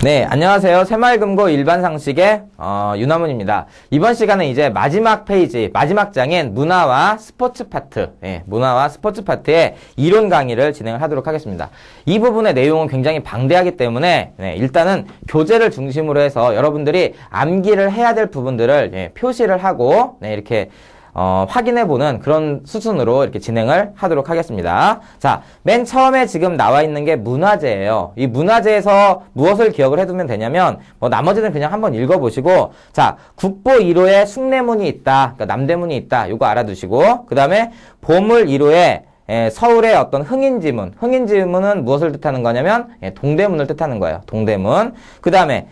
네, 안녕하세요. 새마을금고 일반상식의 윤화문입니다. 이번 시간은 이제 마지막 페이지, 마지막 장인 문화와 스포츠 파트, 문화와 스포츠 파트의 이론 강의를 진행을 하도록 하겠습니다. 이 부분의 내용은 굉장히 방대하기 때문에 일단은 교재를 중심으로 해서 여러분들이 암기를 해야 될 부분들을 표시를 하고 이렇게 확인해보는 그런 수순으로 이렇게 진행을 하도록 하겠습니다. 자, 맨 처음에 지금 나와 있는 게 문화재예요. 이 문화재에서 무엇을 기억을 해두면 되냐면, 나머지는 그냥 한번 읽어보시고, 자, 국보 1호에 숭례문이 있다. 그러니까 남대문이 있다. 요거 알아두시고, 그 다음에 보물 1호에 서울의 어떤 흥인지문. 흥인지문은 무엇을 뜻하는 거냐면, 동대문을 뜻하는 거예요. 동대문. 그 다음에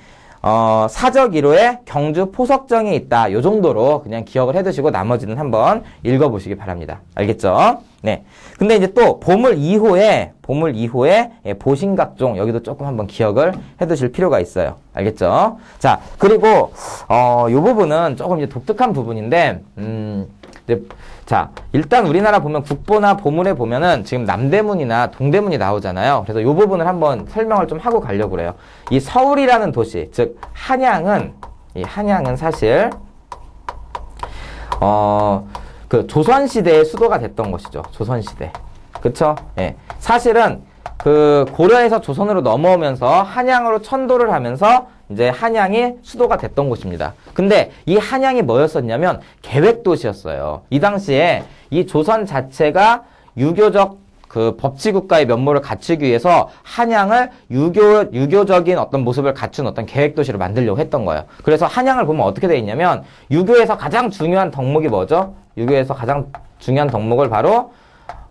사적 1호에 경주 포석정이 있다. 요 정도로 그냥 기억을 해두시고 나머지는 한번 읽어보시기 바랍니다. 알겠죠? 네. 근데 이제 또 보물 2호에 보신각종 여기도 조금 한번 기억을 해두실 필요가 있어요. 알겠죠? 자, 그리고 요 부분은 조금 이제 독특한 부분인데 자, 일단 우리나라 보면 국보나 보물에 보면은 지금 남대문이나 동대문이 나오잖아요. 그래서 이 부분을 한번 설명을 좀 하고 가려고 그래요. 이 서울이라는 도시, 즉 한양은 사실 그 조선시대의 수도가 됐던 것이죠. 조선시대. 그쵸? 예. 사실은 그 고려에서 조선으로 넘어오면서 한양으로 천도를 하면서 이제 한양이 수도가 됐던 곳입니다. 근데 이 한양이 뭐였었냐면 계획도시였어요. 이 당시에 이 조선 자체가 유교적 그 법치국가의 면모를 갖추기 위해서 한양을 유교적인 어떤 모습을 갖춘 어떤 계획도시로 만들려고 했던 거예요. 그래서 한양을 보면 어떻게 되어 있냐면 유교에서 가장 중요한 덕목이 뭐죠? 유교에서 가장 중요한 덕목을 바로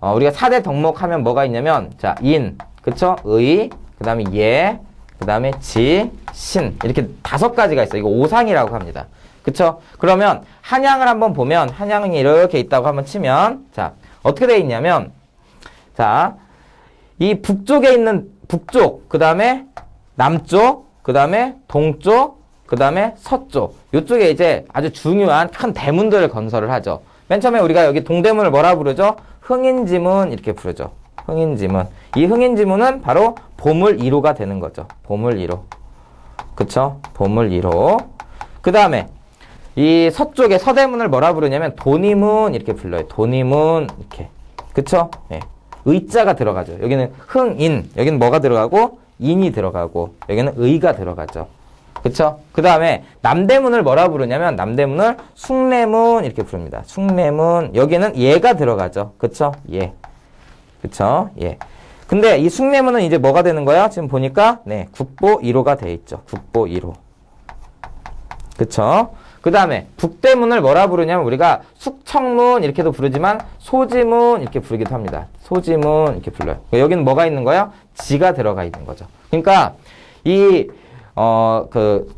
우리가 4대 덕목 하면 뭐가 있냐면 자, 인, 그쵸? 의, 그 다음에 예, 그 다음에 지, 신 이렇게 5가지가 있어요. 이거 오상이라고 합니다. 그쵸? 그러면 한양을 한번 보면 한양이 이렇게 있다고 한번 치면 자, 어떻게 되어 있냐면 자, 이 북쪽에 있는 북쪽, 그 다음에 남쪽, 그 다음에 동쪽, 그 다음에 서쪽 이쪽에 이제 아주 중요한 큰 대문들을 건설을 하죠. 맨 처음에 우리가 여기 동대문을 뭐라 부르죠? 흥인지문 이렇게 부르죠. 흥인지문. 이 흥인지문은 바로 보물 1호가 되는 거죠. 보물 1호. 그쵸? 보물 1호. 그 다음에 이 서쪽에 서대문을 뭐라 부르냐면 도니문 이렇게 불러요. 도니문 이렇게. 그쵸? 예. 의자가 들어가죠. 여기는 흥인. 여기는 뭐가 들어가고 인이 들어가고 여기는 의가 들어가죠. 그쵸? 그 다음에 남대문을 뭐라 부르냐면 남대문을 숭례문 이렇게 부릅니다. 숭례문. 여기는 예가 들어가죠. 그쵸? 예. 그쵸? 예. 근데 이 숭례문은 이제 뭐가 되는 거야? 지금 보니까 국보 1호가 돼 있죠. 국보 1호. 그쵸? 그 다음에 북대문을 뭐라 부르냐면 우리가 숙청문 이렇게도 부르지만 소지문 이렇게 부르기도 합니다. 소지문 이렇게 불러요. 여기는 뭐가 있는 거야? 지가 들어가 있는 거죠. 그러니까 이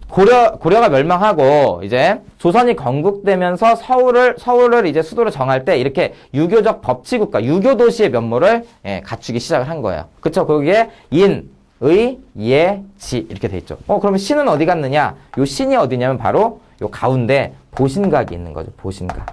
고려가 멸망하고, 이제, 조선이 건국되면서 서울을 이제 수도로 정할 때, 이렇게 유교적 법치국가, 유교도시의 면모를, 갖추기 시작을 한 거예요. 그쵸? 거기에, 인, 의, 예, 지, 이렇게 돼 있죠. 그러면 신은 어디 갔느냐? 요 신이 어디냐면 바로, 요 가운데, 보신각이 있는 거죠. 보신각.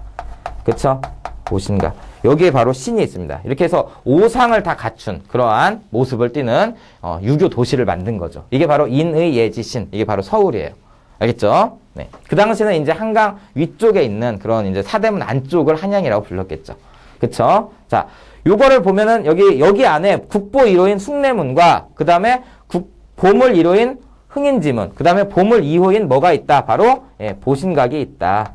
그쵸? 보신각. 여기에 바로 신이 있습니다. 이렇게 해서 오상을 다 갖춘 그러한 모습을 띠는 유교 도시를 만든 거죠. 이게 바로 인의 예지신. 이게 바로 서울이에요. 알겠죠? 네. 그 당시는 이제 한강 위쪽에 있는 그런 이제 사대문 안쪽을 한양이라고 불렀겠죠. 그쵸? 자, 요거를 보면은 여기 안에 국보 1호인 숭례문과 그 다음에 보물 1호인 흥인지문, 그 다음에 보물 2호인 뭐가 있다? 바로 보신각이 있다.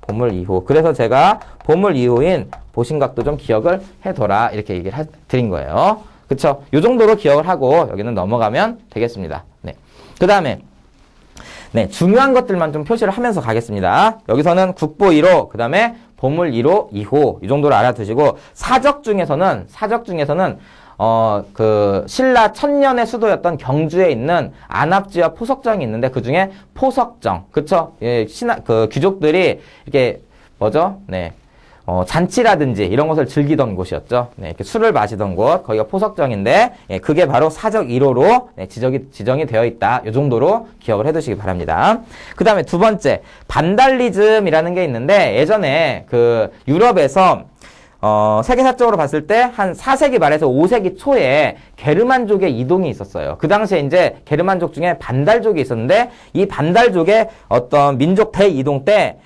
보물 2호. 그래서 제가 보물 2호인 보신각도 좀 기억을 해둬라. 이렇게 얘기를 드린 거예요. 그쵸? 요 정도로 기억을 하고 여기는 넘어가면 되겠습니다. 네. 그 다음에 중요한 것들만 좀 표시를 하면서 가겠습니다. 여기서는 국보 1호, 그 다음에 보물 1호, 2호 이 정도로 알아두시고 사적 중에서는 신라 천년의 수도였던 경주에 있는 안압지와 포석정이 있는데 그 중에 포석정, 그쵸? 예, 귀족들이 이렇게 뭐죠? 잔치라든지 이런 것을 즐기던 곳이었죠. 이렇게 술을 마시던 곳, 거기가 포석정인데, 그게 바로 사적 1호로 지정이 되어 있다. 이 정도로 기억을 해두시기 바랍니다. 그 다음에 두 번째, 반달리즘이라는 게 있는데, 예전에 유럽에서 세계사적으로 봤을 때 한 4세기 말에서 5세기 초에 게르만족의 이동이 있었어요. 그 당시에 이제 게르만족 중에 반달족이 있었는데 이 반달족의 어떤 민족 대이동 때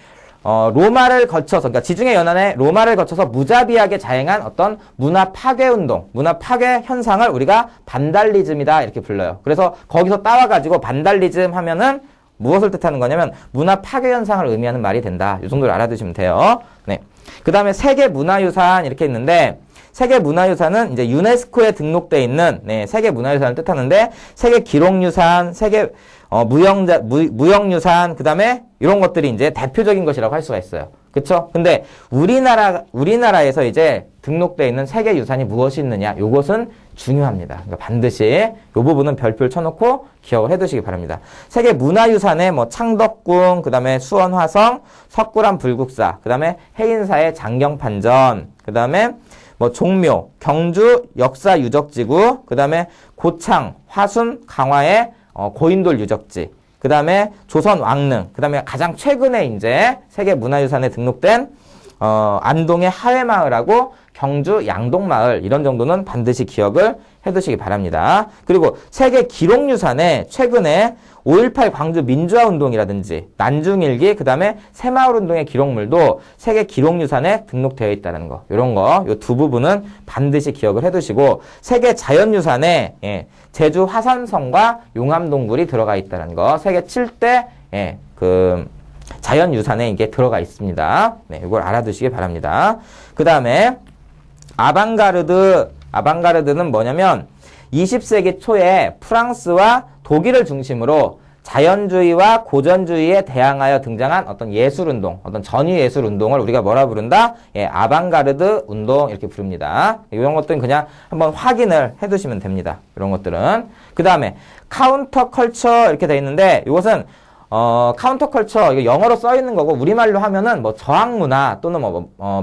로마를 거쳐서, 그러니까 지중해 연안에 로마를 거쳐서 무자비하게 자행한 어떤 문화 파괴 운동, 문화 파괴 현상을 우리가 반달리즘이다 이렇게 불러요. 그래서 거기서 따와가지고 반달리즘 하면은 무엇을 뜻하는 거냐면 문화 파괴 현상을 의미하는 말이 된다. 이 정도를 알아두시면 돼요. 네. 그 다음에 세계 문화유산 이렇게 있는데, 세계 문화유산은 이제 유네스코에 등록되어 있는, 네, 세계 문화유산을 뜻하는데, 세계 기록유산, 세계 무형유산, 그 다음에 이런 것들이 이제 대표적인 것이라고 할 수가 있어요. 그쵸? 근데 우리나라에서 이제 등록되어 있는 세계 유산이 무엇이 있느냐? 요것은 중요합니다. 그러니까 반드시 요 부분은 별표를 쳐놓고 기억을 해두시기 바랍니다. 세계 문화유산에 뭐 창덕궁, 그 다음에 수원화성, 석굴암 불국사, 그 다음에 해인사의 장경판전, 그 다음에 뭐 종묘, 경주 역사 유적지구, 그 다음에 고창, 화순, 강화의 고인돌 유적지, 그 다음에 조선 왕릉, 그 다음에 가장 최근에 이제 세계 문화유산에 등록된 안동의 하회마을하고 경주 양동마을, 이런 정도는 반드시 기억을 해두시기 바랍니다. 그리고 세계 기록유산에 최근에 5.18 광주 민주화운동이라든지 난중일기, 그 다음에 새마을운동의 기록물도 세계 기록유산에 등록되어 있다는 거, 이런 거, 이 두 부분은 반드시 기억을 해두시고, 세계 자연유산에 제주 화산성과 용암동굴이 들어가 있다는 거, 세계 7대 자연유산에 이게 들어가 있습니다. 네, 이걸 알아두시기 바랍니다. 그 다음에 아방가르드는 뭐냐면 20세기 초에 프랑스와 독일을 중심으로 자연주의와 고전주의에 대항하여 등장한 어떤 예술운동, 어떤 전위예술운동을 우리가 뭐라 부른다? 아방가르드 운동 이렇게 부릅니다. 이런 것들은 그냥 한번 확인을 해두시면 됩니다. 이런 것들은. 그 다음에 카운터컬처 이렇게 돼 있는데, 이것은 카운터컬처, 이거 영어로 써 있는 거고, 우리말로 하면은 뭐 저항문화 또는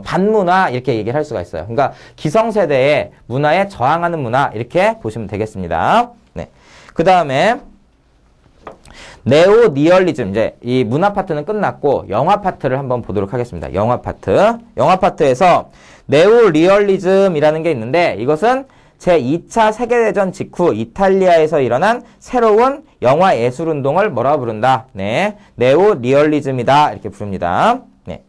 반문화 이렇게 얘기를 할 수가 있어요. 그러니까 기성세대의 문화에 저항하는 문화 이렇게 보시면 되겠습니다. 네. 그 다음에 네오니얼리즘, 이제 이 문화 파트는 끝났고 영화 파트를 한번 보도록 하겠습니다. 영화 파트에서 네오리얼리즘이라는 게 있는데, 이것은 제2차 세계대전 직후 이탈리아에서 일어난 새로운 영화 예술운동을 뭐라 부른다? 네, 네오리얼리즘이다 이렇게 부릅니다. 네,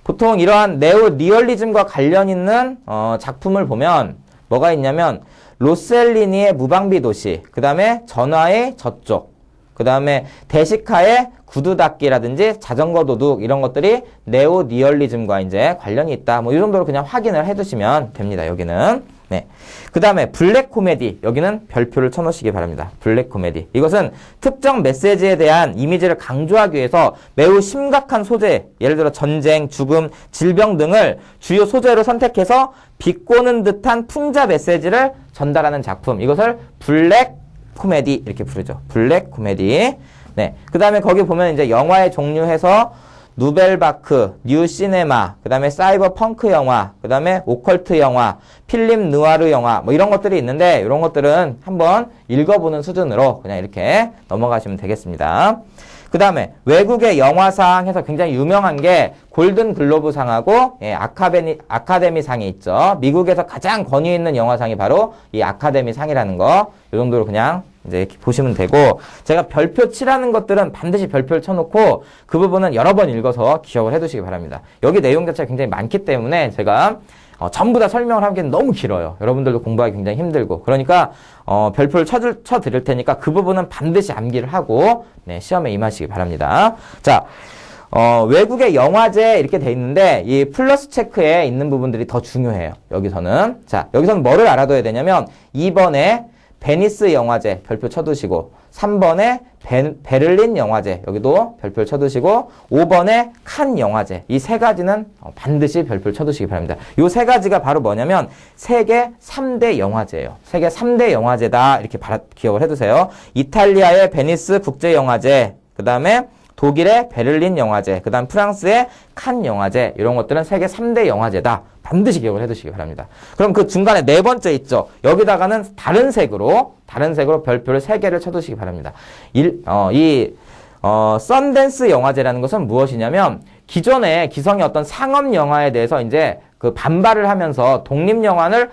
보통 이러한 네오리얼리즘과 관련 있는 작품을 보면 뭐가 있냐면 로셀리니의 무방비 도시, 그 다음에 전화의 저쪽, 그 다음에 데시카의 구두 닦기라든지 자전거 도둑, 이런 것들이 네오리얼리즘과 이제 관련이 있다. 뭐 이 정도로 그냥 확인을 해두시면 됩니다. 여기는. 네. 그 다음에 블랙 코미디, 여기는 별표를 쳐놓으시기 바랍니다. 블랙 코미디. 이것은 특정 메시지에 대한 이미지를 강조하기 위해서 매우 심각한 소재, 예를 들어 전쟁, 죽음, 질병 등을 주요 소재로 선택해서 비꼬는 듯한 풍자 메시지를 전달하는 작품, 이것을 블랙 코미디 이렇게 부르죠. 블랙 코미디. 네. 그 다음에 거기 보면 이제 영화의 종류해서 누벨바크, 뉴 시네마, 그 다음에 사이버 펑크 영화, 그 다음에 오컬트 영화, 필름 느와르 영화, 뭐 이런 것들이 있는데, 이런 것들은 한번 읽어보는 수준으로 그냥 이렇게 넘어가시면 되겠습니다. 그 다음에 외국의 영화상 해서 굉장히 유명한 게 골든 글로브 상하고 아카데미 상이 있죠. 미국에서 가장 권위 있는 영화상이 바로 이 아카데미 상이라는 거, 이 정도로 그냥 이제 이렇게 보시면 되고, 제가 별표 치라는 것들은 반드시 별표를 쳐놓고 그 부분은 여러 번 읽어서 기억을 해두시기 바랍니다. 여기 내용 자체가 굉장히 많기 때문에 제가 전부 다 설명을 하기엔 너무 길어요. 여러분들도 공부하기 굉장히 힘들고. 그러니까 별표를 쳐드릴 테니까 그 부분은 반드시 암기를 하고 시험에 임하시기 바랍니다. 자, 외국의 영화제 이렇게 돼 있는데 이 플러스 체크에 있는 부분들이 더 중요해요. 여기서는. 자, 여기서는 뭐를 알아둬야 되냐면 2번에 베니스 영화제 별표 쳐두시고, 3번에 베를린 영화제 여기도 별표를 쳐두시고, 5번에 칸 영화제, 이 세 가지는 반드시 별표를 쳐두시기 바랍니다. 이 세 가지가 바로 뭐냐면 세계 3대 영화제예요. 세계 3대 영화제다 이렇게 기억을 해두세요. 이탈리아의 베니스 국제영화제, 그 다음에 독일의 베를린 영화제, 그 다음 프랑스의 칸 영화제, 이런 것들은 세계 3대 영화제다. 반드시 기억을 해두시기 바랍니다. 그럼 그 중간에 네 번째 있죠. 여기다가는 다른 색으로 별표를 3개를 쳐두시기 바랍니다. 썬댄스 영화제라는 것은 무엇이냐면 기존에 기성의 어떤 상업 영화에 대해서 이제 그 반발을 하면서 독립영화를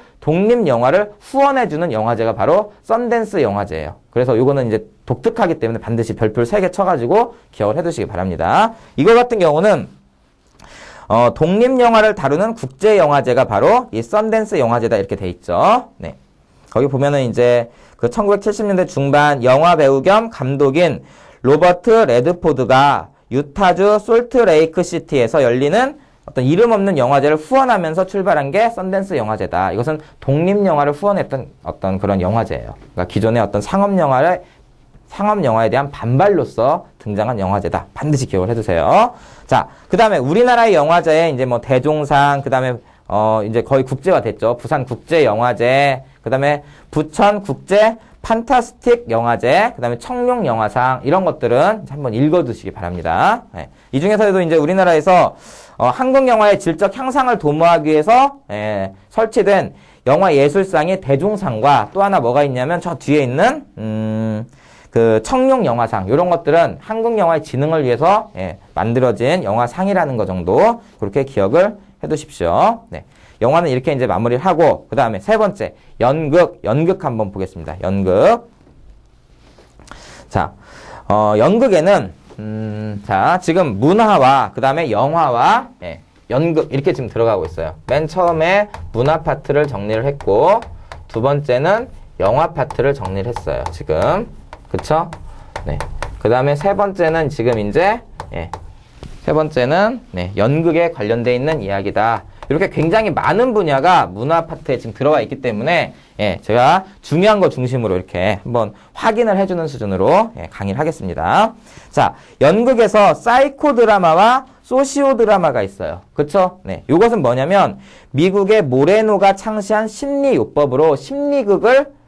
후원해주는 영화제가 바로 썬댄스 영화제예요. 그래서 이거는 이제 독특하기 때문에 반드시 별표를 3개 쳐가지고 기억을 해두시기 바랍니다. 이거 같은 경우는 독립영화를 다루는 국제영화제가 바로 이 썬댄스 영화제다 이렇게 돼 있죠. 네. 거기 보면은 이제 그 1970년대 중반 영화 배우 겸 감독인 로버트 레드포드가 유타주 솔트레이크 시티에서 열리는 어떤 이름 없는 영화제를 후원하면서 출발한 게 썬댄스 영화제다. 이것은 독립영화를 후원했던 어떤 그런 영화제예요. 그러니까 기존의 어떤 상업영화에 대한 반발로서 등장한 영화제다. 반드시 기억을 해두세요. 자, 그 다음에 우리나라의 영화제에 이제 뭐 대종상, 그 다음에 이제 거의 국제화 됐죠. 부산 국제영화제, 그 다음에 부천 국제 판타스틱 영화제, 그 다음에 청룡 영화상, 이런 것들은 한번 읽어두시기 바랍니다. 네. 이 중에서도 이제 우리나라에서 한국 영화의 질적 향상을 도모하기 위해서 설치된 영화 예술상의 대종상과 또 하나 뭐가 있냐면 저 뒤에 있는 그 청룡 영화상, 이런 것들은 한국 영화의 진흥을 위해서 만들어진 영화상이라는 거 정도 그렇게 기억을 해두십시오. 네. 영화는 이렇게 이제 마무리를 하고, 그 다음에 세 번째, 연극 한번 보겠습니다. 연극. 자, 연극에는, 자, 지금 문화와, 그 다음에 영화와, 연극, 이렇게 지금 들어가고 있어요. 맨 처음에 문화 파트를 정리를 했고, 두 번째는 영화 파트를 정리를 했어요. 지금. 그쵸? 네. 그 다음에 세 번째는 지금 이제, 세 번째는, 연극에 관련되어 있는 이야기다. 이렇게 굉장히 많은 분야가 문화 파트에 지금 들어가 있기 때문에 제가 중요한 거 중심으로 이렇게 한번 확인을 해주는 수준으로 강의를 하겠습니다. 자, 연극에서 사이코 드라마와 소시오 드라마가 있어요. 그쵸? 네. 이것은 뭐냐면 미국의 모레노가 창시한 심리요법으로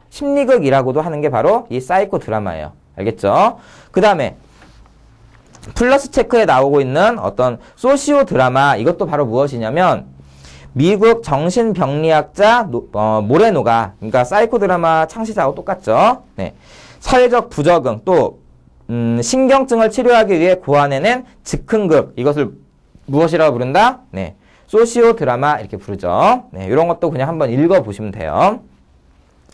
심리극이라고도 하는 게 바로 이 사이코 드라마예요. 알겠죠? 그 다음에 플러스 체크에 나오고 있는 어떤 소시오 드라마, 이것도 바로 무엇이냐면 미국 정신병리학자 모레노가, 그러니까 사이코 드라마 창시자하고 똑같죠. 네. 사회적 부적응, 또 신경증을 치료하기 위해 고안해낸 즉흥극, 이것을 무엇이라고 부른다? 네. 소시오 드라마 이렇게 부르죠. 네. 이런 것도 그냥 한번 읽어보시면 돼요.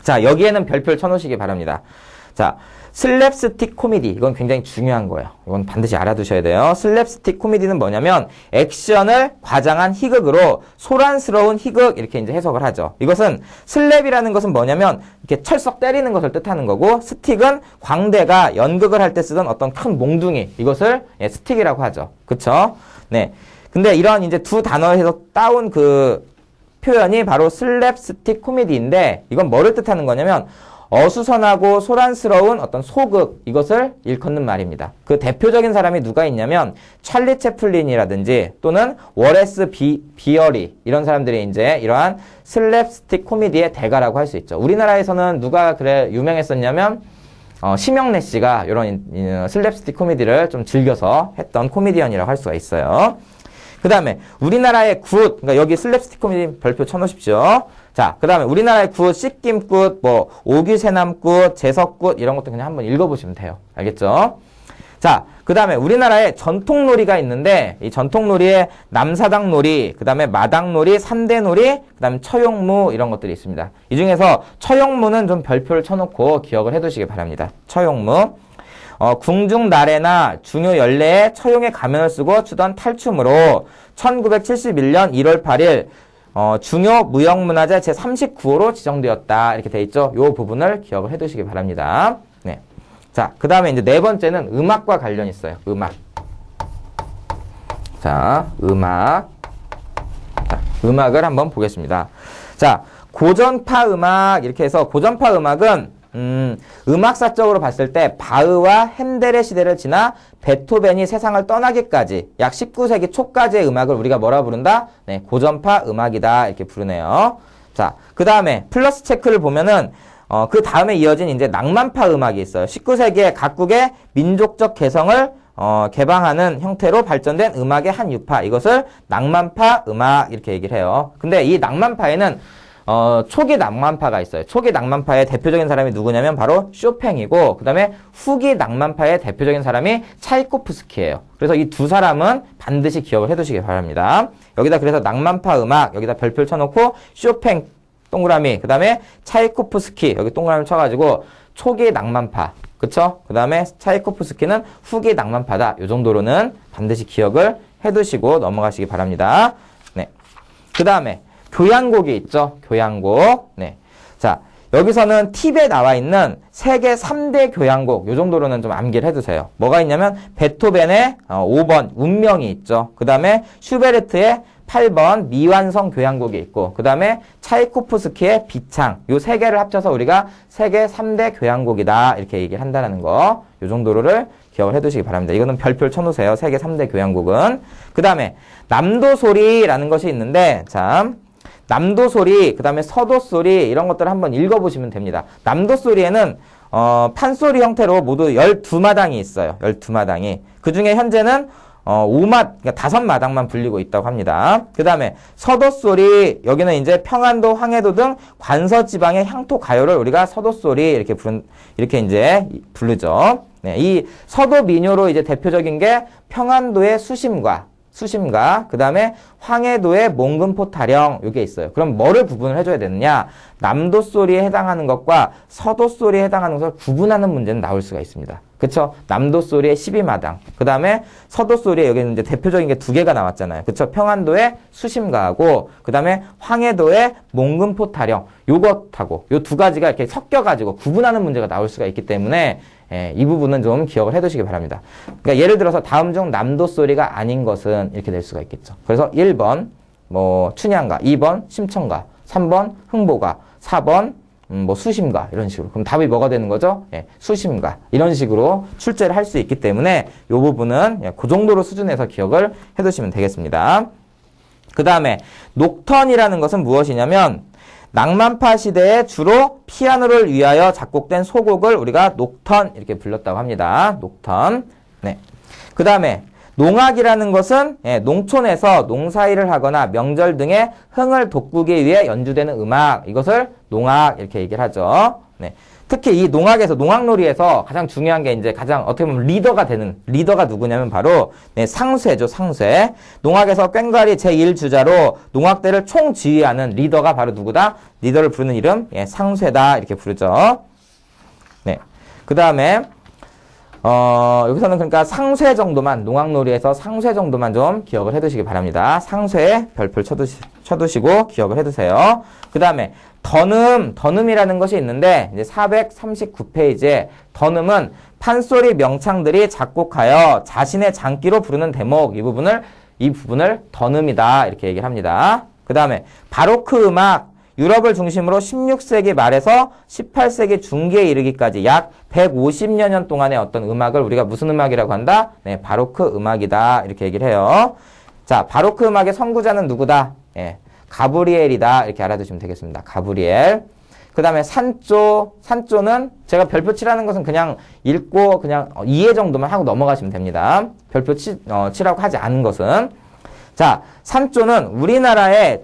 자, 여기에는 별표를 쳐놓으시기 바랍니다. 자, 슬랩스틱 코미디, 이건 굉장히 중요한 거예요. 이건 반드시 알아두셔야 돼요. 슬랩스틱 코미디는 뭐냐면 액션을 과장한 희극으로 소란스러운 희극, 이렇게 이제 해석을 하죠. 이것은 슬랩이라는 것은 뭐냐면 이렇게 철썩 때리는 것을 뜻하는 거고, 스틱은 광대가 연극을 할 때 쓰던 어떤 큰 몽둥이, 이것을 스틱이라고 하죠. 그쵸? 네. 근데 이런 이제 두 단어에서 따온 그 표현이 바로 슬랩스틱 코미디인데, 이건 뭐를 뜻하는 거냐면 어수선하고 소란스러운 어떤 소극, 이것을 일컫는 말입니다. 그 대표적인 사람이 누가 있냐면 찰리 채플린이라든지 또는 워레스 비어리, 이런 사람들이 이제 이러한 슬랩스틱 코미디의 대가라고 할 수 있죠. 우리나라에서는 누가 그래 유명했었냐면 심영래 씨가 이런 슬랩스틱 코미디를 좀 즐겨서 했던 코미디언이라고 할 수가 있어요. 그 다음에 우리나라의 굿, 그러니까 여기 슬랩스틱 코미디 별표 쳐놓으십시오. 자, 그 다음에 우리나라의 굿, 씻김굿, 뭐 오규세남굿, 제석굿, 이런 것도 그냥 한번 읽어보시면 돼요. 알겠죠? 자, 그 다음에 우리나라에 전통놀이가 있는데, 이 전통놀이에 남사당놀이, 그 다음에 마당놀이, 산대놀이, 그 다음에 처용무, 이런 것들이 있습니다. 이 중에서 처용무는 좀 별표를 쳐놓고 기억을 해두시기 바랍니다. 처용무. 궁중나래나 중요 연례에 처용의 가면을 쓰고 추던 탈춤으로 1971년 1월 8일 중요 무형문화재 제39호로 지정되었다. 이렇게 돼 있죠. 이 부분을 기억을 해두시기 바랍니다. 네. 자, 그 다음에 이제 네 번째는 음악과 관련 있어요. 음악. 자, 음악. 자, 음악을 한번 보겠습니다. 자, 고전파 음악, 이렇게 해서 고전파 음악은 음악사적으로 봤을 때 바흐와 핸델의 시대를 지나 베토벤이 세상을 떠나기까지 약 19세기 초까지의 음악을 우리가 뭐라 부른다? 네, 고전파 음악이다. 이렇게 부르네요. 자, 그 다음에 플러스 체크를 보면은 그 다음에 이어진 이제 낭만파 음악이 있어요. 19세기에 각국의 민족적 개성을 개방하는 형태로 발전된 음악의 한 유파, 이것을 낭만파 음악 이렇게 얘기를 해요. 근데 이 낭만파에는 초기 낭만파가 있어요. 초기 낭만파의 대표적인 사람이 누구냐면 바로 쇼팽이고, 그 다음에 후기 낭만파의 대표적인 사람이 차이코프스키예요. 그래서 이 두 사람은 반드시 기억을 해두시기 바랍니다. 여기다 그래서 낭만파 음악 여기다 별표를 쳐놓고 쇼팽 동그라미, 그 다음에 차이코프스키 여기 동그라미 쳐가지고 초기 낭만파, 그쵸? 그 다음에 차이코프스키는 후기 낭만파다. 이 정도로는 반드시 기억을 해두시고 넘어가시기 바랍니다. 네. 그 다음에 교향곡이 있죠. 교향곡. 네. 자, 여기서는 팁에 나와 있는 세계 3대 교향곡, 요 정도로는 좀 암기를 해두세요. 뭐가 있냐면, 베토벤의 5번, 운명이 있죠. 그 다음에 슈베르트의 8번 미완성 교향곡이 있고, 그 다음에 차이코프스키의 비창, 요 세 개를 합쳐서 우리가 세계 3대 교향곡이다. 이렇게 얘기를 한다는 거. 요 정도를 기억을 해두시기 바랍니다. 이거는 별표를 쳐놓으세요. 세계 3대 교향곡은. 그 다음에 남도소리라는 것이 있는데, 참. 남도소리, 그 다음에 서도소리, 이런 것들을 한번 읽어보시면 됩니다. 남도소리에는, 판소리 형태로 모두 12마당이 있어요. 12마당이. 그 중에 현재는, 그러니까 5마당만 불리고 있다고 합니다. 그 다음에 서도소리, 여기는 이제 평안도, 황해도 등 관서지방의 향토 가요를 우리가 서도소리, 이렇게 이제 부르죠. 네, 이 서도 민요로 이제 대표적인 게 평안도의 수심가, 그 다음에 황해도의 몽금포 타령, 요게 있어요. 그럼 뭐를 구분을 해줘야 되느냐? 남도소리에 해당하는 것과 서도소리에 해당하는 것을 구분하는 문제는 나올 수가 있습니다. 그쵸? 남도소리의 12마당. 그 다음에 서도소리에 여기는 이제 대표적인 게 두 개가 나왔잖아요. 그쵸? 평안도의 수심가하고, 그 다음에 황해도의 몽금포 타령. 요것하고, 요 두 가지가 이렇게 섞여가지고 구분하는 문제가 나올 수가 있기 때문에, 이 부분은 좀 기억을 해두시기 바랍니다. 그러니까 예를 들어서 다음 중 남도소리가 아닌 것은 이렇게 될 수가 있겠죠. 그래서 1번, 춘향가, 2번, 심청가, 3번, 흥보가, 4번, 수심가, 이런 식으로. 그럼 답이 뭐가 되는 거죠? 수심가. 이런 식으로 출제를 할 수 있기 때문에 이 부분은 그 정도로 수준에서 기억을 해두시면 되겠습니다. 그 다음에 녹턴이라는 것은 무엇이냐면 낭만파 시대에 주로 피아노를 위하여 작곡된 소곡을 우리가 녹턴 이렇게 불렀다고 합니다. 녹턴. 네. 그 다음에 농악이라는 것은 농촌에서 농사일을 하거나 명절 등의 흥을 돋구기 위해 연주되는 음악, 이것을 농악 이렇게 얘기를 하죠. 네. 특히 이 농악놀이에서 가장 중요한 게 이제 가장 어떻게 보면 리더가 누구냐면 바로 상쇠죠, 상쇠. 농악에서 꽹과리 제1주자로 농악대를 총지휘하는 리더가 바로 누구다? 리더를 부르는 이름 상쇠다 이렇게 부르죠. 네. 그 다음에 여기서는 그러니까 상쇠 정도만, 농악놀이에서 상쇠 정도만 좀 기억을 해두시기 바랍니다. 상쇠 별표를 쳐두시고 기억을 해두세요. 그 다음에 던음이라는 것이 있는데, 이제 439페이지에 던음은 판소리 명창들이 작곡하여 자신의 장기로 부르는 대목, 이 부분을 던음이다. 이렇게 얘기를 합니다. 그 다음에 바로크 음악, 유럽을 중심으로 16세기 말에서 18세기 중기에 이르기까지 약 150여 년 동안의 어떤 음악을 우리가 무슨 음악이라고 한다? 네, 바로크 음악이다. 이렇게 얘기를 해요. 자, 바로크 음악의 선구자는 누구다? 가브리엘이다. 이렇게 알아두시면 되겠습니다. 가브리엘. 그 다음에 산조는 제가 별표 치라는 것은 그냥 읽고 그냥 이해 정도만 하고 넘어가시면 됩니다. 별표 치라고 하지 않은 것은. 자, 산조는 우리나라의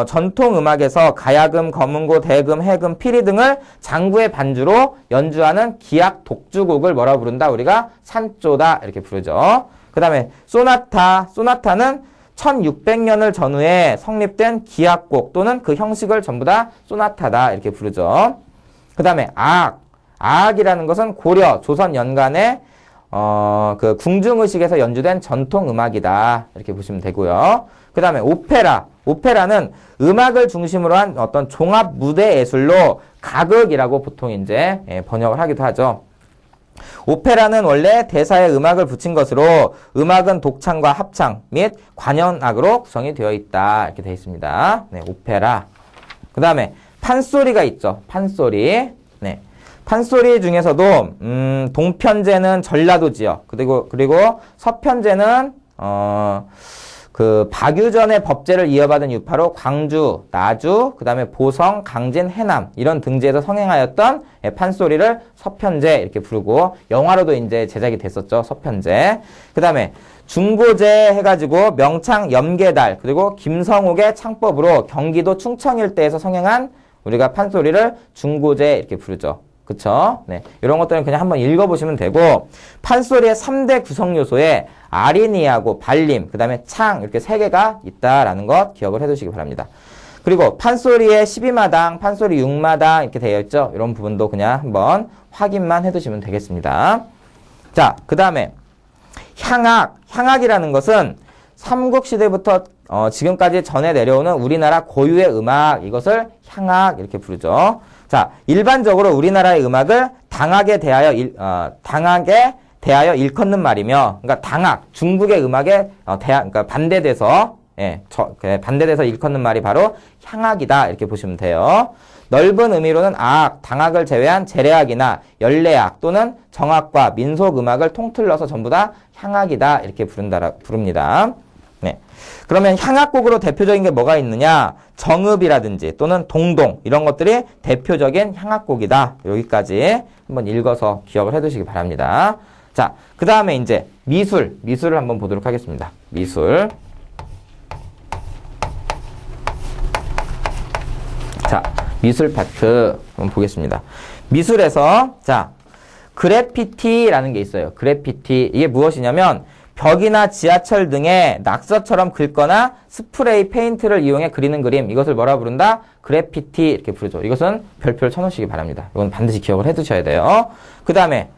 전통 음악에서 가야금, 검은고, 대금, 해금, 피리 등을 장구의 반주로 연주하는 기악 독주곡을 뭐라고 부른다? 우리가 산조다. 이렇게 부르죠. 그 다음에 소나타는 1600년을 전후에 성립된 기악곡 또는 그 형식을 전부 다 소나타다. 이렇게 부르죠. 그 다음에 아악이라는 것은 고려, 조선 연간에 그 궁중의식에서 연주된 전통 음악이다. 이렇게 보시면 되고요. 그 다음에 오페라는 음악을 중심으로 한 어떤 종합 무대 예술로 가극이라고 보통 이제 번역을 하기도 하죠. 오페라는 원래 대사에 음악을 붙인 것으로 음악은 독창과 합창 및 관현악으로 구성이 되어 있다. 이렇게 되어 있습니다. 네, 오페라. 그 다음에 판소리가 있죠. 판소리. 네. 판소리 중에서도 동편제는 전라도 지역, 그리고 서편제는 그 박유전의 법제를 이어받은 유파로 광주, 나주, 그 다음에 보성, 강진, 해남 이런 등지에서 성행하였던 판소리를 서편제 이렇게 부르고 영화로도 이제 제작이 됐었죠. 서편제. 그 다음에 중고제 해가지고 명창, 염계달 그리고 김성옥의 창법으로 경기도 충청 일대에서 성행한 우리가 판소리를 중고제 이렇게 부르죠. 그쵸? 네. 이런 것들은 그냥 한번 읽어보시면 되고, 판소리의 3대 구성 요소에 아리니하고 발림, 그 다음에 창, 이렇게 3개가 있다라는 것 기억을 해두시기 바랍니다. 그리고 판소리의 12마당, 판소리 6마당 이렇게 되어 있죠? 이런 부분도 그냥 한번 확인만 해두시면 되겠습니다. 자, 그 다음에 향악, 향악이라는 것은 삼국시대부터 지금까지 전해 내려오는 우리나라 고유의 음악, 이것을 향악 이렇게 부르죠. 자, 일반적으로 우리나라의 음악을 당악에 대하여 일컫는 말이며, 그러니까 당악, 중국의 음악에 그러니까 반대돼서, 반대돼서 일컫는 말이 바로 향악이다 이렇게 보시면 돼요. 넓은 의미로는 악, 당악을 제외한 재래악이나 연래악 또는 정악과 민속 음악을 통틀어서 전부 다 향악이다 이렇게 부릅니다. 네. 그러면 향악곡으로 대표적인 게 뭐가 있느냐? 정읍이라든지 또는 동동 이런 것들이 대표적인 향악곡이다. 여기까지 한번 읽어서 기억을 해두시기 바랍니다. 자, 그 다음에 이제 미술을 한번 보도록 하겠습니다. 미술. 자, 미술 파트 한번 보겠습니다. 미술에서 자, 그래피티라는 게 있어요. 그래피티. 이게 무엇이냐면 벽이나 지하철 등에 낙서처럼 긁거나 스프레이 페인트를 이용해 그리는 그림. 이것을 뭐라 부른다? 그래피티 이렇게 부르죠. 이것은 별표를 쳐놓으시기 바랍니다. 이건 반드시 기억을 해두셔야 돼요. 그 다음에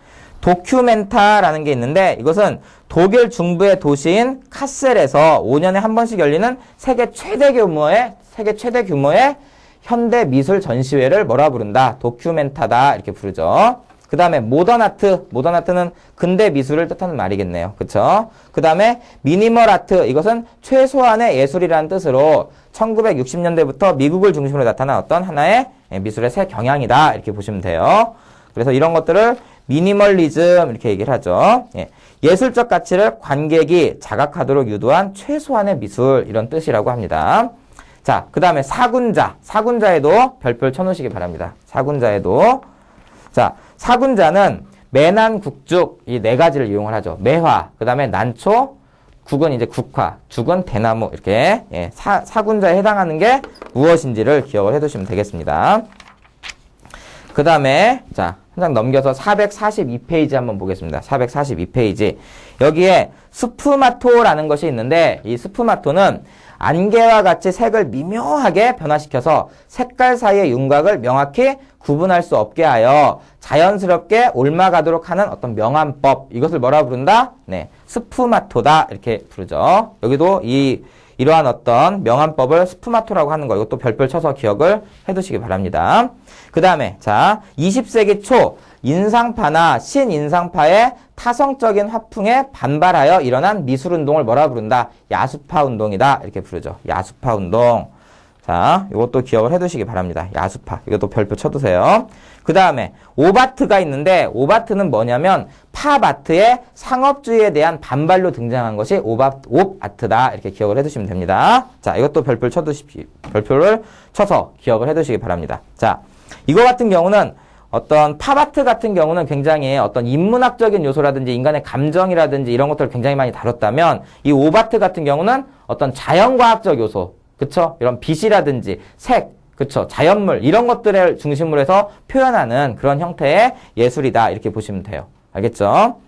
도큐멘타라는 게 있는데 이것은 독일 중부의 도시인 카셀에서 5년에 한 번씩 열리는 세계 최대 규모의 현대 미술 전시회를 뭐라 부른다? 도큐멘타다 이렇게 부르죠. 그 다음에 모던아트는 근대 미술을 뜻하는 말이겠네요. 그쵸? 그 다음에 미니멀 아트, 이것은 최소한의 예술이라는 뜻으로 1960년대부터 미국을 중심으로 나타난 어떤 하나의 미술의 새 경향이다 이렇게 보시면 돼요. 그래서 이런 것들을 미니멀리즘 이렇게 얘기를 하죠. 예술적 가치를 관객이 자각하도록 유도한 최소한의 미술 이런 뜻이라고 합니다. 자, 그 다음에 사군자에도 별표를 쳐놓으시기 바랍니다. 사군자에도. 자, 사군자는 매난국죽 이 4가지를 이용을 하죠. 매화, 그 다음에 난초, 국은 이제 국화, 죽은 대나무 이렇게 사군자에 해당하는 게 무엇인지를 기억을 해두시면 되겠습니다. 그 다음에 자, 한 장 넘겨서 442페이지 한번 보겠습니다. 442페이지. 여기에 스푸마토라는 것이 있는데 이 스푸마토는 안개와 같이 색을 미묘하게 변화시켜서 색깔 사이의 윤곽을 명확히 구분할 수 없게 하여 자연스럽게 옮아가도록 하는 어떤 명암법. 이것을 뭐라 부른다? 네, 스푸마토다 이렇게 부르죠. 여기도 이러한 어떤 명암법을 스푸마토라고 하는 거 이것도 별표 쳐서 기억을 해두시기 바랍니다. 그 다음에 자 20세기 초 인상파나 신인상파의 타성적인 화풍에 반발하여 일어난 미술운동을 뭐라 부른다? 야수파 운동이다 이렇게 부르죠. 야수파 운동. 자, 이것도 기억을 해두시기 바랍니다. 야수파. 이것도 별표 쳐두세요. 그 다음에 오바트가 있는데 오바트는 뭐냐면 팝아트의 상업주의에 대한 반발로 등장한 것이 옵아트다. 이렇게 기억을 해두시면 됩니다. 자, 이것도 별표를 쳐서 기억을 해두시기 바랍니다. 자, 이거 같은 경우는 어떤 팝아트 같은 경우는 굉장히 어떤 인문학적인 요소라든지 인간의 감정이라든지 이런 것들을 굉장히 많이 다뤘다면 이 옵아트 같은 경우는 어떤 자연과학적 요소, 그쵸? 이런 빛이라든지 색, 그쵸? 자연물 이런 것들을 중심으로 해서 표현하는 그런 형태의 예술이다 이렇게 보시면 돼요. 알겠죠?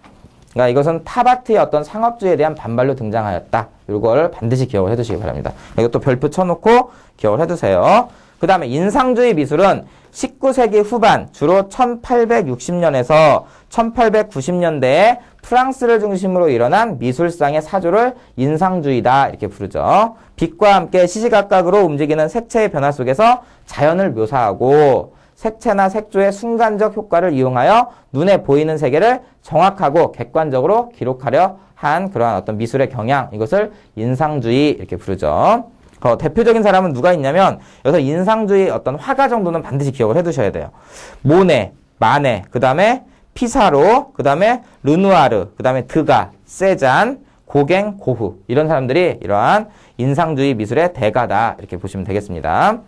그러니까 이것은 팝아트의 어떤 상업주의에 대한 반발로 등장하였다. 이걸 반드시 기억을 해두시기 바랍니다. 이것도 별표 쳐놓고 기억을 해두세요. 그 다음에 인상주의 미술은 19세기 후반 주로 1860년에서 1890년대에 프랑스를 중심으로 일어난 미술상의 사조를 인상주의다 이렇게 부르죠. 빛과 함께 시시각각으로 움직이는 색채의 변화 속에서 자연을 묘사하고 색채나 색조의 순간적 효과를 이용하여 눈에 보이는 세계를 정확하고 객관적으로 기록하려 한 그러한 어떤 미술의 경향, 이것을 인상주의 이렇게 부르죠. 대표적인 사람은 누가 있냐면 여기서 인상주의 어떤 화가 정도는 반드시 기억을 해두셔야 돼요. 모네, 마네, 그 다음에 피사로, 그 다음에 르누아르, 그 다음에 드가, 세잔, 고갱, 고후 이런 사람들이 이러한 인상주의 미술의 대가다 이렇게 보시면 되겠습니다.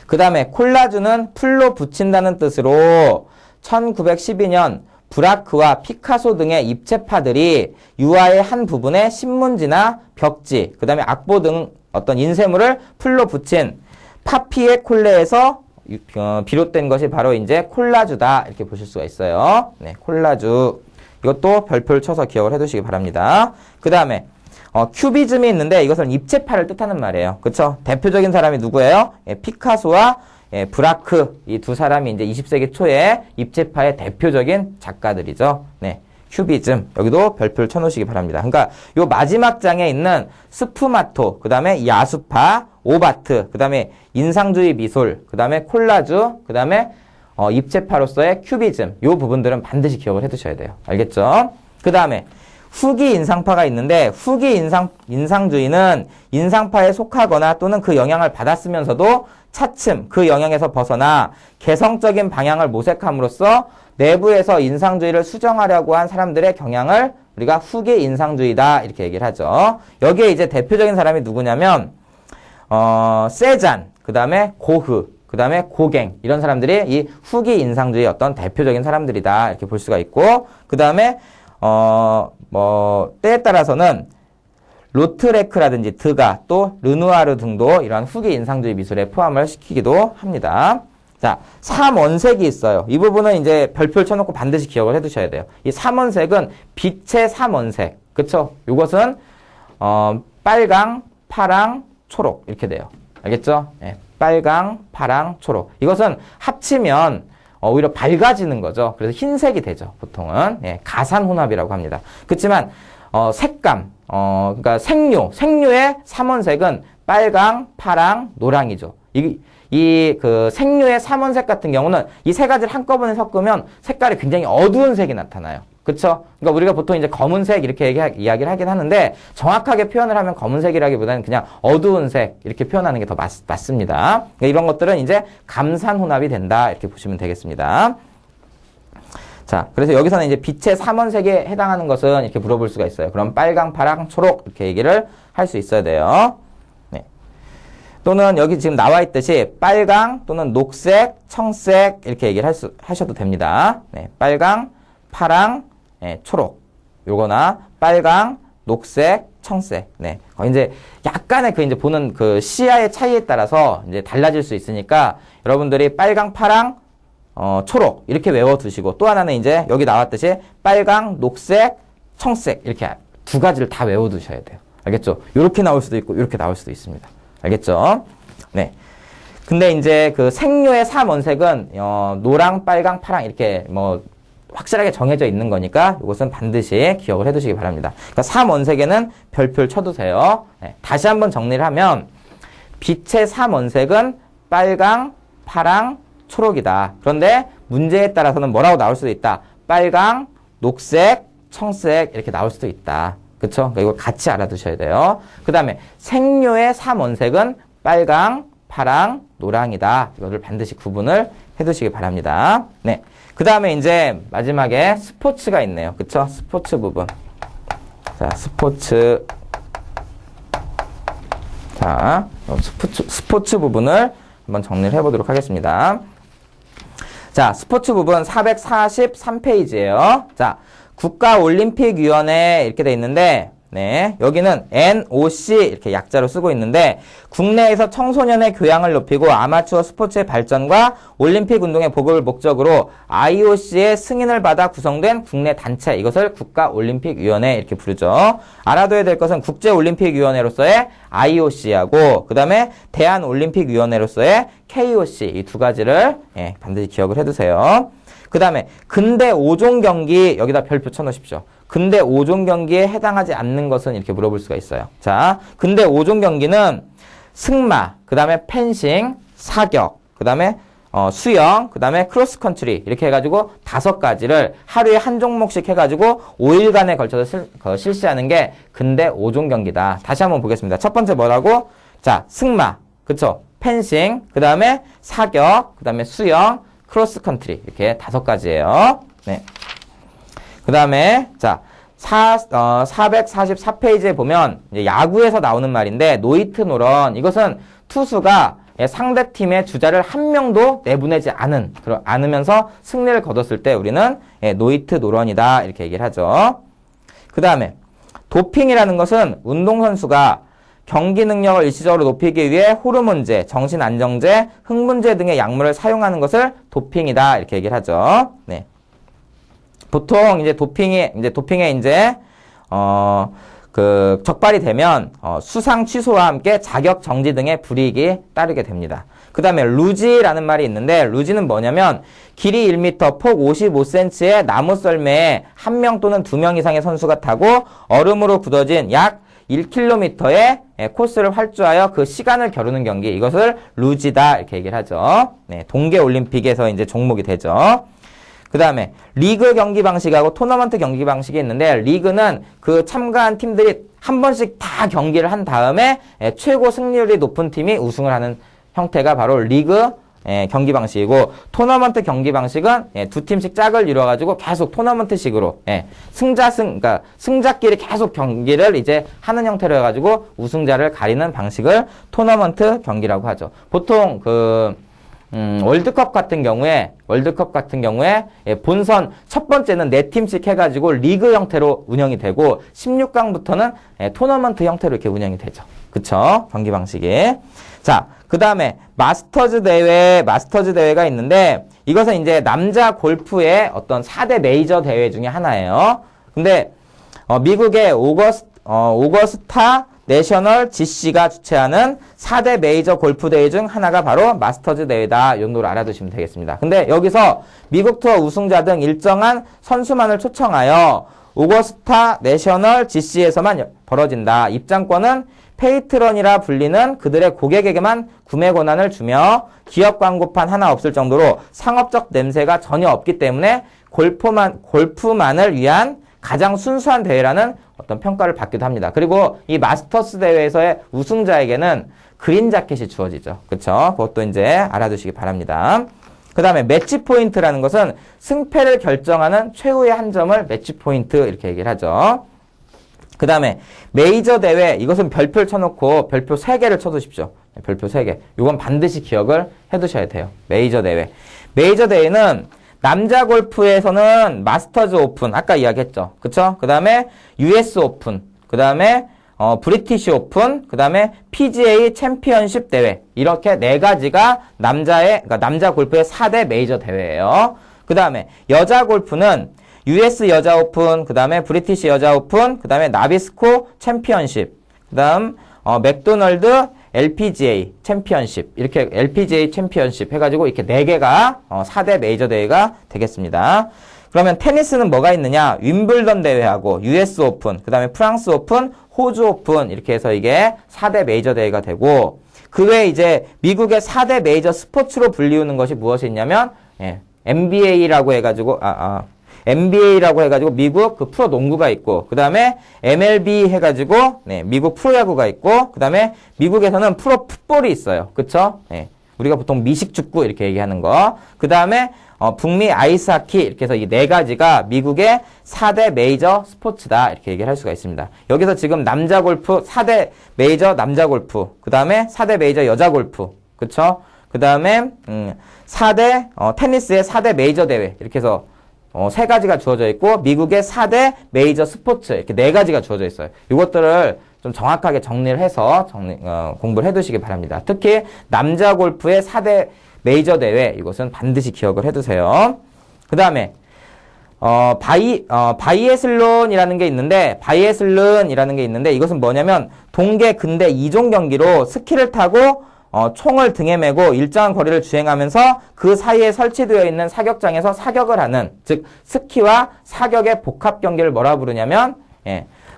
그 다음에 콜라주는 풀로 붙인다는 뜻으로 1912년 브라크와 피카소 등의 입체파들이 유화의 한 부분에 신문지나 벽지, 그 다음에 악보 등 어떤 인쇄물을 풀로 붙인 파피에 콜레에서 비롯된 것이 바로 이제 콜라주다 이렇게 보실 수가 있어요. 네, 콜라주. 이것도 별표를 쳐서 기억을 해두시기 바랍니다. 그 다음에 큐비즘이 있는데 이것은 입체파를 뜻하는 말이에요. 그쵸? 대표적인 사람이 누구예요? 예, 피카소와 브라크 이 두 사람이 이제 20세기 초에 입체파의 대표적인 작가들이죠. 네. 큐비즘. 여기도 별표를 쳐놓으시기 바랍니다. 그러니까 요 마지막 장에 있는 스푸마토, 그 다음에 야수파, 오바트, 그 다음에 인상주의 미술, 그 다음에 콜라주, 그 다음에 입체파로서의 큐비즘. 요 부분들은 반드시 기억을 해두셔야 돼요. 알겠죠? 그 다음에 후기 인상파가 있는데 후기 인상주의는 인상파에 속하거나 또는 그 영향을 받았으면서도 차츰 그 영향에서 벗어나 개성적인 방향을 모색함으로써 내부에서 인상주의를 수정하려고 한 사람들의 경향을 우리가 후기 인상주의다 이렇게 얘기를 하죠. 여기에 이제 대표적인 사람이 누구냐면 세잔, 그 다음에 고흐, 그 다음에 고갱 이런 사람들이 이 후기 인상주의의 어떤 대표적인 사람들이다 이렇게 볼 수가 있고 그 다음에 때에 따라서는 로트레크라든지 드가 또 르누아르 등도 이러한 후기 인상주의 미술에 포함을 시키기도 합니다. 자, 삼원색이 있어요. 이 부분은 이제 별표를 쳐놓고 반드시 기억을 해두셔야 돼요. 이 삼원색은 빛의 삼원색. 그쵸? 이것은, 빨강, 파랑, 초록. 이렇게 돼요. 알겠죠? 예, 빨강, 파랑, 초록. 이것은 합치면, 오히려 밝아지는 거죠. 그래서 흰색이 되죠. 보통은. 예, 가산혼합이라고 합니다. 그렇지만, 색감, 그러니까 생류의 삼원색은 빨강, 파랑, 노랑이죠. 그 생류의 삼원색 같은 경우는 이 세 가지를 한꺼번에 섞으면 색깔이 굉장히 어두운 색이 나타나요. 그쵸? 그러니까 우리가 보통 이제 검은색 이렇게 이야기를 하긴 하는데 정확하게 표현을 하면 검은색이라기보다는 그냥 어두운 색 이렇게 표현하는 게 더 맞습니다. 그러니까 이런 것들은 이제 감산혼합이 된다 이렇게 보시면 되겠습니다. 자, 그래서 여기서는 이제 빛의 삼원색에 해당하는 것은 이렇게 물어볼 수가 있어요. 그럼 빨강, 파랑, 초록 이렇게 얘기를 할 수 있어야 돼요. 네. 또는 여기 지금 나와 있듯이 빨강 또는 녹색, 청색 이렇게 얘기를 하셔도 됩니다. 네. 빨강, 파랑, 네, 초록. 요거나 빨강, 녹색, 청색. 네. 이제 약간의 그 이제 보는 그 시야의 차이에 따라서 이제 달라질 수 있으니까 여러분들이 빨강, 파랑, 초록 이렇게 외워두시고 또 하나는 이제 여기 나왔듯이 빨강, 녹색, 청색 이렇게 두 가지를 다 외워두셔야 돼요. 알겠죠? 이렇게 나올 수도 있고 이렇게 나올 수도 있습니다. 알겠죠? 네. 근데 이제 그 생류의 삼원색은 노랑, 빨강, 파랑 이렇게 뭐 확실하게 정해져 있는 거니까 이것은 반드시 기억을 해두시기 바랍니다. 그러니까 삼원색에는 별표를 쳐두세요. 네. 다시 한번 정리를 하면 빛의 삼원색은 빨강, 파랑, 초록이다. 그런데 문제에 따라서는 뭐라고 나올 수도 있다. 빨강, 녹색, 청색 이렇게 나올 수도 있다. 그쵸? 그러니까 이걸 같이 알아두셔야 돼요. 그 다음에 생류의 삼원색은 빨강, 파랑, 노랑이다. 이거를 반드시 구분을 해두시기 바랍니다. 네. 그 다음에 이제 마지막에 스포츠가 있네요. 그쵸? 스포츠 부분. 자, 스포츠. 자, 스포츠 부분을 한번 정리를 해보도록 하겠습니다. 자, 스포츠 부분 443페이지예요. 자, 국가올림픽위원회 이렇게 돼 있는데 네, 여기는 NOC 이렇게 약자로 쓰고 있는데 국내에서 청소년의 교양을 높이고 아마추어 스포츠의 발전과 올림픽 운동의 보급을 목적으로 IOC의 승인을 받아 구성된 국내 단체 이것을 국가올림픽위원회 이렇게 부르죠. 알아둬야 될 것은 국제올림픽위원회로서의 IOC하고 그 다음에 대한올림픽위원회로서의 KOC 이 두 가지를 반드시 기억을 해두세요. 그 다음에 근대 5종 경기 여기다 별표 쳐놓으십시오. 근대 5종 경기에 해당하지 않는 것은 이렇게 물어볼 수가 있어요. 자, 근대 5종 경기는 승마, 그 다음에 펜싱, 사격, 그 다음에 수영, 그 다음에 크로스컨트리 이렇게 해가지고 5가지를 하루에 한 종목씩 해가지고 5일간에 걸쳐서 실시하는 게 근대 5종 경기다. 다시 한번 보겠습니다. 첫 번째 뭐라고? 자, 승마, 그쵸? 펜싱, 그 다음에 사격, 그 다음에 수영, 크로스컨트리 이렇게 5가지예요. 네. 그 다음에 자 444페이지에 보면 이제 야구에서 나오는 말인데 노히트 노런 이것은 투수가 상대 팀의 주자를 한 명도 내보내지 않으면서 승리를 거뒀을 때 우리는 노히트 노런이다 이렇게 얘기를 하죠. 그 다음에 도핑이라는 것은 운동선수가 경기 능력을 일시적으로 높이기 위해 호르몬제, 정신안정제, 흥분제 등의 약물을 사용하는 것을 도핑이다 이렇게 얘기를 하죠. 네. 보통 이제 도핑에 적발이 되면 수상 취소와 함께 자격 정지 등의 불이익이 따르게 됩니다. 그 다음에 루지라는 말이 있는데 루지는 뭐냐면 길이 1m, 폭 55cm의 나무 썰매에 1명 또는 2명 이상의 선수가 타고 얼음으로 굳어진 약 1km의 코스를 활주하여 그 시간을 겨루는 경기, 이것을 루지다 이렇게 얘기를 하죠. 네, 동계올림픽에서 이제 종목이 되죠. 그 다음에 리그 경기 방식하고 토너먼트 경기 방식이 있는데 리그는 그 참가한 팀들이 한 번씩 다 경기를 한 다음에 최고 승률이 높은 팀이 우승을 하는 형태가 바로 리그 경기 방식이고, 토너먼트 경기 방식은 두 팀씩 짝을 이루어가지고 계속 토너먼트식으로 그러니까 승자끼리 계속 경기를 이제 하는 형태로 해가지고 우승자를 가리는 방식을 토너먼트 경기라고 하죠. 보통 월드컵 같은 경우에 본선 첫 번째는 4팀씩 해가지고 리그 형태로 운영이 되고 16강부터는 토너먼트 형태로 이렇게 운영이 되죠. 그쵸? 경기 방식이. 자, 그 다음에 마스터즈 대회가 있는데 이것은 이제 남자 골프의 어떤 4대 메이저 대회 중에 하나예요. 근데 미국의 오거스타 내셔널 GC가 주최하는 4대 메이저 골프 대회 중 하나가 바로 마스터즈 대회다. 이 정도로 알아두시면 되겠습니다. 근데 여기서 미국 투어 우승자 등 일정한 선수만을 초청하여 오거스타 내셔널 GC에서만 벌어진다. 입장권은 페이트런이라 불리는 그들의 고객에게만 구매 권한을 주며 기업 광고판 하나 없을 정도로 상업적 냄새가 전혀 없기 때문에 골프만을 위한 가장 순수한 대회라는 어떤 평가를 받기도 합니다. 그리고 이 마스터스 대회에서의 우승자에게는 그린 자켓이 주어지죠. 그렇죠? 그것도 이제 알아두시기 바랍니다. 그 다음에 매치 포인트라는 것은 승패를 결정하는 최후의 한 점을 매치 포인트 이렇게 얘기를 하죠. 그 다음에 메이저 대회, 이것은 별표를 쳐놓고 별표 3개를 쳐두십시오. 별표 3개. 이건 반드시 기억을 해두셔야 돼요. 메이저 대회. 메이저 대회는 남자 골프에서는 마스터즈 오픈, 아까 이야기했죠. 그쵸? 그 다음에 US 오픈, 그 다음에 브리티시 오픈, 그 다음에 PGA 챔피언십 대회. 이렇게 4가지가 그러니까 남자 골프의 4대 메이저 대회예요. 그 다음에 여자 골프는 US 여자 오픈, 그 다음에 브리티시 여자 오픈, 그 다음에 나비스코 챔피언십, 그 다음 맥도널드 LPGA 챔피언십, 이렇게 LPGA 챔피언십 해가지고 이렇게 4개가 4대 메이저 대회가 되겠습니다. 그러면 테니스는 뭐가 있느냐? 윈블던 대회하고 US 오픈, 그 다음에 프랑스 오픈, 호주 오픈, 이렇게 해서 이게 4대 메이저 대회가 되고, 그 외에 이제 미국의 4대 메이저 스포츠로 불리우는 것이 무엇이 있냐면 NBA라고 해가지고 미국 그 프로 농구가 있고, 그 다음에 MLB 해가지고 미국 프로야구가 있고, 그 다음에 미국에서는 프로 풋볼이 있어요. 그쵸? 우리가 보통 미식축구 이렇게 얘기하는 거. 그 다음에 북미 아이스하키, 이렇게 해서 이 4가지가 미국의 4대 메이저 스포츠다 이렇게 얘기를 할 수가 있습니다. 여기서 지금 남자 골프 4대 메이저 남자 골프, 그 다음에 4대 메이저 여자 골프, 그쵸? 그 다음에 4대 테니스의 4대 메이저 대회, 이렇게 해서 3가지가 주어져 있고, 미국의 4대 메이저 스포츠, 이렇게 4가지가 주어져 있어요. 이것들을 좀 정확하게 정리를 해서 공부를 해두시기 바랍니다. 특히 남자 골프의 4대 메이저 대회, 이것은 반드시 기억을 해두세요. 그 다음에 바이애슬론이라는 게 있는데, 이것은 뭐냐면 동계 근대 2종 경기로 스키를 타고 총을 등에 메고 일정한 거리를 주행하면서 그 사이에 설치되어 있는 사격장에서 사격을 하는, 즉 스키와 사격의 복합 경기를 뭐라 부르냐면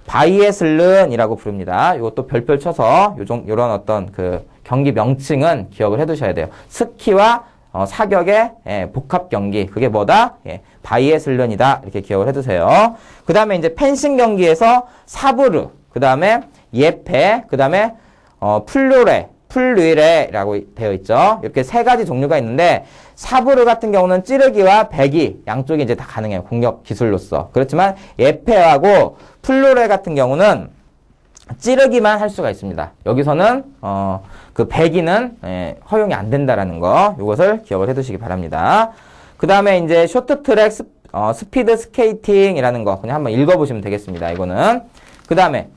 바이애슬론이라고 부릅니다. 이것도 별표 쳐서 요런 어떤 그 경기 명칭은 기억을 해두셔야 돼요. 스키와 사격의 복합 경기, 그게 뭐다? 바이애슬론이다 이렇게 기억을 해두세요. 그 다음에 이제 펜싱 경기에서 사브르, 그 다음에 예페, 그 다음에 풀류레라고 되어 있죠. 이렇게 세 가지 종류가 있는데 사브르 같은 경우는 찌르기와 배기 양쪽이 이제 다 가능해요. 공격 기술로서. 그렇지만 예페하고 풀류레 같은 경우는 찌르기만 할 수가 있습니다. 여기서는 그 배기는 허용이 안 된다라는 거 이것을 기억을 해두시기 바랍니다. 그 다음에 이제 쇼트트랙 스피드 스케이팅이라는 거 그냥 한번 읽어보시면 되겠습니다. 이거는 그 다음에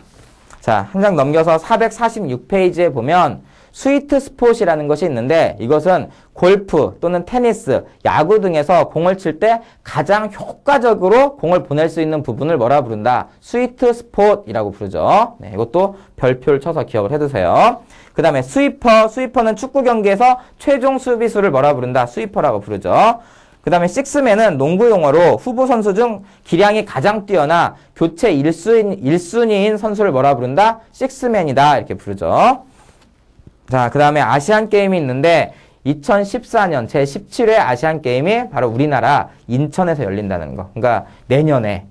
자, 한 장 넘겨서 446페이지에 보면 스위트 스폿이라는 것이 있는데 이것은 골프 또는 테니스, 야구 등에서 공을 칠 때 가장 효과적으로 공을 보낼 수 있는 부분을 뭐라 부른다? 스위트 스폿이라고 부르죠. 네, 이것도 별표를 쳐서 기억을 해두세요. 그 다음에 스위퍼는 축구 경기에서 최종 수비수를 뭐라 부른다? 스위퍼라고 부르죠. 그 다음에 식스맨은 농구 용어로 후보 선수 중 기량이 가장 뛰어나 교체 1순위인 선수를 뭐라 부른다? 식스맨이다 이렇게 부르죠. 자, 그 다음에 아시안 게임이 있는데 2014년 제17회 아시안 게임이 바로 우리나라 인천에서 열린다는 거. 그러니까 내년에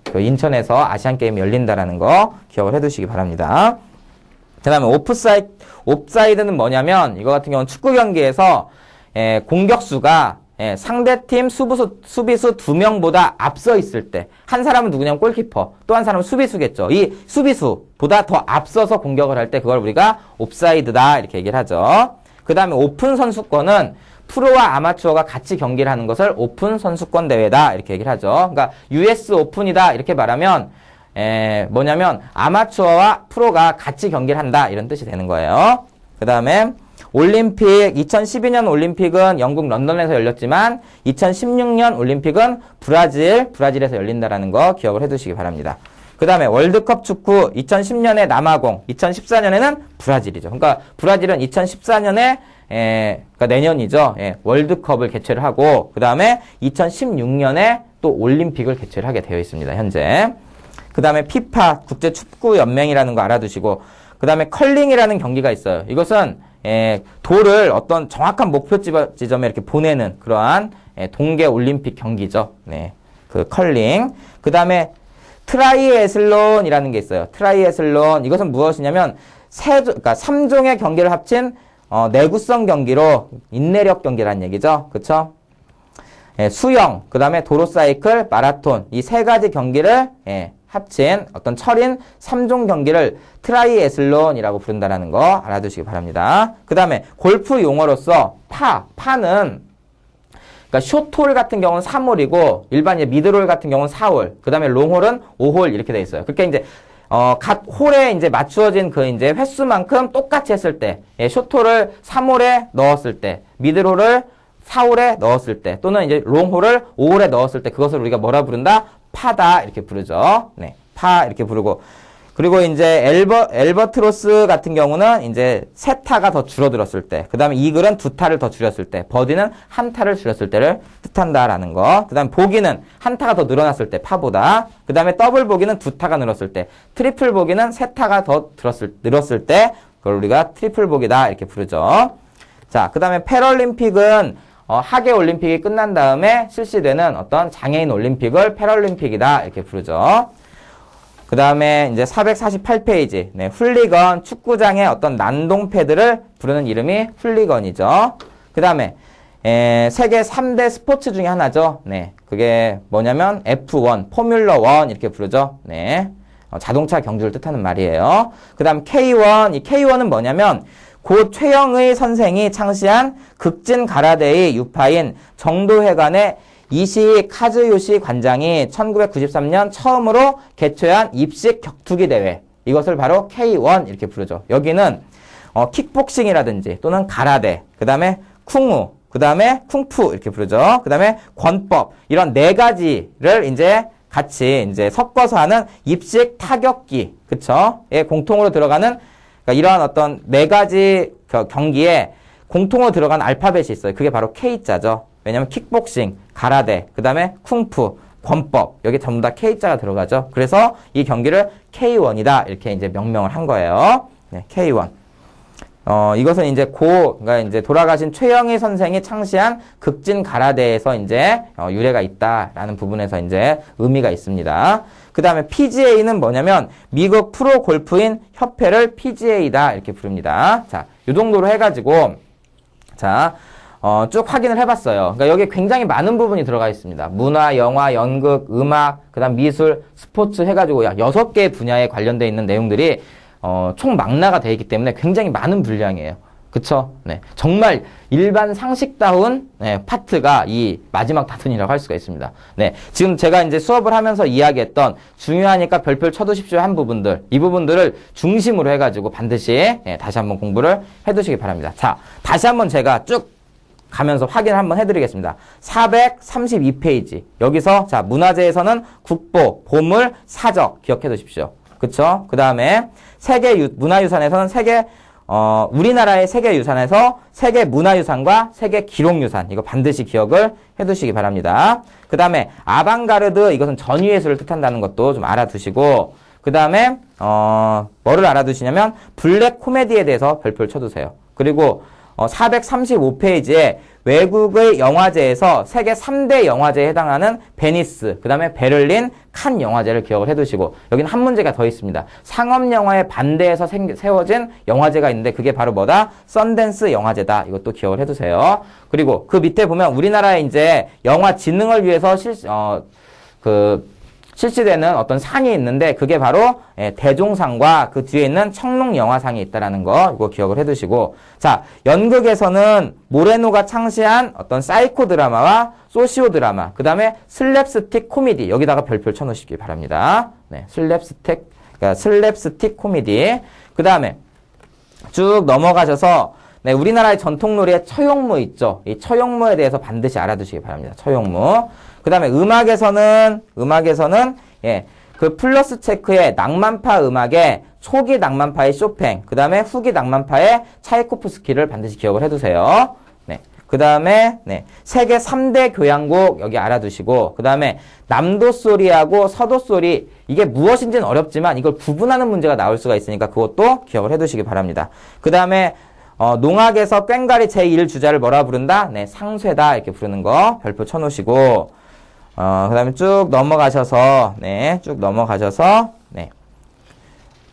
그 인천에서 아시안 게임이 열린다라는 거 기억을 해두시기 바랍니다. 그 다음에 옵사이드는 뭐냐면 이거 같은 경우는 축구 경기에서 공격수가 상대팀 수비수 2명보다 앞서 있을 때 한 사람은 누구냐면 골키퍼 또 한 사람은 수비수겠죠. 이 수비수보다 더 앞서서 공격을 할 때 그걸 우리가 옵사이드다 이렇게 얘기를 하죠. 그 다음에 오픈 선수권은 프로와 아마추어가 같이 경기를 하는 것을 오픈 선수권 대회다 이렇게 얘기를 하죠. 그러니까 US 오픈이다 이렇게 말하면 뭐냐면 아마추어와 프로가 같이 경기를 한다 이런 뜻이 되는 거예요. 그 다음에 올림픽 2012년 올림픽은 영국 런던에서 열렸지만 2016년 올림픽은 브라질에서 열린다라는 거 기억을 해두시기 바랍니다. 그 다음에 월드컵 축구 2010년에 남아공 2014년에는 브라질이죠. 그러니까 브라질은 2014년에 그러니까 내년이죠. 월드컵을 개최를 하고 그 다음에 2016년에 또 올림픽을 개최를 하게 되어 있습니다. 현재. 그 다음에 피파 국제축구연맹이라는 거 알아두시고 그 다음에 컬링이라는 경기가 있어요. 이것은 돌을 어떤 정확한 목표 지점에 이렇게 보내는 그러한 동계 올림픽 경기죠. 네. 그 컬링. 그 다음에 트라이애슬론이라는 게 있어요. 트라이애슬론. 이것은 무엇이냐면 그러니까 3종의 경기를 합친 내구성 경기로 인내력 경기라는 얘기죠. 그쵸? 수영, 그 다음에 도로사이클, 마라톤 이 세 가지 경기를 합친 어떤 철인 3종 경기를 트라이애슬론이라고 부른다는 거 알아두시기 바랍니다. 그 다음에 골프 용어로서 파는 그러니까 숏홀 같은 경우는 3홀이고 일반 미드홀 같은 경우는 4홀, 그 다음에 롱홀은 5홀 이렇게 돼 있어요. 그러니까 이제 각 홀에 이제 맞추어진 그 이제 횟수만큼 똑같이 했을 때, 숏홀을 3홀에 넣었을 때, 미드홀을 4홀에 넣었을 때, 또는 이제 롱홀을 5홀에 넣었을 때 그것을 우리가 뭐라 부른다? 파다 이렇게 부르죠. 네, 파 이렇게 부르고 그리고 이제 엘버트로스 같은 경우는 이제 세 타가 더 줄어들었을 때, 그 다음에 이글은 두 타를 더 줄였을 때, 버디는 한 타를 줄였을 때를 뜻한다라는 거. 그 다음에 보기는 한 타가 더 늘어났을 때 파보다. 그 다음에 더블 보기는 두 타가 늘었을 때, 트리플 보기는 세 타가 더 늘었을 때 그걸 우리가 트리플 보기다 이렇게 부르죠. 자, 그 다음에 패럴림픽은 하계 올림픽이 끝난 다음에 실시되는 어떤 장애인 올림픽을 패럴림픽이다 이렇게 부르죠. 그 다음에 이제 448페이지 네, 훌리건 축구장의 어떤 난동 패드를 부르는 이름이 훌리건이죠. 그 다음에 세계 3대 스포츠 중에 하나죠. 네, 그게 뭐냐면 F1, 포뮬러 1 이렇게 부르죠. 네, 자동차 경주를 뜻하는 말이에요. 그 다음 K1, 이 K1은 뭐냐면 고 최영의 선생이 창시한 극진 가라데의 유파인 정도회관의 이시 카즈요시 관장이 1993년 처음으로 개최한 입식 격투기 대회. 이것을 바로 K1 이렇게 부르죠. 여기는 킥복싱이라든지 또는 가라데, 그 다음에 쿵우, 그 다음에 쿵푸 이렇게 부르죠. 그 다음에 권법 이런 네 가지를 이제 같이 이제 섞어서 하는 입식 타격기, 그쵸? 에 공통으로 들어가는 그러니까 이러한 어떤 네 가지 경기에 공통으로 들어간 알파벳이 있어요. 그게 바로 K자죠. 왜냐면 킥복싱, 가라데, 그 다음에 쿵푸, 권법 여기 전부 다 K자가 들어가죠. 그래서 이 경기를 K1이다 이렇게 이제 명명을 한 거예요. 네, K1. 이것은 이제 그러니까 이제 돌아가신 최영희 선생이 창시한 극진 가라데에서 이제 유래가 있다라는 부분에서 이제 의미가 있습니다. 그 다음에 PGA는 뭐냐면 미국 프로 골프인 협회를 PGA다 이렇게 부릅니다. 자, 요 정도로 해가지고 자, 쭉 확인을 해봤어요. 그러니까 여기 굉장히 많은 부분이 들어가 있습니다. 문화, 영화, 연극, 음악, 그 다음 미술, 스포츠 해가지고 약 6개 분야에 관련되어 있는 내용들이 총 망라가 되어 있기 때문에 굉장히 많은 분량이에요. 그쵸? 네. 정말 일반 상식다운 파트가 이 마지막 다tun이라고 할 수가 있습니다. 네. 지금 제가 이제 수업을 하면서 이야기했던 중요하니까 별표 쳐두십시오 한 부분들, 이 부분들을 중심으로 해가지고 반드시 다시 한번 공부를 해두시기 바랍니다. 자, 다시 한번 제가 쭉 가면서 확인을 한번 해드리겠습니다. 432페이지. 여기서 자, 문화재에서는 국보, 보물, 사적 기억해 두십시오. 그쵸? 그 다음에 문화유산에서는 우리나라의 세계유산에서 세계문화유산과 세계기록유산, 이거 반드시 기억을 해두시기 바랍니다. 그 다음에 아방가르드, 이것은 전위예술을 뜻한다는 것도 좀 알아두시고, 그 다음에 뭐를 알아두시냐면 블랙 코미디에 대해서 별표를 쳐두세요. 그리고 435페이지에 외국의 영화제에서 세계 3대 영화제에 해당하는 베니스, 그 다음에 베를린, 칸 영화제를 기억을 해두시고, 여기는 한 문제가 더 있습니다. 상업영화에 반대해서 세워진 영화제가 있는데 그게 바로 뭐다? 썬댄스 영화제다. 이것도 기억을 해두세요. 그리고 그 밑에 보면 우리나라에 이제 영화 진흥을 위해서 실시되는 어떤 상이 있는데 그게 바로 대종상과 그 뒤에 있는 청룡영화상이 있다라는 거 이거 기억을 해두시고, 자, 연극에서는 모레노가 창시한 어떤 사이코 드라마와 소시오 드라마, 그 다음에 슬랩스틱 코미디, 여기다가 별표를 쳐놓으시기 바랍니다. 네, 슬랩스틱 코미디. 그 다음에 쭉 넘어가셔서 네, 우리나라의 전통놀이의 처용무 있죠. 이 처용무에 대해서 반드시 알아두시기 바랍니다. 처용무. 그 다음에 음악에서는 그 플러스 체크의 낭만파 음악에 초기 낭만파의 쇼팽, 그 다음에 후기 낭만파의 차이코프스키를 반드시 기억을 해두세요. 네. 그 다음에, 세계 3대 교향곡 여기 알아두시고, 그 다음에 남도소리하고 서도소리, 이게 무엇인지는 어렵지만 이걸 구분하는 문제가 나올 수가 있으니까 그것도 기억을 해두시기 바랍니다. 그 다음에, 농악에서 꽹과리 제1주자를 뭐라 부른다? 네, 상쇄다. 이렇게 부르는 거 별표 쳐놓으시고, 그 다음에 쭉 넘어가셔서,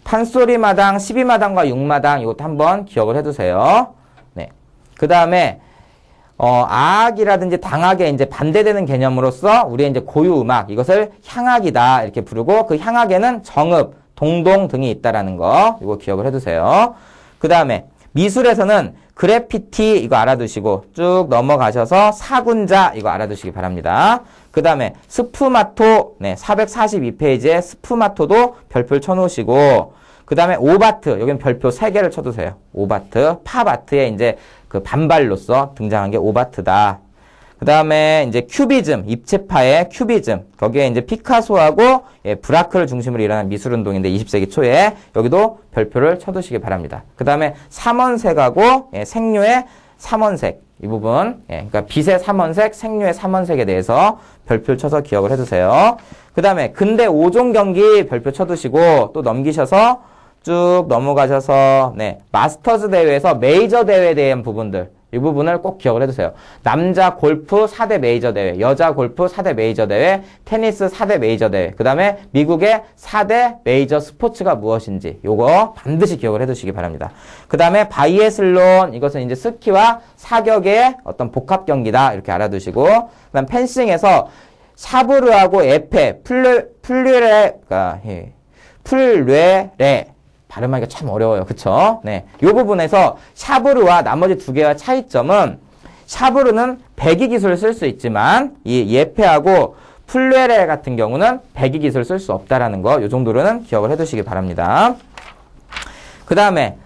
판소리마당, 12마당과 6마당, 이것도 한번 기억을 해두세요. 네. 그 다음에, 아악이라든지 당악에 이제 반대되는 개념으로서 우리의 이제 고유음악, 이것을 향악이다. 이렇게 부르고, 그 향악에는 정읍, 동동 등이 있다라는 거, 이거 기억을 해두세요. 그 다음에, 미술에서는 그래피티 이거 알아두시고 쭉 넘어가셔서 사군자 이거 알아두시기 바랍니다. 그 다음에 스푸마토 442페이지에 스푸마토도 별표를 쳐놓으시고, 그 다음에 오바트 여기는 별표 3개를 쳐두세요. 오바트 팝아트에 이제 그 반발로서 등장한 게 오바트다. 그 다음에 이제 큐비즘, 입체파의 큐비즘. 거기에 이제 피카소하고 브라크를 중심으로 일어난 미술운동인데 20세기 초에 여기도 별표를 쳐두시기 바랍니다. 그 다음에 삼원색하고 생료의 삼원색. 이 부분. 그러니까 빛의 삼원색, 생료의 삼원색에 대해서 별표를 쳐서 기억을 해두세요. 그 다음에 근대 5종 경기 별표 쳐두시고 또 넘기셔서 쭉 넘어가셔서 마스터즈 대회에서 메이저 대회에 대한 부분들. 이 부분을 꼭 기억을 해두세요. 남자 골프 4대 메이저 대회, 여자 골프 4대 메이저 대회, 테니스 4대 메이저 대회, 그 다음에 미국의 4대 메이저 스포츠가 무엇인지 요거 반드시 기억을 해두시기 바랍니다. 그 다음에 바이애슬론, 이것은 이제 스키와 사격의 어떤 복합 경기다 이렇게 알아두시고, 그 다음 펜싱에서 샤브르하고 에페, 풀뢰레 발음하기가 참 어려워요. 그쵸? 네. 요 부분에서 샤브르와 나머지 두 개와 차이점은, 샤브르는 배기 기술을 쓸 수 있지만 이 예페하고 풀레레 같은 경우는 배기 기술을 쓸 수 없다라는 거, 요 정도로는 기억을 해두시기 바랍니다. 그 다음에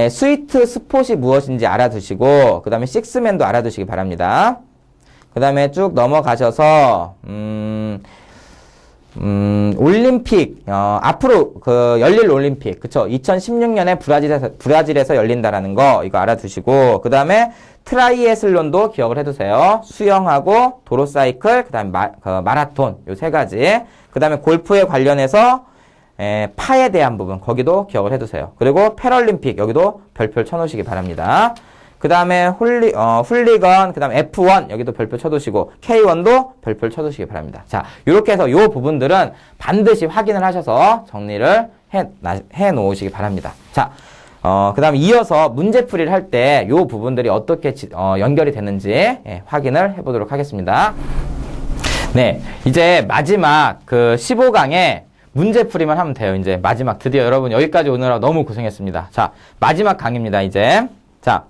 스위트 스폿이 무엇인지 알아두시고, 그 다음에 식스맨도 알아두시기 바랍니다. 그 다음에 쭉 넘어가셔서 올림픽, 앞으로 열릴 올림픽, 그쵸? 2016년에 브라질에서 열린다라는 거, 이거 알아두시고, 그 다음에 트라이애슬론도 기억을 해두세요. 수영하고, 도로사이클, 그 다음에 마라톤, 요 3가지. 그 다음에 골프에 관련해서, 파에 대한 부분 거기도 기억을 해두세요. 그리고 패럴림픽 여기도 별표 쳐놓으시기 바랍니다. 그 다음에 훌리건, 그 다음에 F1 여기도 별표 쳐두시고 K1도 별표를 쳐두시기 바랍니다. 자, 이렇게 해서 요 부분들은 반드시 확인을 하셔서 정리를 해 놓으시기 바랍니다. 자, 그 다음에 이어서 문제풀이를 할 때 요 부분들이 어떻게 연결이 되는지 확인을 해보도록 하겠습니다. 네, 이제 마지막 그 15강에 문제풀이만 하면 돼요. 이제 마지막 드디어 여러분 여기까지 오느라 너무 고생했습니다. 자, 마지막 강의입니다. 이제 자,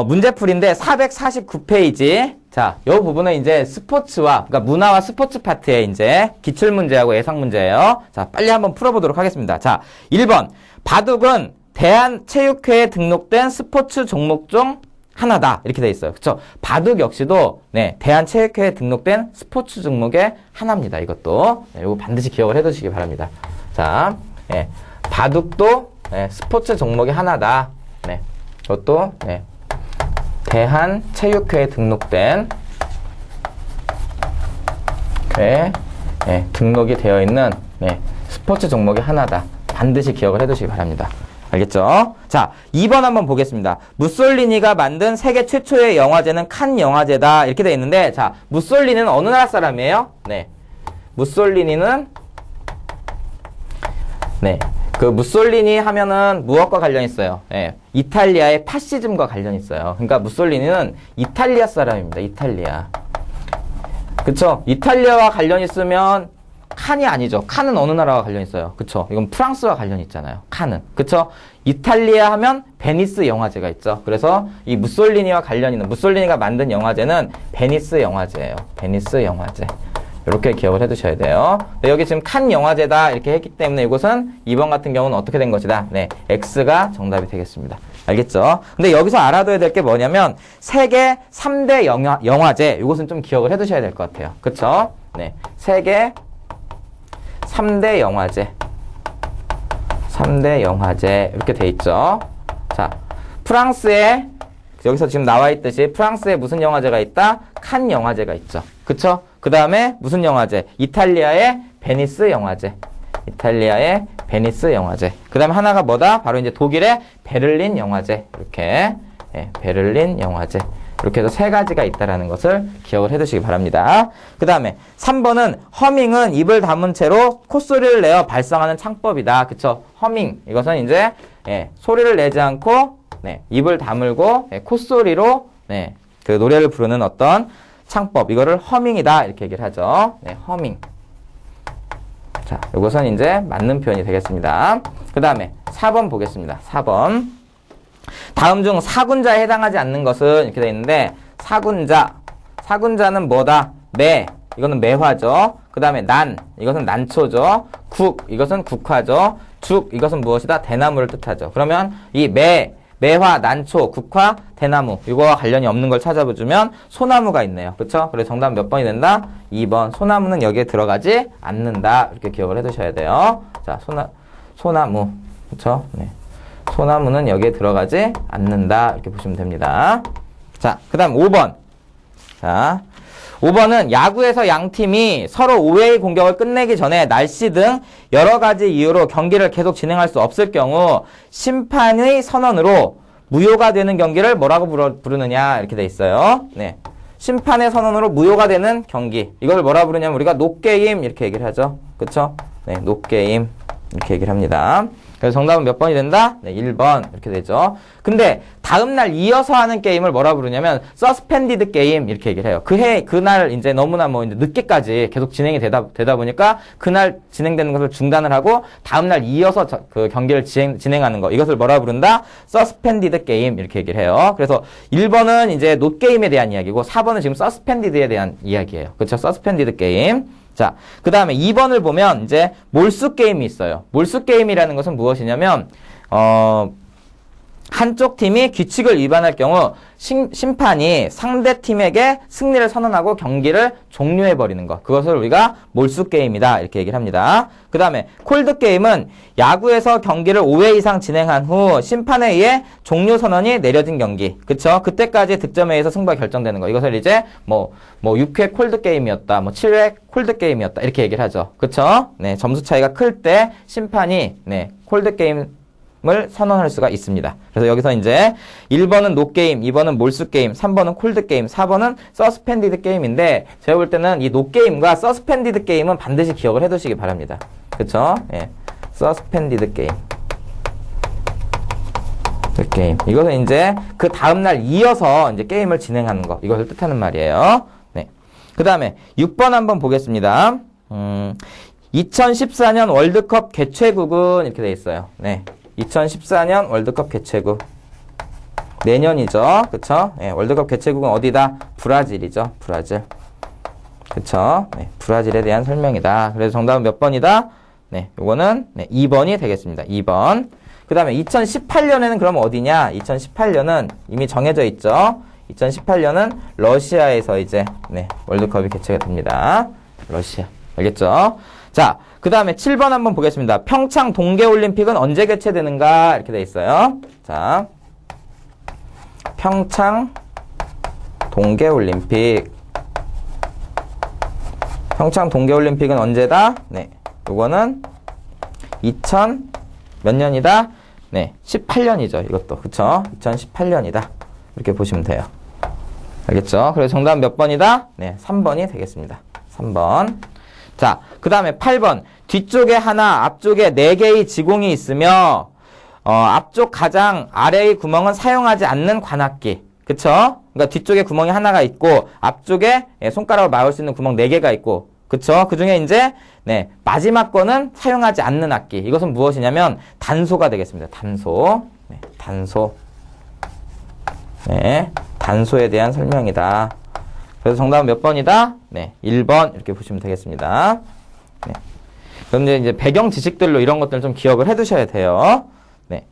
문제풀이인데 449페이지. 자, 요 부분은 이제 스포츠와, 그러니까 문화와 스포츠 파트에 이제 기출문제하고 예상문제예요. 자, 빨리 한번 풀어보도록 하겠습니다. 자, 1번. 바둑은 대한체육회에 등록된 스포츠 종목 중 하나다. 이렇게 돼 있어요. 그쵸? 바둑 역시도, 네, 대한체육회에 등록된 스포츠 종목의 하나입니다. 이것도. 네, 이거 반드시 기억을 해 두시기 바랍니다. 자, 네, 바둑도, 네, 스포츠 종목의 하나다. 네, 이것도, 네. 대한체육회에 등록된 등록이 되어 있는 스포츠 종목이 하나다. 반드시 기억을 해두시기 바랍니다. 알겠죠? 자, 2번 한번 보겠습니다. 무솔리니가 만든 세계 최초의 영화제는 칸 영화제다. 이렇게 되어 있는데, 자, 무솔리니는 어느 나라 사람이에요? 네, 무솔리니는 그 무솔리니 하면은 무엇과 관련 있어요? 이탈리아의 파시즘과 관련 있어요. 그러니까 무솔리니는 이탈리아 사람입니다. 이탈리아. 그쵸? 이탈리아와 관련 있으면 칸이 아니죠. 칸은 어느 나라와 관련 있어요? 그쵸? 이건 프랑스와 관련 있잖아요. 칸은. 그쵸? 이탈리아 하면 베니스 영화제가 있죠. 그래서 이 무솔리니와 관련 있는, 무솔리니가 만든 영화제는 베니스 영화제예요. 베니스 영화제. 이렇게 기억을 해두셔야 돼요. 네, 여기 지금 칸 영화제다 이렇게 했기 때문에 이곳은 2번 같은 경우는 어떻게 된 것이다? 네, X가 정답이 되겠습니다. 알겠죠? 근데 여기서 알아둬야 될 게 뭐냐면 세계 3대 영화제 이것은 좀 기억을 해두셔야 될 것 같아요. 그쵸? 네, 세계 3대 영화제 3대 영화제 이렇게 돼 있죠. 자, 프랑스에 여기서 지금 나와 있듯이 프랑스에 무슨 영화제가 있다? 칸 영화제가 있죠. 그쵸? 그 다음에 무슨 영화제? 이탈리아의 베니스 영화제. 이탈리아의 베니스 영화제. 그 다음에 하나가 뭐다? 바로 이제 독일의 베를린 영화제. 이렇게. 베를린 영화제. 이렇게 해서 세 가지가 있다라는 것을 기억을 해 두시기 바랍니다. 그 다음에 3번은 허밍은 입을 다문 채로 콧소리를 내어 발성하는 창법이다. 그쵸? 허밍. 이것은 이제, 소리를 내지 않고, 입을 다물고, 콧소리로, 그 노래를 부르는 어떤 창법, 이거를 허밍이다 이렇게 얘기를 하죠. 허밍. 자, 이것은 이제 맞는 표현이 되겠습니다. 그 다음에 4번 보겠습니다. 4번. 다음 중 사군자에 해당하지 않는 것은 이렇게 되어 있는데, 사군자는 뭐다? 매, 이거는 매화죠. 그 다음에 난, 이것은 난초죠. 국, 이것은 국화죠. 죽, 이것은 무엇이다? 대나무를 뜻하죠. 그러면 이 매화, 난초, 국화, 대나무 이거와 관련이 없는 걸 찾아보면 소나무가 있네요. 그렇죠? 그래서 정답 몇 번이 된다? 2번. 소나무는 여기에 들어가지 않는다. 이렇게 기억을 해두셔야 돼요. 자, 소나무. 그렇죠? 네. 소나무는 여기에 들어가지 않는다. 이렇게 보시면 됩니다. 자, 그 다음 5번. 자, 5번은 야구에서 양팀이 서로 5회의 공격을 끝내기 전에 날씨 등 여러 가지 이유로 경기를 계속 진행할 수 없을 경우 심판의 선언으로 무효가 되는 경기를 뭐라고 부르느냐 이렇게 돼 있어요. 네, 심판의 선언으로 무효가 되는 경기, 이걸 뭐라 부르냐면 우리가 노게임 이렇게 얘기를 하죠. 그쵸? 네, 노게임 이렇게 얘기를 합니다. 그래서 정답은 몇 번이 된다? 네, 1번 이렇게 되죠. 근데 다음날 이어서 하는 게임을 뭐라 부르냐면 서스펜디드 게임 이렇게 얘기를 해요. 그날 이제 너무나 이제 늦게까지 계속 진행이 되다 보니까 그날 진행되는 것을 중단을 하고 다음날 이어서 그 경기를 진행하는 거, 이것을 뭐라 부른다? 서스펜디드 게임 이렇게 얘기를 해요. 그래서 1번은 이제 노게임에 대한 이야기고 4번은 지금 서스펜디드에 대한 이야기예요. 그렇죠? 서스펜디드 게임. 자, 그 다음에 2번을 보면 이제 몰수 게임이 있어요. 몰수 게임이라는 것은 무엇이냐면 한쪽 팀이 규칙을 위반할 경우 심판이 상대 팀에게 승리를 선언하고 경기를 종료해버리는 것. 그것을 우리가 몰수게임이다. 이렇게 얘기를 합니다. 그 다음에 콜드게임은 야구에서 경기를 5회 이상 진행한 후 심판에 의해 종료 선언이 내려진 경기. 그쵸? 그때까지 득점에 의해서 승부가 결정되는 거. 이것을 이제 6회 콜드게임이었다. 7회 콜드게임이었다. 이렇게 얘기를 하죠. 그쵸? 네, 점수 차이가 클 때 심판이 콜드게임 을 선언할 수가 있습니다. 그래서 여기서 이제 1번은 노게임, 2번은 몰수게임, 3번은 콜드게임, 4번은 서스펜디드 게임인데 제가 볼 때는 이 노게임과 서스펜디드 게임은 반드시 기억을 해두시기 바랍니다. 그쵸? 예. 서스펜디드 게임. 게임. 이것은 이제 그 다음날 이어서 이제 게임을 진행하는 거. 이것을 뜻하는 말이에요. 네. 그 다음에 6번 한번 보겠습니다. 2014년 월드컵 개최국은 이렇게 돼 있어요. 네. 2014년 월드컵 개최국. 내년이죠. 그쵸? 네, 월드컵 개최국은 어디다? 브라질이죠. 브라질. 그쵸? 네, 브라질에 대한 설명이다. 그래서 정답은 몇 번이다? 네, 요거는 2번이 되겠습니다. 2번. 그 다음에 2018년에는 그럼 어디냐? 2018년은 이미 정해져 있죠. 2018년은 러시아에서 이제 월드컵이 개최가 됩니다. 러시아. 알겠죠? 자, 그 다음에 7번 한번 보겠습니다. 평창 동계올림픽은 언제 개최되는가? 이렇게 돼 있어요. 자, 평창 동계올림픽. 평창 동계올림픽은 언제다? 네, 요거는 2000 몇 년이다? 네, 18년이죠. 이것도. 그쵸? 2018년이다. 이렇게 보시면 돼요. 알겠죠? 그래서 정답은 몇 번이다? 네, 3번이 되겠습니다. 3번. 자, 그 다음에 8번. 뒤쪽에 하나, 앞쪽에 4개의 지공이 있으며, 앞쪽 가장 아래의 구멍은 사용하지 않는 관악기. 그쵸? 그러니까 뒤쪽에 구멍이 하나가 있고, 앞쪽에 손가락을 막을 수 있는 구멍 4개가 있고, 그쵸? 그 중에 이제, 마지막 거는 사용하지 않는 악기. 이것은 무엇이냐면, 단소가 되겠습니다. 단소. 네, 단소. 네, 단소에 대한 설명이다. 그래서 정답은 몇 번이다? 네, 1번 이렇게 보시면 되겠습니다. 네. 그런데 이제 배경 지식들로 이런 것들 좀 기억을 해두셔야 돼요. 네.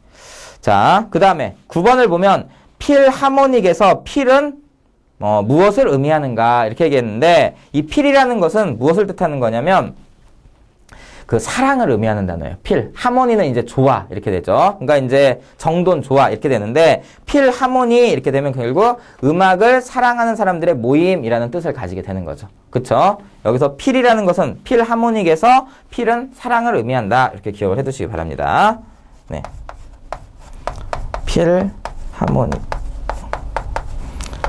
자, 그 다음에 9번을 보면 필하모닉에서 필은 무엇을 의미하는가 이렇게 얘기했는데 이 필이라는 것은 무엇을 뜻하는 거냐면 그 사랑을 의미하는 단어예요. 필. 하모니는 이제 좋아. 이렇게 되죠. 그러니까 이제 정돈 좋아. 이렇게 되는데 필 하모니 이렇게 되면 결국 음악을 사랑하는 사람들의 모임이라는 뜻을 가지게 되는 거죠. 그쵸? 여기서 필이라는 것은 필 하모닉에서 필은 사랑을 의미한다. 이렇게 기억을 해 두시기 바랍니다. 네. 필 하모닉.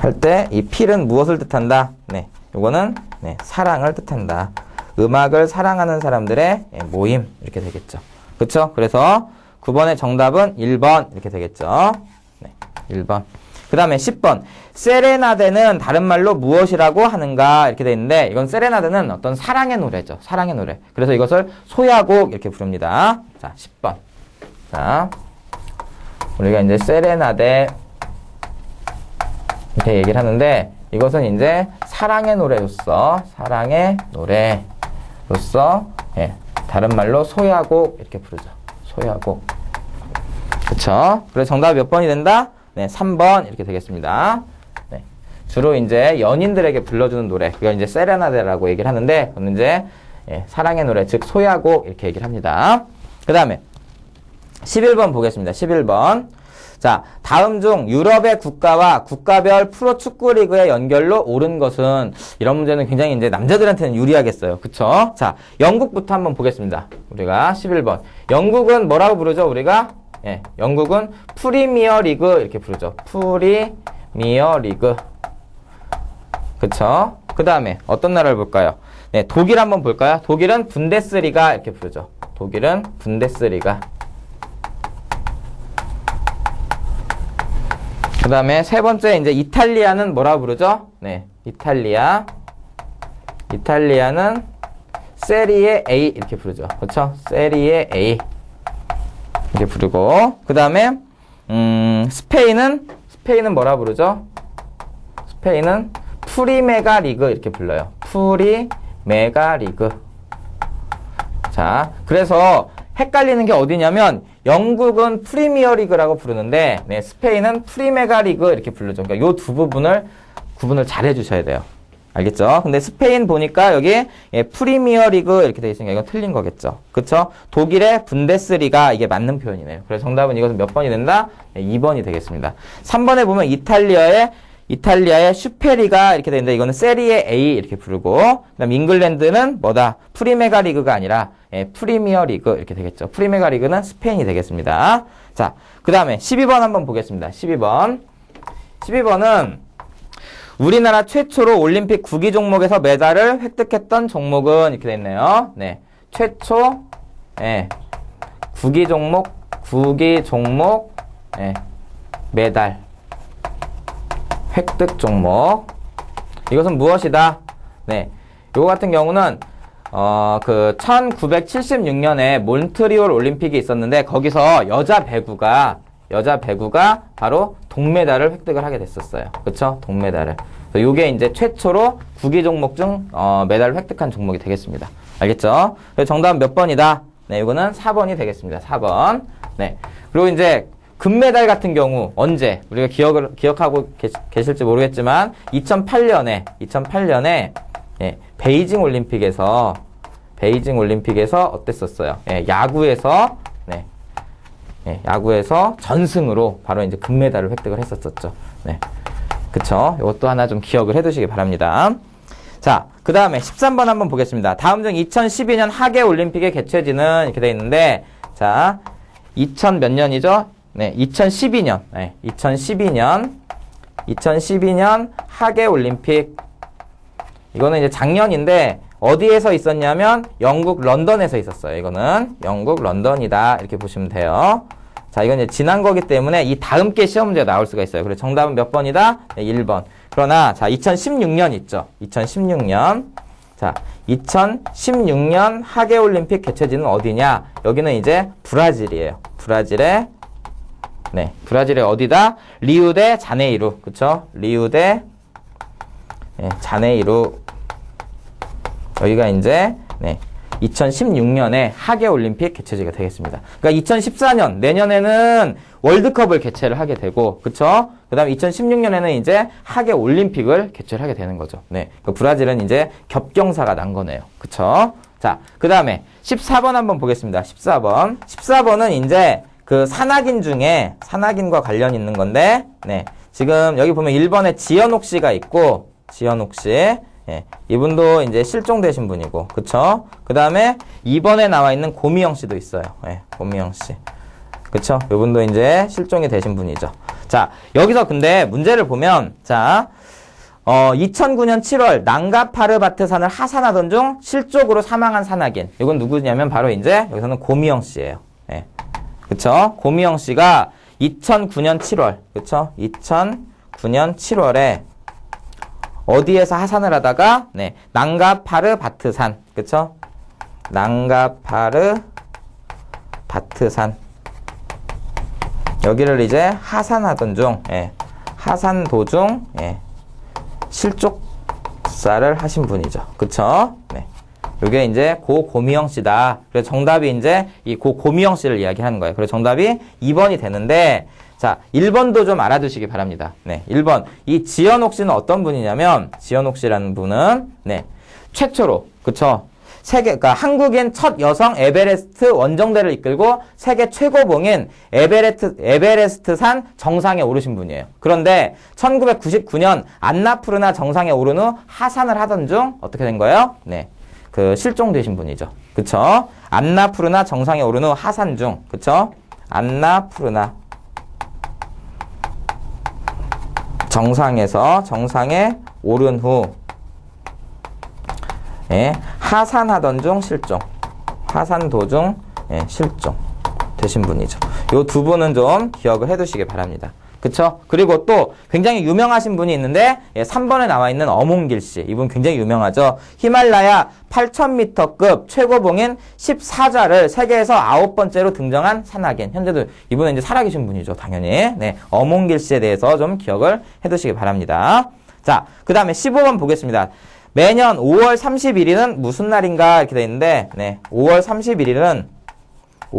할 때 이 필은 무엇을 뜻한다? 네. 요거는 사랑을 뜻한다. 음악을 사랑하는 사람들의 모임 이렇게 되겠죠. 그렇죠? 그래서 9번의 정답은 1번 이렇게 되겠죠. 네, 1번. 그 다음에 10번. 세레나데는 다른 말로 무엇이라고 하는가 이렇게 돼 있는데 이건 세레나데는 어떤 사랑의 노래죠. 사랑의 노래. 그래서 이것을 소야곡 이렇게 부릅니다. 자, 10번. 자, 우리가 이제 세레나데 이렇게 얘기를 하는데 이것은 이제 사랑의 노래로서 사랑의 노래로서 다른 말로 소야곡 이렇게 부르죠. 소야곡. 그쵸? 그래서 정답이 몇 번이 된다? 네, 3번 이렇게 되겠습니다. 네. 주로 이제 연인들에게 불러주는 노래. 그걸 이제 세레나데라고 얘기를 하는데 그건 이제 사랑의 노래, 즉 소야곡 이렇게 얘기를 합니다. 그 다음에 11번 보겠습니다. 11번. 자, 다음 중 유럽의 국가와 국가별 프로축구리그의 연결로 옳은 것은 이런 문제는 굉장히 이제 남자들한테는 유리하겠어요. 그쵸? 자, 영국부터 한번 보겠습니다. 우리가 11번. 영국은 뭐라고 부르죠? 우리가? 영국은 프리미어 리그 이렇게 부르죠. 프리미어 리그. 그쵸? 그 다음에 어떤 나라를 볼까요? 네, 독일 한번 볼까요? 독일은 분데스리가 이렇게 부르죠. 독일은 분데스리가. 그 다음에 세 번째, 이제 이탈리아는 뭐라고 부르죠? 네, 이탈리아는 세리에 A 이렇게 부르죠. 그렇죠? 세리에 A 이렇게 부르고, 그 다음에 스페인은 뭐라 부르죠? 스페인은 프리메가 리그 이렇게 불러요. 프리메가 리그. 자, 그래서 헷갈리는 게 어디냐면 영국은 프리미어리그라고 부르는데 네, 스페인은 프리메가리그 이렇게 부르죠. 그러니까 요 두 부분을 구분을 잘 해주셔야 돼요. 알겠죠? 근데 스페인 보니까 여기 프리미어리그 이렇게 돼 있으니까 이건 틀린 거겠죠. 그쵸? 독일의 분데스리가 이게 맞는 표현이네요. 그래서 정답은 이것은 몇 번이 된다? 네, 2번이 되겠습니다. 3번에 보면 이탈리아의 슈페리가 이렇게 되는데 이거는 세리에 A 이렇게 부르고 그다음 잉글랜드는 뭐다? 프리메가 리그가 아니라 프리미어 리그 이렇게 되겠죠. 프리메가 리그는 스페인이 되겠습니다. 자, 그다음에 12번 한번 보겠습니다. 12번은 우리나라 최초로 올림픽 구기 종목에서 메달을 획득했던 종목은 이렇게 돼 있네요. 네. 최초 구기 종목 메달 획득 종목. 이것은 무엇이다? 네. 요거 같은 경우는, 1976년에 몬트리올 올림픽이 있었는데, 거기서 여자 배구가 바로 동메달을 획득을 하게 됐었어요. 그쵸? 동메달을. 요게 이제 최초로 구기 종목 중, 메달을 획득한 종목이 되겠습니다. 알겠죠? 그래서 정답은 몇 번이다? 네, 이거는 4번이 되겠습니다. 4번. 네. 그리고 이제, 금메달 같은 경우 언제 우리가 기억하고 계실지 모르겠지만 2008년에 베이징 올림픽에서 어땠었어요? 야구에서 전승으로 바로 이제 금메달을 획득을 했었었죠. 네. 그쵸? 이것도 하나 좀 기억을 해 두시기 바랍니다. 자, 그 다음에 13번 한번 보겠습니다. 다음 중 2012년 하계 올림픽의 개최지는 이렇게 돼 있는데, 자, 2000 몇 년이죠? 네, 2012년. 네, 2012년 하계 올림픽. 이거는 이제 작년인데, 어디에서 있었냐면, 영국 런던에서 있었어요. 이거는 영국 런던이다. 이렇게 보시면 돼요. 자, 이건 이제 지난 거기 때문에 이 다음 게 시험 문제가 나올 수가 있어요. 그래서 정답은 몇 번이다? 네, 1번. 그러나, 자, 2016년 있죠? 2016년. 자, 2016년 하계 올림픽 개최지는 어디냐? 여기는 이제 브라질이에요. 브라질의 어디다? 리우데 자네이루. 그쵸? 리우데, 자네이루. 여기가 이제, 2016년에 하계 올림픽 개최지가 되겠습니다. 그러니까 2014년, 내년에는 월드컵을 개최를 하게 되고, 그쵸? 그 다음에 2016년에는 이제 하계 올림픽을 개최를 하게 되는 거죠. 네. 그 브라질은 이제 겹경사가 난 거네요. 그쵸? 자, 그 다음에 14번 한번 보겠습니다. 14번. 14번은 이제 그 산악인과 관련 있는 건데, 네. 지금 여기 보면 1번에 지현옥 씨가 있고, 지현옥 씨. 이분도 이제 실종되신 분이고, 그쵸? 그 다음에 2번에 나와 있는 고미영 씨도 있어요. 고미영 씨. 그쵸? 이분도 이제 실종이 되신 분이죠. 자, 여기서 근데 문제를 보면, 자, 2009년 7월 난가파르바트산을 하산하던 중 실족으로 사망한 산악인. 이건 누구냐면 바로 이제 여기서는 고미영 씨예요. 그쵸? 고미영 씨가 2009년 7월, 그쵸? 2009년 7월에 어디에서 하산을 하다가, 난가파르바트산, 그쵸? 난가파르바트산. 여기를 이제 하산하던 중, 하산 도중, 실족사를 하신 분이죠. 그쵸? 네. 요게 이제 고미영 씨다. 그래서 정답이 이제 이 고미영 씨를 이야기하는 거예요. 그래서 정답이 2번이 되는데, 자, 1번도 좀 알아두시기 바랍니다. 네, 1번. 이 지현옥 씨는 어떤 분이냐면, 지현옥 씨라는 분은, 최초로, 그쵸? 그러니까 한국인 첫 여성 에베레스트 원정대를 이끌고 세계 최고봉인 에베레스트산 정상에 오르신 분이에요. 그런데 1999년 안나푸르나 정상에 오른 후 하산을 하던 중 어떻게 된 거예요? 실종되신 분이죠. 그쵸? 안나푸르나 정상에 오른 후 하산 중, 그쵸? 안나푸르나 정상에 오른 후 하산하던 중 실종. 하산 도중 실종 되신 분이죠. 요 두 분은 좀 기억을 해 두시기 바랍니다. 그쵸? 그리고 또 굉장히 유명하신 분이 있는데 3번에 나와 있는 어몽길 씨. 이분 굉장히 유명하죠. 히말라야 8000m급 최고봉인 14자를 세계에서 9번째로 등정한 산악인. 현재도 이분은 이제 살아계신 분이죠. 당연히. 어몽길 씨에 대해서 좀 기억을 해 두시기 바랍니다. 자, 그 다음에 15번 보겠습니다. 매년 5월 31일은 무슨 날인가 이렇게 되어 있는데, 5월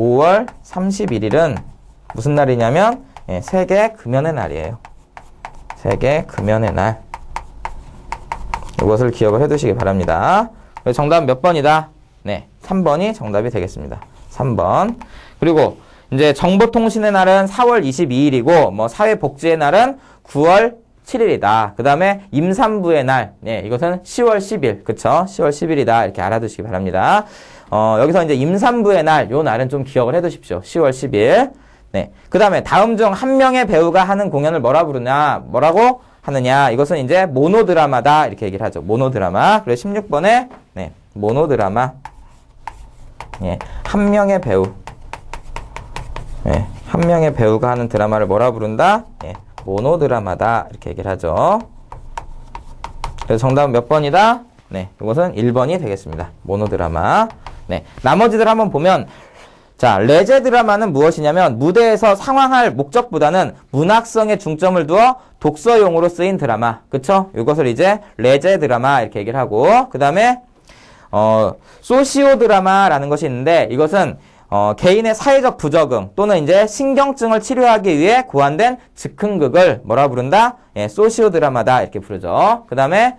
5월 31일은 무슨 날이냐면 예, 세계 금연의 날이에요. 세계 금연의 날. 이것을 기억을 해두시기 바랍니다. 정답은 몇 번이다? 네, 3번이 정답이 되겠습니다. 3번. 그리고 이제 정보통신의 날은 4월 22일이고 뭐 사회복지의 날은 9월 7일이다. 그 다음에 임산부의 날, 네, 이것은 10월 10일, 그쵸? 10월 10일이다. 이렇게 알아두시기 바랍니다. 여기서 이제 임산부의 날, 요 날은 좀 기억을 해두십시오. 10월 10일. 네. 그 다음에 다음 중 한 명의 배우가 하는 공연을 뭐라고 하느냐. 이것은 이제 모노드라마다. 이렇게 얘기를 하죠. 모노드라마. 그래서 16번에, 네, 모노드라마. 예, 한 명의 배우. 예, 한 명의 배우가 하는 드라마를 뭐라 부른다? 예, 모노드라마다. 이렇게 얘기를 하죠. 그래서 정답은 몇 번이다? 네, 이것은 1번이 되겠습니다. 모노드라마. 네, 나머지들 한번 보면, 자, 레제 드라마는 무엇이냐면 무대에서 상황할 목적보다는 문학성에 중점을 두어 독서용으로 쓰인 드라마. 그쵸? 이것을 이제 레제 드라마 이렇게 얘기를 하고, 그 다음에 소시오 드라마라는 것이 있는데 이것은 개인의 사회적 부적응 또는 이제 신경증을 치료하기 위해 고안된 즉흥극을 뭐라 부른다? 예, 소시오 드라마다 이렇게 부르죠. 그 다음에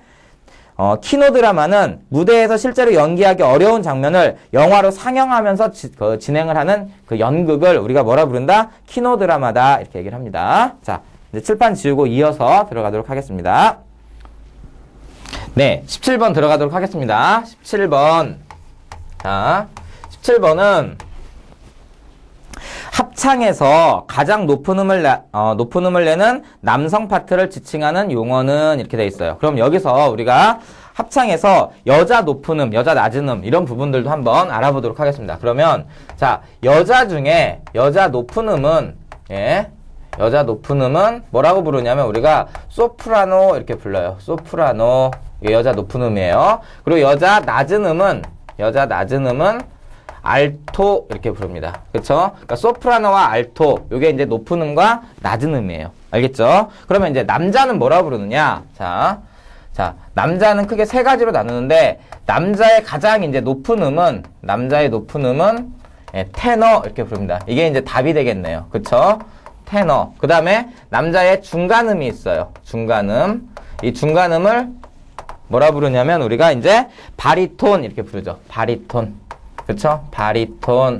키노 드라마는 무대에서 실제로 연기하기 어려운 장면을 영화로 상영하면서 진행을 하는 그 연극을 우리가 뭐라 부른다? 키노 드라마다 이렇게 얘기를 합니다. 자, 이제 칠판 지우고 이어서 들어가도록 하겠습니다. 네, 17번 들어가도록 하겠습니다. 17번. 자, 17번은 합창에서 가장 높은 음을 내는 남성 파트를 지칭하는 용어는 이렇게 되어 있어요. 그럼 여기서 우리가 합창에서 여자 높은 음, 여자 낮은 음 이런 부분들도 한번 알아보도록 하겠습니다. 그러면 자, 여자 중에 여자 높은 음은 예, 여자 높은 음은 뭐라고 부르냐면 우리가 소프라노 이렇게 불러요. 소프라노. 이게 여자 높은 음이에요. 그리고 여자 낮은 음은 알토 이렇게 부릅니다. 그쵸? 그러니까 소프라노와 알토 요게 이제 높은 음과 낮은 음이에요. 알겠죠? 그러면 이제 남자는 뭐라고 부르느냐? 자, 남자는 크게 세 가지로 나누는데 남자의 가장 이제 높은 음은 예, 테너 이렇게 부릅니다. 이게 이제 답이 되겠네요. 그쵸? 테너. 그 다음에 남자의 중간음이 있어요. 중간음. 이 중간음을 뭐라 부르냐면 우리가 이제 바리톤 이렇게 부르죠. 바리톤. 그쵸? 바리톤.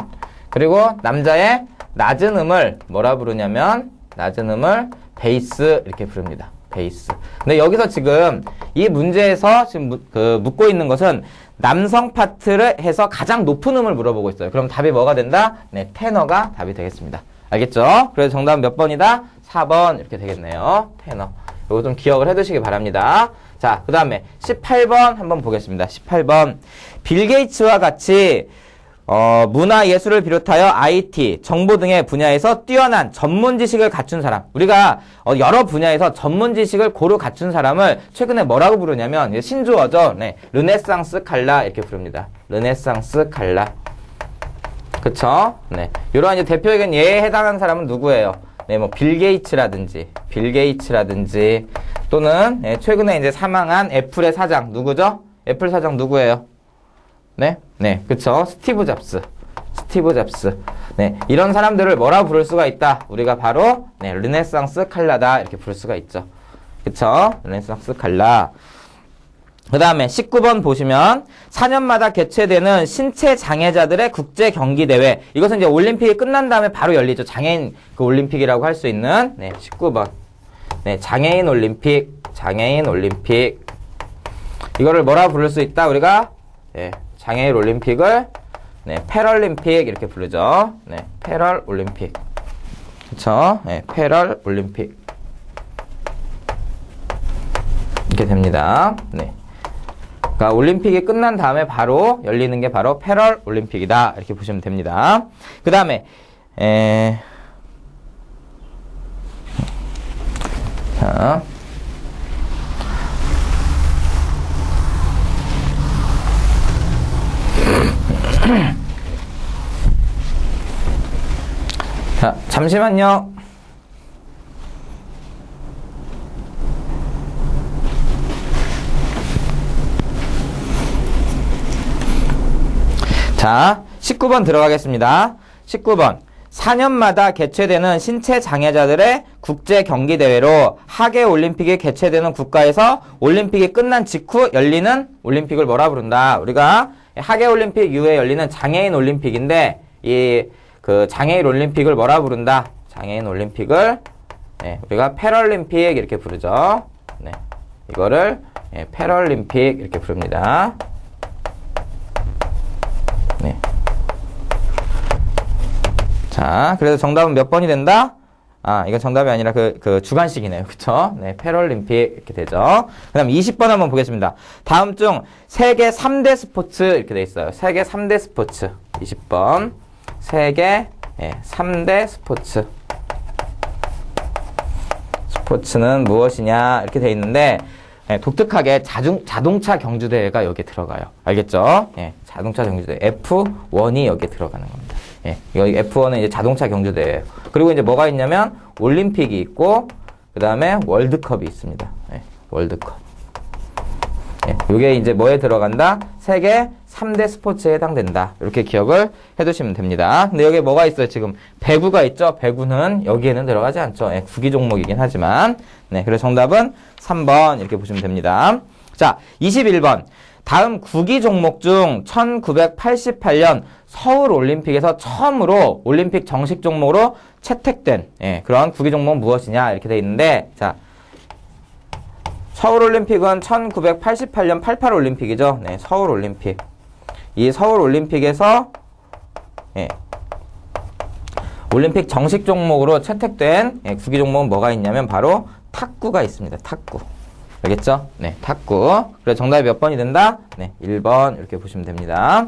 그리고 남자의 낮은 음을 뭐라 부르냐면 낮은 음을 베이스 이렇게 부릅니다. 베이스. 근데 여기서 지금 이 문제에서 지금 묻고 있는 것은 남성 파트를 해서 가장 높은 음을 물어보고 있어요. 그럼 답이 뭐가 된다? 네, 테너가 답이 되겠습니다. 알겠죠? 그래서 정답은 몇 번이다? 4번 이렇게 되겠네요. 테너. 이거 좀 기억을 해두시기 바랍니다. 자, 그 다음에 18번 한번 보겠습니다. 18번. 빌 게이츠와 같이 문화 예술을 비롯하여 IT, 정보 등의 분야에서 뛰어난 전문 지식을 갖춘 사람. 우리가 여러 분야에서 전문 지식을 고루 갖춘 사람을 최근에 뭐라고 부르냐면 신조어죠. 네, 르네상스 칼라 이렇게 부릅니다. 르네상스 칼라. 그쵸? 네, 이러한 이제 대표적인 예에 해당하는 사람은 누구예요? 네, 뭐 빌 게이츠라든지 또는 네, 최근에 이제 사망한 애플의 사장 누구죠? 애플 사장 누구예요? 네, 그쵸? 스티브 잡스. 네, 이런 사람들을 뭐라 부를 수가 있다? 우리가 바로 네, 르네상스 칼라다 이렇게 부를 수가 있죠. 그쵸? 르네상스 칼라. 그 다음에 19번 보시면 4년마다 개최되는 신체 장애자들의 국제 경기 대회. 이것은 이제 올림픽이 끝난 다음에 바로 열리죠. 장애인 그 올림픽이라고 할 수 있는 네, 19번. 네, 장애인 올림픽. 이거를 뭐라 부를 수 있다? 우리가 네, 장애인 올림픽을 네, 패럴림픽 이렇게 부르죠. 네, 패럴 올림픽. 그쵸? 네, 패럴 올림픽. 이렇게 됩니다. 네. 그러니까 올림픽이 끝난 다음에 바로 열리는 게 바로 패럴 올림픽이다. 이렇게 보시면 됩니다. 그 다음에 자. 자, 잠시만요. 자, 19번 들어가겠습니다. 19번. 4년마다 개최되는 신체 장애자들의 국제 경기 대회로 하계 올림픽이 개최되는 국가에서 올림픽이 끝난 직후 열리는 올림픽을 뭐라 부른다? 우리가 하계 올림픽 이후에 열리는 장애인 올림픽인데 이 그 장애인 올림픽을 뭐라 부른다? 장애인 올림픽을 네, 우리가 패럴림픽 이렇게 부르죠. 네. 이거를 패럴림픽 이렇게 부릅니다. 네. 자, 그래서 정답은 몇 번이 된다? 아, 이건 정답이 아니라 그 주관식이네요. 그쵸? 네, 패럴림픽 이렇게 되죠. 그 다음 20번 한번 보겠습니다. 다음 중 세계 3대 스포츠 이렇게 돼 있어요. 세계 3대 스포츠. 20번. 세계 3대 스포츠. 스포츠는 무엇이냐 이렇게 돼 있는데 독특하게 자동차 경주대회가 여기에 들어가요. 알겠죠? 예, 자동차 경주대회 F1이 여기에 들어가는 겁니다. 예, 여기 F1은 이제 자동차 경주대회예요. 그리고 이제 뭐가 있냐면 올림픽이 있고 그 다음에 월드컵이 있습니다. 예, 월드컵. 예, 이게 이제 뭐에 들어간다? 세계 3대 스포츠에 해당된다. 이렇게 기억을 해두시면 됩니다. 근데 여기에 뭐가 있어요? 지금 배구가 있죠? 배구는 여기에는 들어가지 않죠. 예, 구기 종목이긴 하지만. 네, 그래서 정답은 3번 이렇게 보시면 됩니다. 자, 21번. 다음 구기 종목 중 1988년 서울올림픽에서 처음으로 올림픽 정식 종목으로 채택된 그런 구기 종목은 무엇이냐 이렇게 돼 있는데 자, 서울올림픽은 1988년 88올림픽이죠. 네, 서울올림픽. 이 서울올림픽에서 올림픽 정식 종목으로 채택된 구기 종목은 뭐가 있냐면 바로 탁구가 있습니다. 탁구. 알겠죠? 네, 탁구. 그래서 정답이 몇 번이 된다? 네, 1번 이렇게 보시면 됩니다.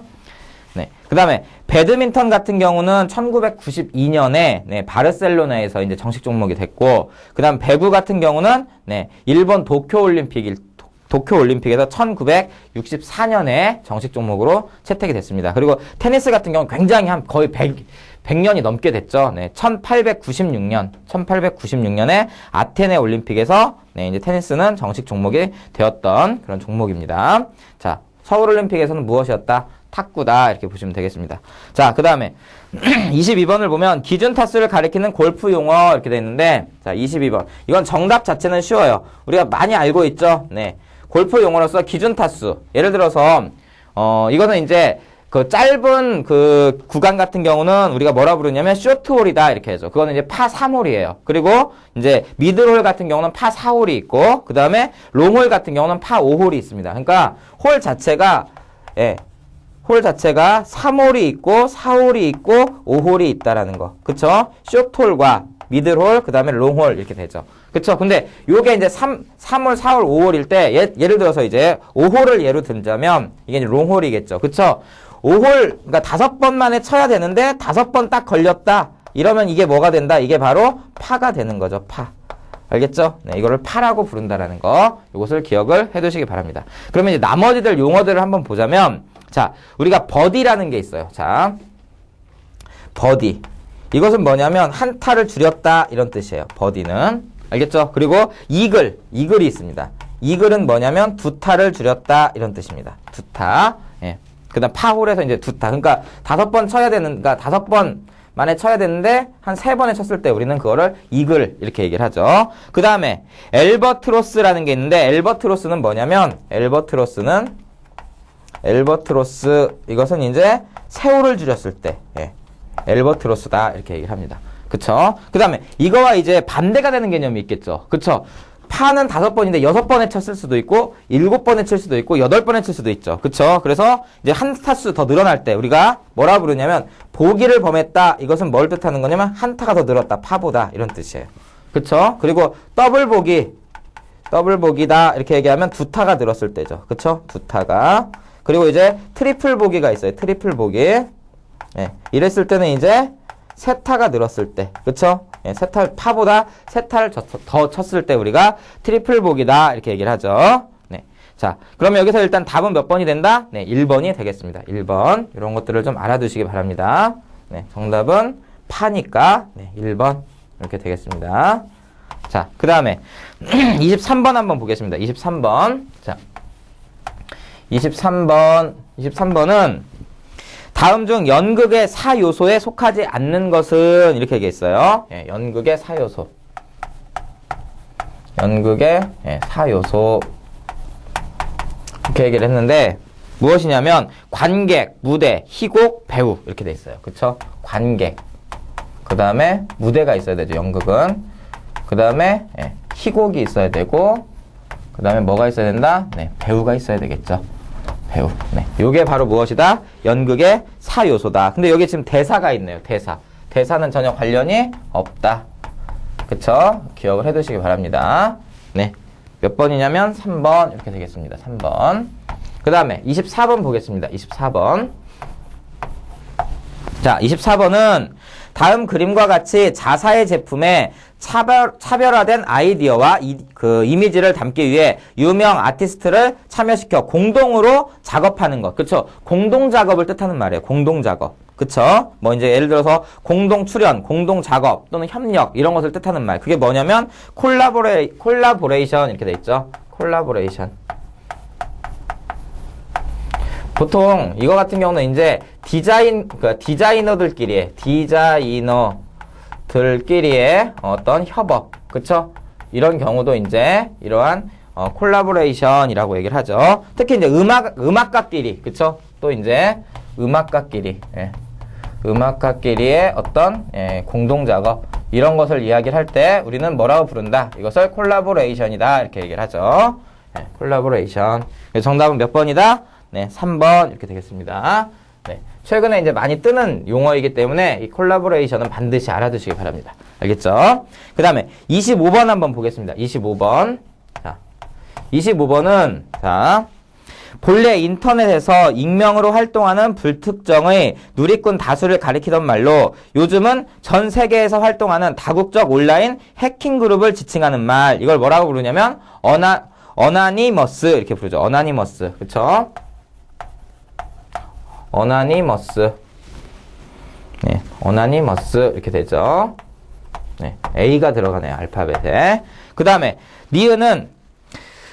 네. 그 다음에 배드민턴 같은 경우는 1992년에 바르셀로나에서 이제 정식 종목이 됐고, 그 다음 배구 같은 경우는 일본 도쿄올림픽에서 1964년에 정식 종목으로 채택이 됐습니다. 그리고 테니스 같은 경우는 굉장히 거의 100년이 넘게 됐죠. 1896년에 아테네 올림픽에서 이제 테니스는 정식 종목이 되었던 그런 종목입니다. 자, 서울올림픽에서는 무엇이었다? 탁구다. 이렇게 보시면 되겠습니다. 자, 그 다음에 22번을 보면 기준 타수를 가리키는 골프 용어 이렇게 되어 있는데 자, 22번. 이건 정답 자체는 쉬워요. 우리가 많이 알고 있죠? 네. 골프 용어로서 기준 타수. 예를 들어서 이거는 이제 그 짧은 그 구간 같은 경우는 우리가 뭐라 부르냐면 쇼트홀이다 이렇게 하죠. 그거는 이제 파 3홀이에요. 그리고 이제 미들홀 같은 경우는 파 4홀이 있고 그 다음에 롱홀 같은 경우는 파 5홀이 있습니다. 그러니까 홀 자체가 3홀이 있고 4홀이 있고 5홀이 있다라는 거. 그쵸? 숏홀과 미들홀 그다음에 롱홀 이렇게 되죠. 그쵸? 근데 요게 이제 3홀, 4홀, 5홀일 때 예를 들어서 이제 5홀을 예로 들자면 이게 이제 롱홀이겠죠. 그쵸? 5홀 그러니까 5번 만에 쳐야 되는데 5번 딱 걸렸다. 이러면 이게 뭐가 된다? 이게 바로 파가 되는 거죠. 파. 알겠죠? 네, 이거를 파라고 부른다라는 거. 이것을 기억을 해 두시기 바랍니다. 그러면 이제 나머지들 용어들을 한번 보자면 자, 우리가 버디라는 게 있어요. 자, 버디. 이것은 뭐냐면 한 타를 줄였다 이런 뜻이에요. 버디는. 알겠죠? 그리고 이글이 있습니다. 이글은 뭐냐면 두 타를 줄였다 이런 뜻입니다. 두 타. 예. 그다음 파홀에서 이제 두 타. 그러니까 5번 쳐야 되는, 그러니까 5번 만에 쳐야 되는데 한 3번에 쳤을 때 우리는 그거를 이글 이렇게 얘기를 하죠. 그 다음에 엘버트로스라는 게 있는데 엘버트로스는 뭐냐면 엘버트로스 이것은 이제 세호를 줄였을 때 엘버트로스다 이렇게 얘기를 합니다. 그쵸? 그 다음에 이거와 이제 반대가 되는 개념이 있겠죠. 그쵸? 파는 5번인데 6번에 쳤을 수도 있고 7번에 칠 수도 있고 8번에 칠 수도 있죠. 그쵸? 그래서 이제 한 타수 더 늘어날 때 우리가 뭐라 부르냐면 보기를 범했다. 이것은 뭘 뜻하는 거냐면 한 타가 더 늘었다. 파보다 이런 뜻이에요. 그쵸? 그리고 더블 보기다 이렇게 얘기하면 두 타가 늘었을 때죠. 그쵸? 두 타가. 그리고 이제 트리플 보기가 있어요. 트리플 보기. 이랬을 때는 이제 세 타가 늘었을 때. 그쵸? 파보다 세 타를 더 쳤을 때 우리가 트리플 보기다. 이렇게 얘기를 하죠. 네. 자, 그러면 여기서 일단 답은 몇 번이 된다? 네, 1번이 되겠습니다. 1번. 이런 것들을 좀 알아두시기 바랍니다. 네, 정답은 파니까, 1번. 이렇게 되겠습니다. 자, 그 다음에 23번 한번 보겠습니다. 23번. 자. 23번은 다음 중 연극의 사요소에 속하지 않는 것은 이렇게 얘기했어요. 예, 연극의 사요소. 연극의 사요소. 이렇게 얘기를 했는데 무엇이냐면 관객, 무대, 희곡, 배우 이렇게 돼 있어요. 그쵸? 관객. 그 다음에 무대가 있어야 되죠. 연극은. 그 다음에 희곡이 있어야 되고 그 다음에 뭐가 있어야 된다? 네, 배우가 있어야 되겠죠. 배우. 네. 요게 바로 무엇이다? 연극의 사요소다. 근데 여기 지금 대사가 있네요. 대사. 대사는 전혀 관련이 없다. 그쵸? 기억을 해두시기 바랍니다. 네. 몇 번이냐면 3번 이렇게 되겠습니다. 3번. 그 다음에 24번 보겠습니다. 24번. 자, 24번은 다음 그림과 같이 자사의 제품에 차별화된 아이디어와 그 이미지를 담기 위해 유명 아티스트를 참여시켜 공동으로 작업하는 것. 그쵸? 공동 작업을 뜻하는 말이에요. 공동 작업. 그쵸? 뭐 이제 예를 들어서 공동 출연, 공동 작업 또는 협력 이런 것을 뜻하는 말. 그게 뭐냐면 콜라보레이션 이렇게 돼 있죠. 콜라보레이션. 보통 이거 같은 경우는 이제 디자이너들끼리의 어떤 협업, 그쵸? 이런 경우도 이제 이러한 콜라보레이션이라고 얘기를 하죠. 특히 이제 음악가끼리, 그쵸? 또 이제 음악가끼리의 어떤 공동 작업 이런 것을 이야기를 할 때 우리는 뭐라고 부른다? 이것을 콜라보레이션이다 이렇게 얘기를 하죠. 콜라보레이션. 정답은 몇 번이다? 네, 3번 이렇게 되겠습니다. 네, 최근에 이제 많이 뜨는 용어이기 때문에 이 콜라보레이션은 반드시 알아두시기 바랍니다. 알겠죠? 그 다음에 25번 한번 보겠습니다. 25번. 자, 25번은 자, 본래 인터넷에서 익명으로 활동하는 불특정의 누리꾼 다수를 가리키던 말로 요즘은 전 세계에서 활동하는 다국적 온라인 해킹 그룹을 지칭하는 말. 이걸 뭐라고 부르냐면 어나니머스 이렇게 부르죠. 어나니머스. 그쵸? 어나니머스. 네, 어나니머스 이렇게 되죠. 네, A가 들어가네요. 알파벳에. 그 다음에 니은은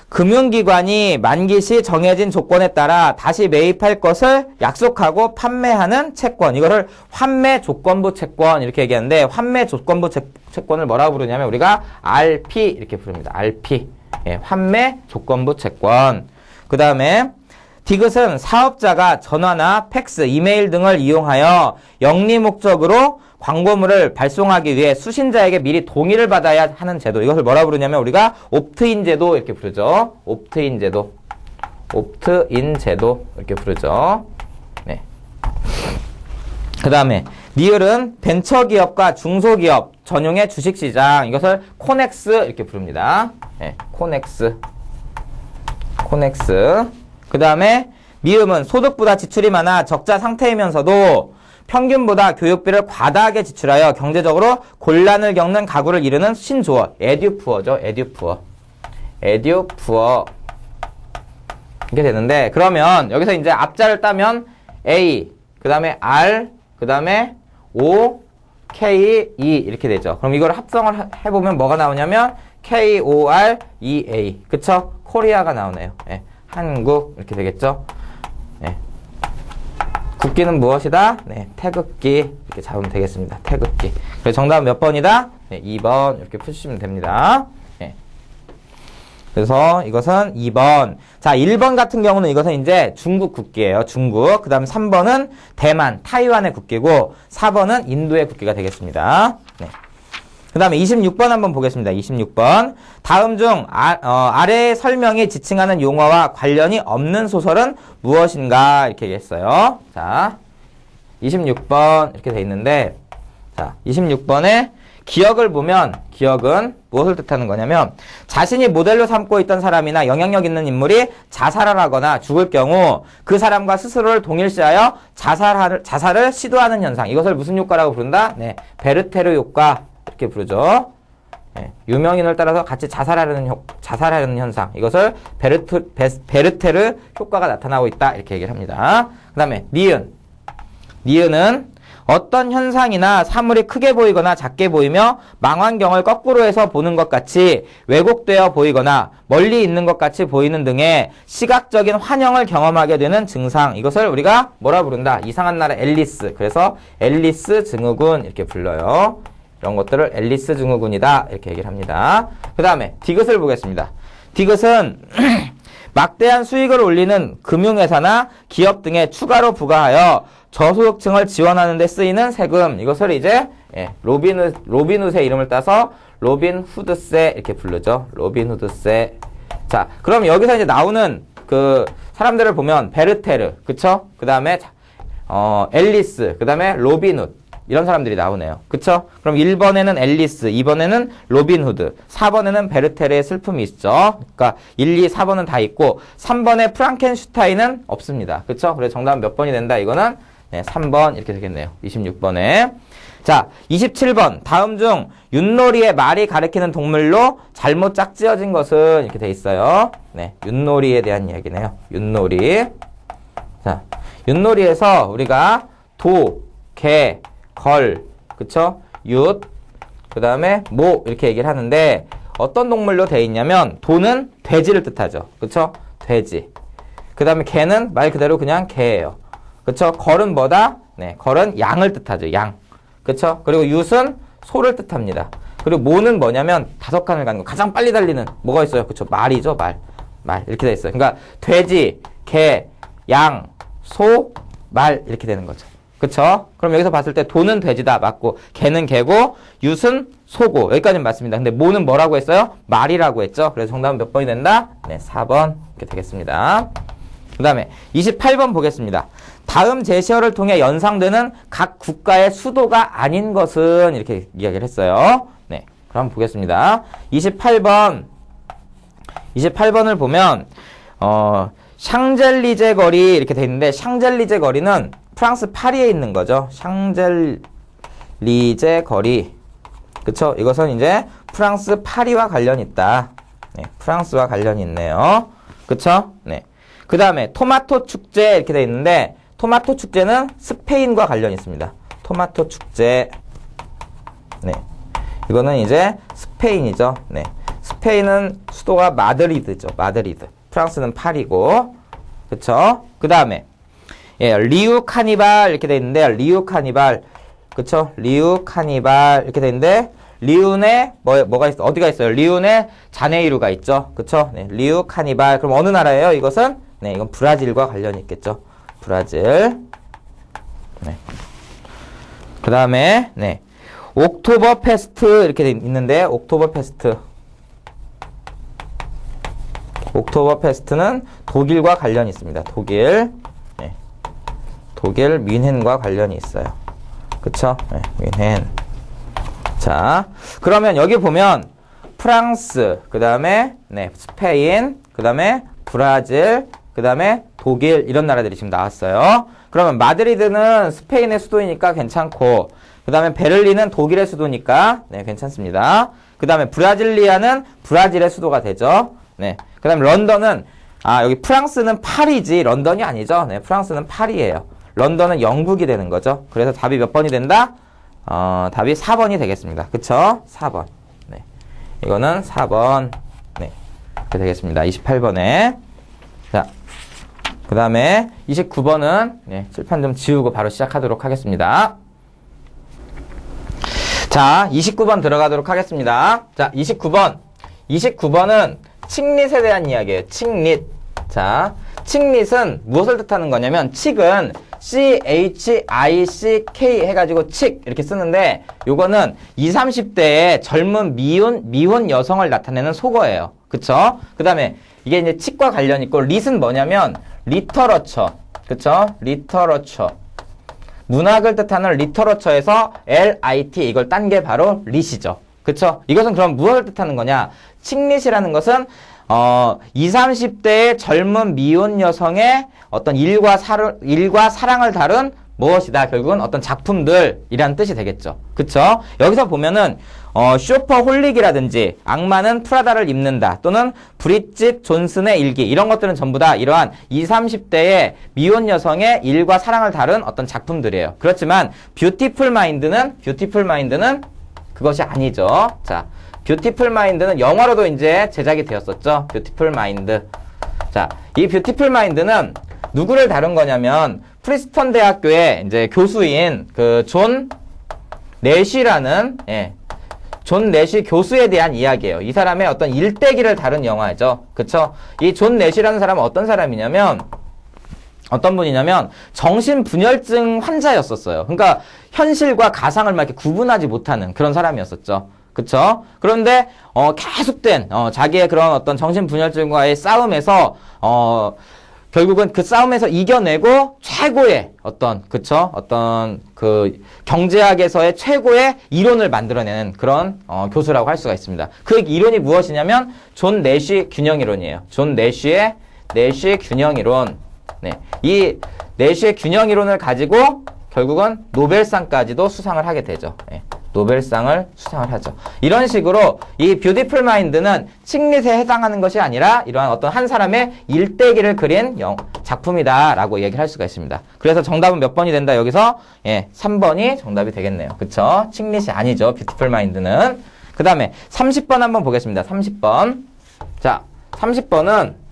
금융기관이 만기 시 정해진 조건에 따라 다시 매입할 것을 약속하고 판매하는 채권. 이거를 환매 조건부 채권 이렇게 얘기하는데 환매 조건부 채권을 뭐라고 부르냐면 우리가 RP 이렇게 부릅니다. RP. 예, 환매 조건부 채권. 그 다음에 디귿은 사업자가 전화나 팩스, 이메일 등을 이용하여 영리 목적으로 광고물을 발송하기 위해 수신자에게 미리 동의를 받아야 하는 제도. 이것을 뭐라 부르냐면 우리가 옵트인 제도 이렇게 부르죠. 옵트인 제도. 옵트인 제도 이렇게 부르죠. 네. 그 다음에 니을은 벤처기업과 중소기업 전용의 주식시장. 이것을 코넥스 이렇게 부릅니다. 네. 코넥스. 그 다음에 미음은 소득보다 지출이 많아 적자 상태이면서도 평균보다 교육비를 과다하게 지출하여 경제적으로 곤란을 겪는 가구를 이루는 신조어. 에듀푸어죠. 에듀푸어. 이렇게 되는데 그러면 여기서 이제 앞자를 따면 A, 그 다음에 R, 그 다음에 O, K, E 이렇게 되죠. 그럼 이걸 합성을 해보면 뭐가 나오냐면 K, O, R, E, A. 그쵸? 코리아가 나오네요. 네. 한국 이렇게 되겠죠. 네. 국기는 무엇이다? 네, 태극기 이렇게 잡으면 되겠습니다. 태극기. 그래서 정답은 몇 번이다? 네, 2번 이렇게 푸시면 됩니다. 네. 그래서 이것은 2번. 자, 1번 같은 경우는 이것은 이제 중국 국기예요. 중국. 그 다음 3번은 대만, 타이완의 국기고 4번은 인도의 국기가 되겠습니다. 네. 그 다음에 26번 한번 보겠습니다. 26번. 다음 중 아래의 설명이 지칭하는 용어와 관련이 없는 소설은 무엇인가? 이렇게 얘기했어요. 자, 26번 이렇게 돼 있는데 자, 26번에 기억을 보면 기억은 무엇을 뜻하는 거냐면 자신이 모델로 삼고 있던 사람이나 영향력 있는 인물이 자살을 하거나 죽을 경우 그 사람과 스스로를 동일시하여 자살을 시도하는 현상. 이것을 무슨 효과라고 부른다? 네, 베르테르 효과. 이렇게 부르죠. 네, 유명인을 따라서 같이 자살하려는 현상. 이것을 베르테르 효과가 나타나고 있다. 이렇게 얘기를 합니다. 그 다음에 니은. 니은은 어떤 현상이나 사물이 크게 보이거나 작게 보이며 망원경을 거꾸로 해서 보는 것 같이 왜곡되어 보이거나 멀리 있는 것 같이 보이는 등의 시각적인 환영을 경험하게 되는 증상. 이것을 우리가 뭐라 부른다? 이상한 나라 앨리스. 그래서 앨리스 증후군 이렇게 불러요. 이런 것들을 앨리스 증후군이다. 이렇게 얘기를 합니다. 그 다음에 디귿을 보겠습니다. 디귿은 막대한 수익을 올리는 금융회사나 기업 등에 추가로 부과하여 저소득층을 지원하는 데 쓰이는 세금. 이것을 이제 로빈훗의 이름을 따서 로빈후드세 이렇게 부르죠. 로빈후드세. 자, 그럼 여기서 이제 나오는 그 사람들을 보면 베르테르, 그쵸? 그 다음에 앨리스, 그 다음에 로빈훗. 이런 사람들이 나오네요. 그쵸? 그럼 1번에는 앨리스, 2번에는 로빈후드, 4번에는 베르테르의 슬픔이 있죠. 그러니까 1, 2, 4번은 다 있고 3번에 프랑켄슈타인은 없습니다. 그쵸? 그래서 정답은 몇 번이 된다? 이거는 3번 이렇게 되겠네요. 26번에. 자, 27번. 다음 중 윷놀이의 말이 가리키는 동물로 잘못 짝지어진 것은 이렇게 돼 있어요. 네, 윷놀이에 대한 이야기네요. 윷놀이. 자, 윷놀이에서 우리가 도, 개, 걸, 그쵸? 윷, 그 다음에 모 이렇게 얘기를 하는데 어떤 동물로 돼 있냐면 도는 돼지를 뜻하죠. 그쵸? 돼지. 그 다음에 개는 말 그대로 그냥 개예요. 그쵸? 걸은 뭐다? 네, 걸은 양을 뜻하죠. 양. 그쵸? 그리고 윷은 소를 뜻합니다. 그리고 모는 뭐냐면 5칸을 가는 거. 가장 빨리 달리는 뭐가 있어요? 그쵸? 말이죠. 말. 이렇게 돼 있어요. 그러니까 돼지, 개, 양, 소, 말 이렇게 되는 거죠. 그쵸? 그럼 여기서 봤을 때 도는 돼지다 맞고 개는 개고 윷은 소고 여기까지는 맞습니다. 근데 모는 뭐라고 했어요? 말이라고 했죠. 그래서 정답은 몇 번이 된다? 네, 4번 이렇게 되겠습니다. 그 다음에 28번 보겠습니다. 다음 제시어를 통해 연상되는 각 국가의 수도가 아닌 것은 이렇게 이야기를 했어요. 네, 그럼 보겠습니다. 28번을 보면 샹젤리제 거리 이렇게 돼 있는데 샹젤리제 거리는 프랑스 파리에 있는 거죠. 샹젤리제 거리. 그쵸? 이것은 이제 프랑스 파리와 관련이 있다. 네, 프랑스와 관련이 있네요. 그쵸? 네. 그 다음에 토마토 축제 이렇게 돼 있는데 토마토 축제는 스페인과 관련이 있습니다. 토마토 축제. 네. 이거는 이제 스페인이죠. 네. 스페인은 수도가 마드리드죠. 마드리드. 프랑스는 파리고. 그쵸? 그 다음에 리우 카니발 이렇게 돼 있는데 리우 카니발. 그쵸? 리우 카니발 이렇게 돼 있는데 리운에 뭐가 있어? 어디가 있어요? 리운에 자네이루가 있죠. 그쵸? 네. 리우 카니발. 그럼 어느 나라예요? 이것은 네, 이건 브라질과 관련이 있겠죠. 브라질. 네. 그 다음에 네. 옥토버 페스트 이렇게 있는데 옥토버 페스트. 옥토버 페스트는 독일과 관련이 있습니다. 독일. 네. 독일 뮌헨과 관련이 있어요. 그쵸? 네, 뮌헨. 자, 그러면 여기 보면 프랑스, 그 다음에 네, 스페인, 그 다음에 브라질, 그 다음에 독일 이런 나라들이 지금 나왔어요. 그러면 마드리드는 스페인의 수도이니까 괜찮고 그 다음에 베를린은 독일의 수도니까 네, 괜찮습니다. 그 다음에 브라질리아는 브라질의 수도가 되죠. 네. 그 다음에 런던은 여기 프랑스는 파리지 런던이 아니죠. 네, 프랑스는 파리예요. 런던은 영국이 되는 거죠. 그래서 답이 몇 번이 된다? 답이 4번이 되겠습니다. 그쵸? 4번. 네. 이거는 4번. 네. 이렇게 되겠습니다. 28번에. 자. 그 다음에 29번은, 네, 칠판 좀 지우고 바로 시작하도록 하겠습니다. 자, 29번 들어가도록 하겠습니다. 자, 29번. 29번은 칙릿에 대한 이야기예요. 칙릿. 자, 칙릿은 무엇을 뜻하는 거냐면, 칙은 CHICK 해가지고 칙 이렇게 쓰는데 요거는 20, 30대의 젊은 미혼 여성을 나타내는 속어예요. 그쵸? 그 다음에 이게 이제 칙과 관련 있고 릿은 뭐냐면 리터러처. 그쵸? 리터러처. 문학을 뜻하는 리터러처에서 LIT 이걸 딴 게 바로 릿이죠. 그쵸? 이것은 그럼 무엇을 뜻하는 거냐? 칙릿이라는 것은 20, 30대의 젊은 미혼 여성의 어떤 일과 사랑을 다룬 무엇이다. 결국은 어떤 작품들이란 뜻이 되겠죠. 그쵸? 여기서 보면은 쇼퍼홀릭이라든지 악마는 프라다를 입는다 또는 브릿짓 존슨의 일기 이런 것들은 전부 다 이러한 20, 30대의 미혼 여성의 일과 사랑을 다룬 어떤 작품들이에요. 그렇지만 뷰티풀 마인드는 그것이 아니죠. 자, 뷰티풀 마인드는 영화로도 이제 제작이 되었었죠. 뷰티풀 마인드. 자, 이 뷰티풀 마인드는 누구를 다룬 거냐면 프리스턴 대학교의 이제 교수인 그 존 내쉬라는 존 내쉬 교수에 대한 이야기예요. 이 사람의 어떤 일대기를 다룬 영화죠. 그쵸? 이 존 내쉬라는 사람은 어떤 사람이냐면 어떤 분이냐면 정신분열증 환자였었어요. 그러니까 현실과 가상을 막 이렇게 구분하지 못하는 그런 사람이었었죠. 그쵸? 그런데 계속된 자기의 그런 어떤 정신분열증과의 싸움에서 결국은 그 싸움에서 이겨내고 최고의 어떤 그 경제학에서의 최고의 이론을 만들어내는 그런 교수라고 할 수가 있습니다. 그 이론이 무엇이냐면 존 내쉬 균형이론이에요. 존 내쉬의 내쉬 균형이론. 네. 이 내쉬의 균형이론을 가지고 결국은 노벨상까지도 수상을 하게 되죠. 네. 노벨상을 수상을 하죠. 이런 식으로 이 뷰티풀 마인드는 칙릿에 해당하는 것이 아니라 이러한 어떤 한 사람의 일대기를 그린 작품이다라고 얘기를 할 수가 있습니다. 그래서 정답은 몇 번이 된다 여기서? 3번이 정답이 되겠네요. 그쵸? 칙릿이 아니죠. 뷰티풀 마인드는. 그 다음에 30번 한번 보겠습니다. 30번. 자, 30번은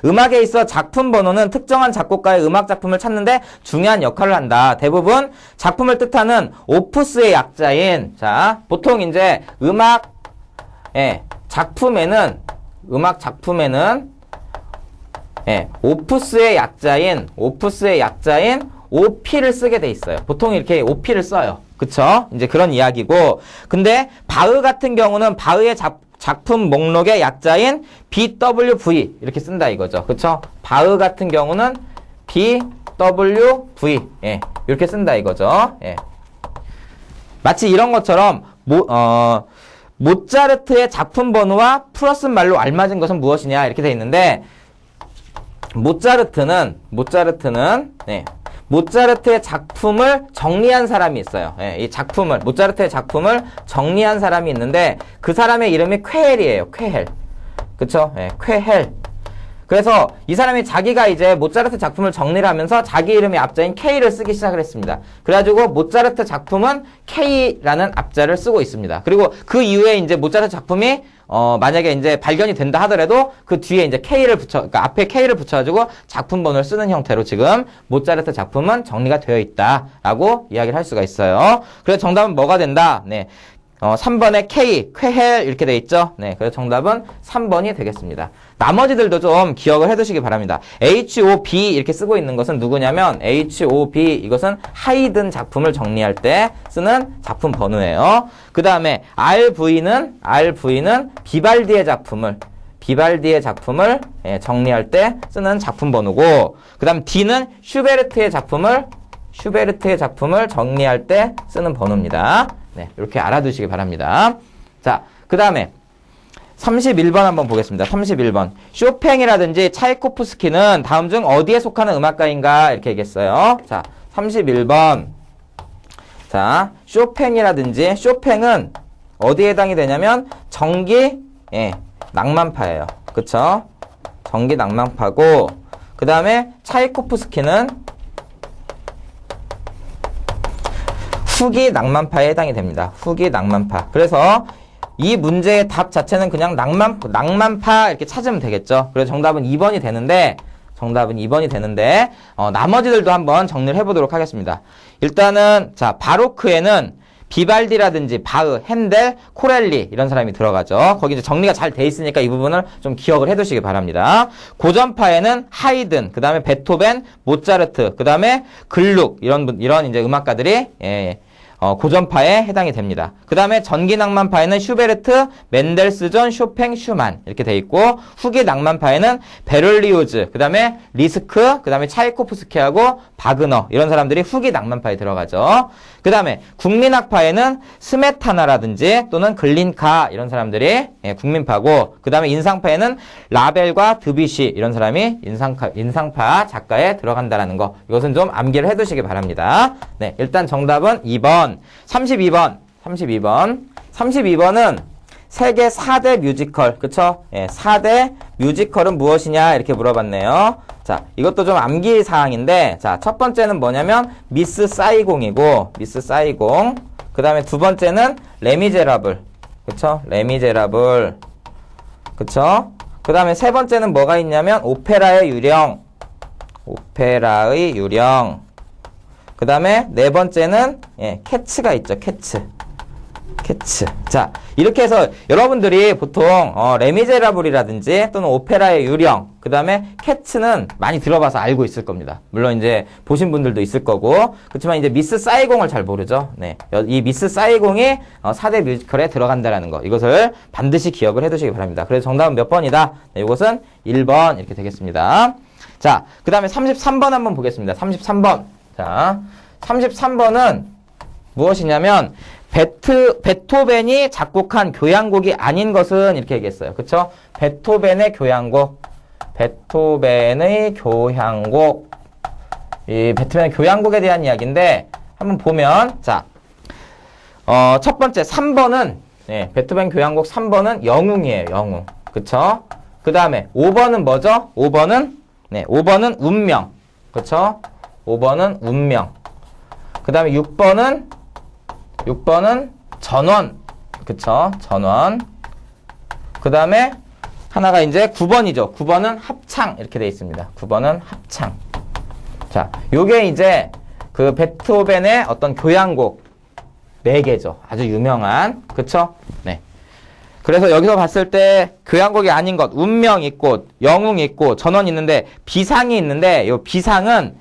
음악에 있어 작품 번호는 특정한 작곡가의 음악 작품을 찾는데 중요한 역할을 한다. 대부분 작품을 뜻하는 오프스의 약자인, 자, 보통 이제 음악 작품에는 오프스의 약자인 OP를 쓰게 돼 있어요. 보통 이렇게 OP를 써요. 그쵸? 이제 그런 이야기고. 근데 바흐 같은 경우는 바흐의 작품 목록의 약자인 BWV 이렇게 쓴다 이거죠. 그쵸? 바흐 같은 경우는 BWV 이렇게 쓴다 이거죠. 마치 이런 것처럼 모차르트의 작품 번호와 플러스 말로 알맞은 것은 무엇이냐 이렇게 돼 있는데 모차르트는 모차르트의 작품을 정리한 사람이 있어요. 이 모차르트의 작품을 정리한 사람이 있는데 그 사람의 이름이 쾌헬이에요. 쾌헬. 그쵸? 쾌헬. 그래서 이 사람이 자기가 이제 모차르트 작품을 정리를 하면서 자기 이름의 앞자인 K를 쓰기 시작을 했습니다. 그래가지고 모차르트 작품은 K라는 앞자를 쓰고 있습니다. 그리고 그 이후에 이제 모차르트 작품이 만약에 이제 발견이 된다 하더라도 그 뒤에 이제 그러니까 앞에 K를 붙여가지고 작품 번호를 쓰는 형태로 지금 모차르트 작품은 정리가 되어 있다라고 이야기를 할 수가 있어요. 그래서 정답은 뭐가 된다? 3번에 K, 쾌헬 이렇게 돼 있죠? 네, 그래서 정답은 3번이 되겠습니다. 나머지들도 좀 기억을 해두시기 바랍니다. HOB 이렇게 쓰고 있는 것은 누구냐면 HOB 이것은 하이든 작품을 정리할 때 쓰는 작품 번호예요. 그 다음에 RV는 비발디의 작품을 정리할 때 쓰는 작품 번호고, 그 다음 D는 슈베르트의 작품을 정리할 때 쓰는 번호입니다. 네, 이렇게 알아두시기 바랍니다. 자, 그 다음에 31번 한번 보겠습니다. 31번. 쇼팽이라든지 차이코프스키는 다음 중 어디에 속하는 음악가인가? 이렇게 얘기했어요. 자, 31번. 자, 쇼팽은 어디에 해당이 되냐면 정기 낭만파예요. 그쵸? 정기 낭만파고, 그 다음에 차이코프스키는 후기 낭만파에 해당이 됩니다. 후기 낭만파. 그래서 이 문제의 답 자체는 그냥 낭만파 이렇게 찾으면 되겠죠. 그래서 정답은 2번이 되는데, 나머지들도 한번 정리를 해보도록 하겠습니다. 일단은, 자, 바로크에는 비발디라든지 바흐, 핸델, 코렐리 이런 사람이 들어가죠. 거기 이제 정리가 잘 돼 있으니까 이 부분을 좀 기억을 해두시기 바랍니다. 고전파에는 하이든, 그 다음에 베토벤, 모차르트, 그 다음에 글룩 이런 이제 음악가들이 고전파에 해당이 됩니다. 그 다음에 전기 낭만파에는 슈베르트, 멘델스존, 쇼팽, 슈만 이렇게 돼 있고 후기 낭만파에는 베를리오즈, 그 다음에 리스크, 그 다음에 차이코프스키하고 바그너 이런 사람들이 후기 낭만파에 들어가죠. 그 다음에 국민학파에는 스메타나라든지 또는 글린카 이런 사람들이 국민파고 그 다음에 인상파에는 라벨과 드뷔시 이런 사람이 인상파 작가에 들어간다라는 거 이것은 좀 암기를 해두시기 바랍니다. 네, 일단 정답은 2번 32번은 세계 4대 뮤지컬 그쵸? 4대 뮤지컬은 무엇이냐 이렇게 물어봤네요. 자, 이것도 좀 암기 사항인데 자, 첫 번째는 뭐냐면 미스 사이공이고 미스 사이공 그 다음에 두 번째는 레미제라블 그쵸? 레미제라블 그쵸? 그 다음에 세 번째는 뭐가 있냐면 오페라의 유령 그 다음에 네 번째는 캐츠가 있죠. 캐츠. 자, 이렇게 해서 여러분들이 보통 레미제라블이라든지 또는 오페라의 유령, 그 다음에 캐츠는 많이 들어봐서 알고 있을 겁니다. 물론 이제 보신 분들도 있을 거고 그렇지만 이제 미스 사이공을 잘 모르죠. 네, 이 미스 사이공이 4대 뮤지컬에 들어간다라는 거 이것을 반드시 기억을 해두시기 바랍니다. 그래서 정답은 몇 번이다? 네, 이것은 1번 이렇게 되겠습니다. 자, 그 다음에 33번 한번 보겠습니다. 33번. 자, 33번은 무엇이냐면 베토벤이 작곡한 교향곡이 아닌 것은 이렇게 얘기했어요. 그쵸? 베토벤의 교향곡. 이 베토벤의 교향곡에 대한 이야기인데 한번 보면 자, 첫 번째 3번은 베토벤 교향곡 3번은 영웅이에요. 영웅. 그쵸? 그 다음에 5번은 뭐죠? 5번은 운명. 그쵸? 5번은 운명. 그 다음에 6번은 전원. 그쵸? 전원. 그 다음에 하나가 이제 9번이죠. 9번은 합창. 이렇게 돼 있습니다. 9번은 합창. 자, 요게 이제 그 베토벤의 어떤 교향곡 4개죠. 아주 유명한. 그쵸? 네. 그래서 여기서 봤을 때 교향곡이 아닌 것, 운명 있고, 영웅 있고, 전원 있는데, 비상이 있는데, 요 비상은,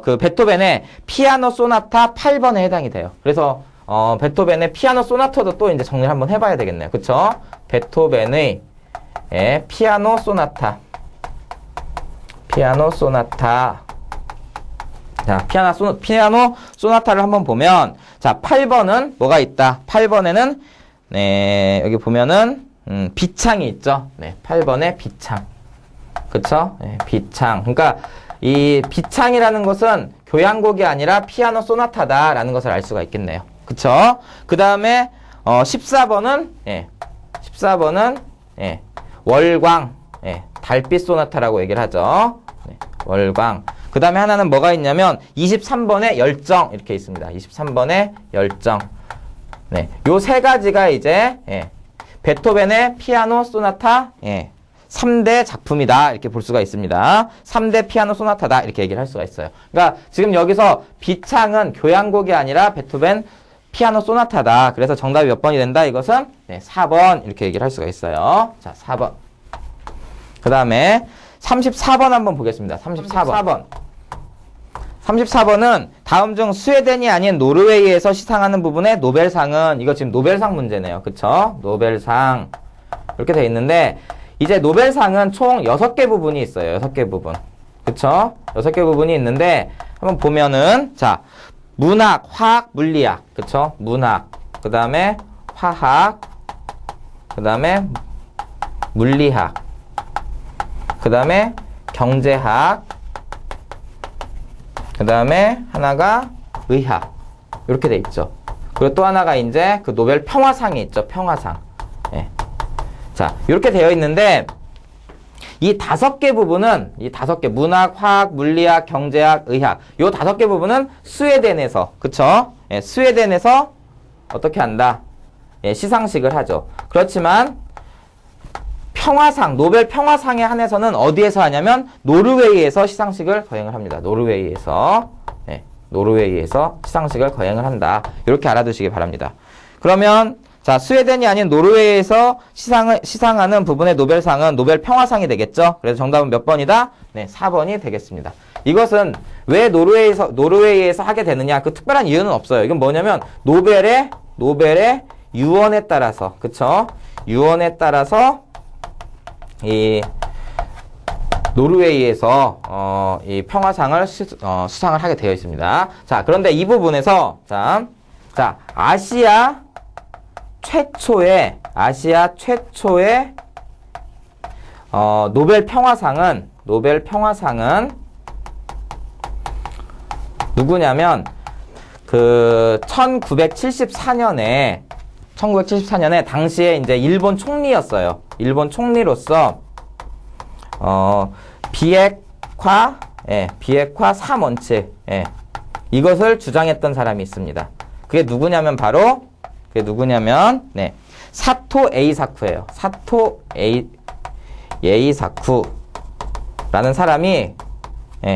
그 베토벤의 피아노 소나타 8번에 해당이 돼요. 그래서, 베토벤의 피아노 소나타도 또 이제 정리를 한번 해봐야 되겠네요. 그쵸? 베토벤의, 피아노 소나타. 자, 피아노 소나타를 한번 보면, 자, 8번은 뭐가 있다? 8번에는, 여기 보면은, 비창이 있죠? 네, 8번에 비창. 그쵸? 네, 비창. 그러니까, 이 비창이라는 것은 교향곡이 아니라 피아노 소나타다라는 것을 알 수가 있겠네요. 그쵸? 그 다음에, 14번은, 월광. 달빛 소나타라고 얘기를 하죠. 네, 월광. 그 다음에 하나는 뭐가 있냐면, 23번에 열정. 이렇게 있습니다. 23번에 열정. 네, 요 세 가지가 이제 베토벤의 피아노 소나타 3대 작품이다 이렇게 볼 수가 있습니다. 3대 피아노 소나타다 이렇게 얘기를 할 수가 있어요. 그러니까 지금 여기서 비창은 교향곡이 아니라 베토벤 피아노 소나타다. 그래서 정답이 몇 번이 된다? 이것은 4번 이렇게 얘기를 할 수가 있어요. 자, 4번. 그 다음에 34번 한번 보겠습니다. 34번은 다음 중 스웨덴이 아닌 노르웨이에서 시상하는 부분의 노벨상은 이거 지금 노벨상 문제네요. 그쵸? 노벨상 이렇게 돼 있는데 이제 노벨상은 총 6개 부분이 있어요. 6개 부분. 그쵸? 6개 부분이 있는데 한번 보면은 자, 문학, 화학, 물리학. 그쵸? 문학. 그 다음에 화학. 그 다음에 물리학. 그 다음에 경제학. 그 다음에 하나가 의학. 이렇게 돼 있죠. 그리고 또 하나가 이제 그 노벨 평화상이 있죠. 평화상. 자, 이렇게 되어 있는데 이 5개 부분은 이 5개 문학, 화학, 물리학, 경제학, 의학 요 5개 부분은 스웨덴에서 그쵸? 스웨덴에서 어떻게 한다? 시상식을 하죠. 그렇지만 평화상, 노벨 평화상에 한해서는 어디에서 하냐면 노르웨이에서 시상식을 거행을 합니다. 노르웨이에서 시상식을 거행을 한다. 이렇게 알아두시기 바랍니다. 그러면 자, 스웨덴이 아닌 노르웨이에서 시상하는 부분의 노벨상은 노벨 평화상이 되겠죠? 그래서 정답은 몇 번이다? 네, 4번이 되겠습니다. 이것은 왜 노르웨이에서 하게 되느냐? 그 특별한 이유는 없어요. 이건 뭐냐면 노벨의 유언에 따라서, 그쵸? 유언에 따라서 이 노르웨이에서 이 평화상을 수상을 하게 되어 있습니다. 자, 그런데 이 부분에서 자, 아시아 최초의 노벨 평화상은 누구냐면 그 1974년에 당시에 이제 일본 총리였어요. 일본 총리로서 비핵화 3원칙 이것을 주장했던 사람이 있습니다. 그게 누구냐면 사토 에이사쿠예요. 사토 에이사쿠라는 사람이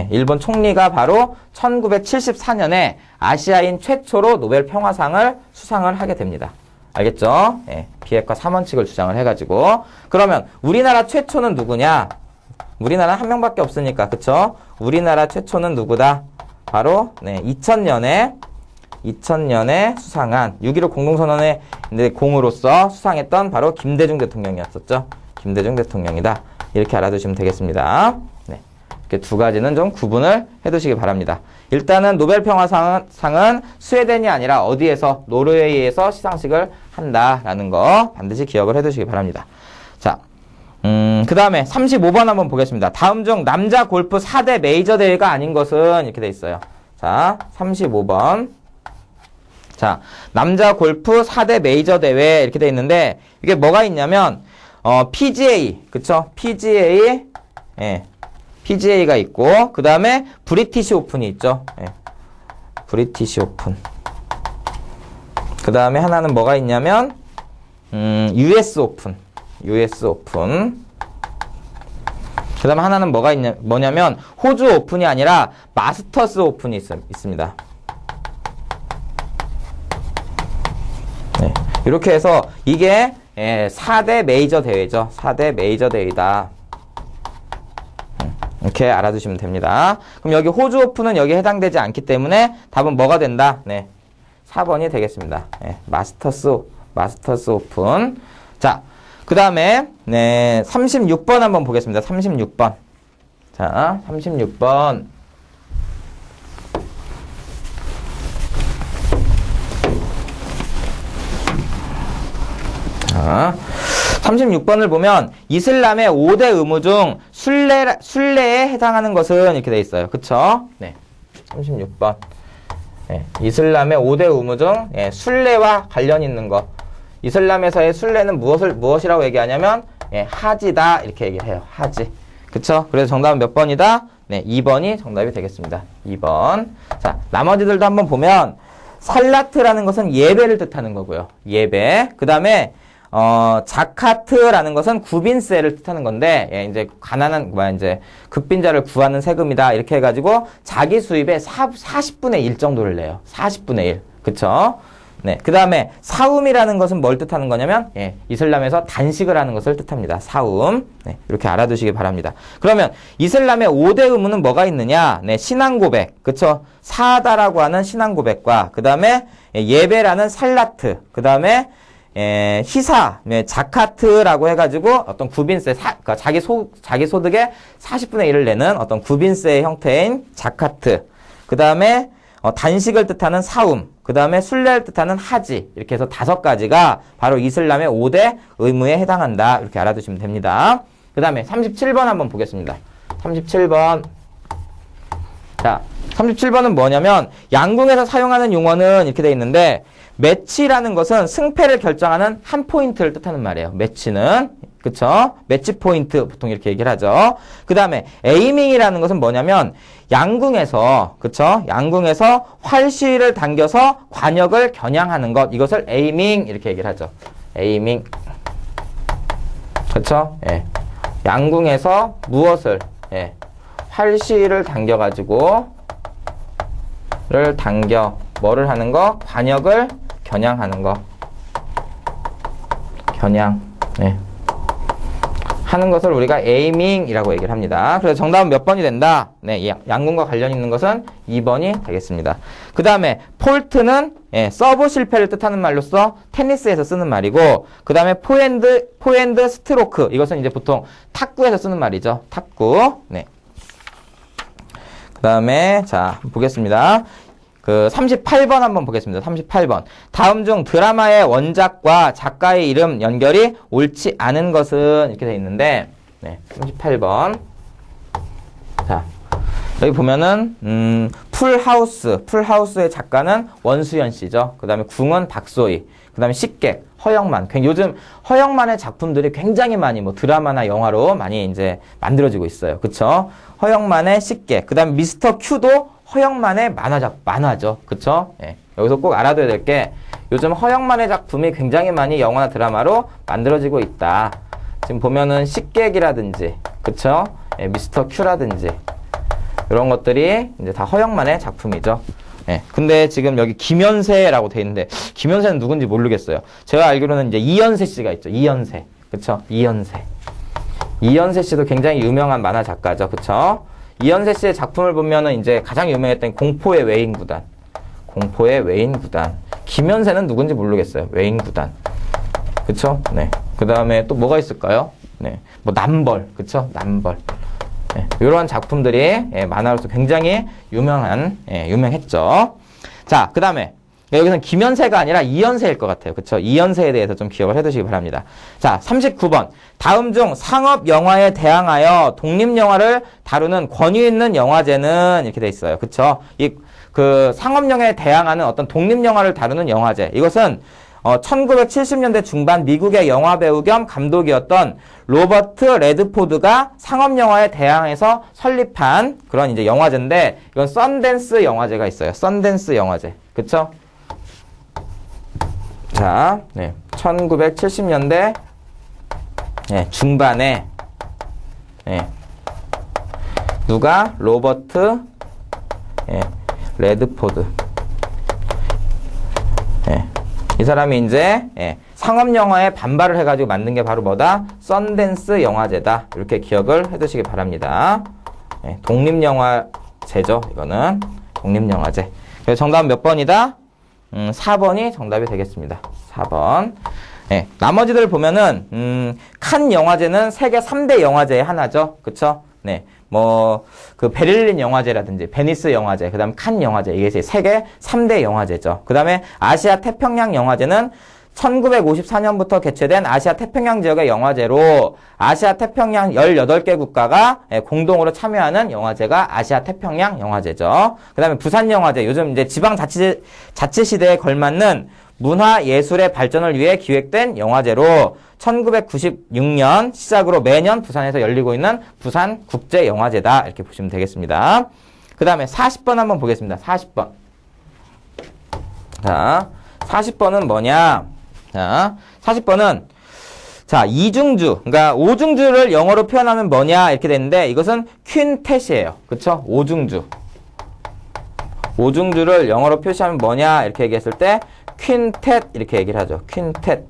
일본 총리가 바로 1974년에 아시아인 최초로 노벨 평화상을 수상을 하게 됩니다. 알겠죠? 비핵화 3원칙을 주장을 해가지고. 그러면 우리나라 최초는 누구냐? 우리나라는 한 명밖에 없으니까, 그쵸? 우리나라 최초는 누구다? 바로 2000년에 수상한 6.15 공동선언의 공으로서 수상했던 바로 김대중 대통령이었었죠. 김대중 대통령이다. 이렇게 알아두시면 되겠습니다. 네. 이렇게 두 가지는 좀 구분을 해두시기 바랍니다. 일단은 노벨 평화상은 스웨덴이 아니라 어디에서? 노르웨이에서 시상식을 한다라는 거 반드시 기억을 해두시기 바랍니다. 자, 그 다음에 35번 한번 보겠습니다. 다음 중 남자 골프 4대 메이저 대회가 아닌 것은 이렇게 돼 있어요. 자, 35번. 자, 남자 골프 4대 메이저 대회 이렇게 돼 있는데 이게 뭐가 있냐면 PGA, 그쵸? PGA가 있고 그 다음에 브리티시 오픈이 있죠. 브리티시 오픈. 그 다음에 하나는 뭐가 있냐면 US 오픈. 그 다음에 하나는 뭐냐면 호주 오픈이 아니라 마스터스 오픈이 있습니다. 네. 이렇게 해서 이게 4대 메이저 대회죠. 4대 메이저 대회이다. 이렇게 알아두시면 됩니다. 그럼 여기 호주 오픈은 여기에 해당되지 않기 때문에 답은 뭐가 된다? 4번이 되겠습니다. 마스터스 오픈. 자, 그 다음에 36번 한번 보겠습니다. 36번. 자, 36번. 자, 36번을 보면 이슬람의 5대 의무 중 순례에 해당하는 것은 이렇게 돼 있어요. 그쵸? 36번. 이슬람의 5대 의무 중 순례와 관련 있는 것. 이슬람에서의 순례는 무엇이라고 얘기하냐면 하지다 이렇게 얘기를 해요. 하지. 그쵸? 그래서 정답은 몇 번이다? 2번이 정답이 되겠습니다. 2번. 자, 나머지들도 한번 보면 살라트라는 것은 예배를 뜻하는 거고요. 예배. 그 다음에 자카트라는 것은 구빈세를 뜻하는 건데, 이제 가난한, 급빈자를 구하는 세금이다. 이렇게 해가지고 자기 수입의 40분의 1 정도를 내요. 40분의 1. 그쵸? 그 다음에 사움이라는 것은 뭘 뜻하는 거냐면, 이슬람에서 단식을 하는 것을 뜻합니다. 사움. 이렇게 알아두시기 바랍니다. 그러면 이슬람의 5대 의무는 뭐가 있느냐? 신앙 고백. 그쵸? 사다라고 하는 신앙 고백과, 그 다음에 예배라는 살라트. 그 다음에 희사, 자카트라고 해가지고 어떤 구빈세, 그러니까 자기 소득의 40분의 1을 내는 어떤 구빈세의 형태인 자카트. 그 다음에 단식을 뜻하는 사움. 그 다음에 순례를 뜻하는 하지. 이렇게 해서 5가지가 바로 이슬람의 5대 의무에 해당한다. 이렇게 알아두시면 됩니다. 그 다음에 37번 한번 보겠습니다. 37번. 자, 37번은 뭐냐면 양궁에서 사용하는 용어는 이렇게 돼 있는데 매치라는 것은 승패를 결정하는 한 포인트를 뜻하는 말이에요. 매치는. 그쵸? 매치 포인트 보통 이렇게 얘기를 하죠. 그 다음에 에이밍이라는 것은 뭐냐면 양궁에서, 그쵸? 양궁에서 활시를 당겨서 관역을 겨냥하는 것. 이것을 에이밍 이렇게 얘기를 하죠. 에이밍. 그쵸? 양궁에서 무엇을? 활시를 당겨가지고 뭐를 하는 거? 관역을 겨냥하는 거. 겨냥. 하는 것을 우리가 에이밍이라고 얘기를 합니다. 그래서 정답은 몇 번이 된다? 네, 양궁과 관련 있는 것은 2번이 되겠습니다. 그 다음에 폴트는 서브 실패를 뜻하는 말로서 테니스에서 쓰는 말이고, 그 다음에 포핸드 스트로크, 이것은 이제 보통 탁구에서 쓰는 말이죠. 탁구. 네. 그 다음에 자 보겠습니다. 그 38번 한번 보겠습니다. 38번. 다음 중 드라마의 원작과 작가의 이름 연결이 옳지 않은 것은 이렇게 돼 있는데, 네, 38번. 자, 여기 보면은 풀하우스의 작가는 원수연 씨죠. 그 다음에 궁은 박소희. 그 다음에 식객, 허영만. 요즘 허영만의 작품들이 굉장히 많이 뭐 드라마나 영화로 많이 이제 만들어지고 있어요. 그쵸? 허영만의 식객. 그 다음에 미스터 큐도 허영만의 만화죠. 그쵸? 예. 여기서 꼭 알아둬야 될 게, 요즘 허영만의 작품이 굉장히 많이 영화나 드라마로 만들어지고 있다. 지금 보면은 식객이라든지, 그쵸? 예, 미스터 큐라든지, 이런 것들이 이제 다 허영만의 작품이죠. 예. 근데 지금 여기 김연세라고 돼 있는데, 김연세는 누군지 모르겠어요. 제가 알기로는 이제 이연세 씨가 있죠. 이연세. 그쵸? 이연세 씨도 굉장히 유명한 만화 작가죠. 그쵸? 이연세 씨의 작품을 보면은 이제 가장 유명했던 공포의 외인구단. 김연세는 누군지 모르겠어요. 외인구단. 그쵸? 네. 그 다음에 또 뭐가 있을까요? 네. 뭐 남벌. 그쵸? 남벌. 네. 이러한 작품들이 만화로서 굉장히 유명했죠. 자, 그 다음에 여기서는 김연세가 아니라 이연세일 것 같아요. 그쵸? 이연세에 대해서 좀 기억을 해두시기 바랍니다. 자, 39번. 다음 중 상업 영화에 대항하여 독립 영화를 다루는 권위 있는 영화제는 이렇게 돼 있어요. 그쵸? 그 상업 영화에 대항하는 어떤 독립 영화를 다루는 영화제. 이것은 1970년대 중반 미국의 영화 배우 겸 감독이었던 로버트 레드포드가 상업 영화에 대항해서 설립한 그런 이제 영화제인데, 이건 썬댄스 영화제가 있어요. 썬댄스 영화제. 그쵸? 자, 네. 1970년대 중반에 누가? 로버트 레드포드. 이 사람이 이제 상업 영화에 반발을 해가지고 만든 게 바로 뭐다? 썬댄스 영화제다. 이렇게 기억을 해두시기 바랍니다. 독립 영화제죠. 이거는 독립 영화제. 그래서 정답은 몇 번이다? 4번이 정답이 되겠습니다. 4번. 나머지들 보면은 칸 영화제는 세계 3대 영화제의 하나죠. 그쵸? 네. 뭐 그 베를린 영화제라든지 베니스 영화제, 그다음 칸 영화제, 이게 세계 3대 영화제죠. 그다음에 아시아 태평양 영화제는 1954년부터 개최된 아시아 태평양 지역의 영화제로, 아시아 태평양 18개 국가가 공동으로 참여하는 영화제가 아시아 태평양 영화제죠. 그다음에 부산 영화제, 요즘 이제 지방 자치 시대에 걸맞는 문화 예술의 발전을 위해 기획된 영화제로 1996년 시작으로 매년 부산에서 열리고 있는 부산 국제 영화제다. 이렇게 보시면 되겠습니다. 그다음에 40번 한번 보겠습니다. 40번. 자, 40번은 뭐냐? 자, 40번은 자, 이중주, 그러니까 오중주를 영어로 표현하면 뭐냐 이렇게 되는데, 이것은 퀸텟이에요. 그쵸? 오중주를 영어로 표시하면 뭐냐 이렇게 얘기했을 때 퀸텟 이렇게 얘기를 하죠. 퀸텟.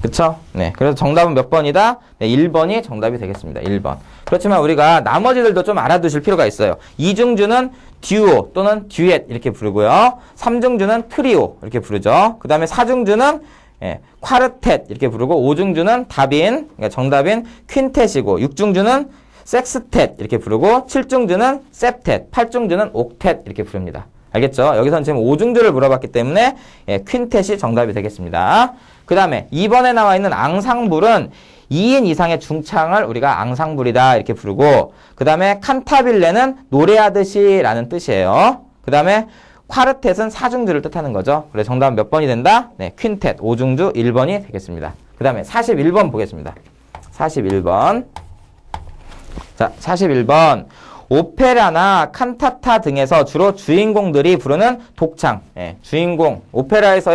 그쵸? 네. 그래서 정답은 몇 번이다? 네, 1번이 정답이 되겠습니다. 1번. 그렇지만 우리가 나머지들도 좀 알아두실 필요가 있어요. 이중주는 듀오 또는 듀엣 이렇게 부르고요. 삼중주는 트리오 이렇게 부르죠. 그 다음에 사중주는 콰르텟 이렇게 부르고, 오중주는 답인, 그러니까 정답인 퀸텟이고, 육중주는 섹스텟 이렇게 부르고, 칠중주는 sep텟, 팔중주는 옥텟 이렇게 부릅니다. 알겠죠? 여기서는 지금 오중주를 물어봤기 때문에 퀸텟이 정답이 되겠습니다. 그 다음에 2번에 나와 있는 앙상블은 2인 이상의 중창을 우리가 앙상블이다 이렇게 부르고, 그 다음에 칸타빌레는 노래하듯이 라는 뜻이에요. 그 다음에 콰르텟은 사중주를 뜻하는 거죠. 그래서 정답은 몇 번이 된다? 네, 퀸텟, 오중주 1번이 되겠습니다. 그 다음에 41번 보겠습니다. 41번. 자, 41번. 오페라나 칸타타 등에서 주로 주인공들이 부르는 독창. 주인공, 오페라에서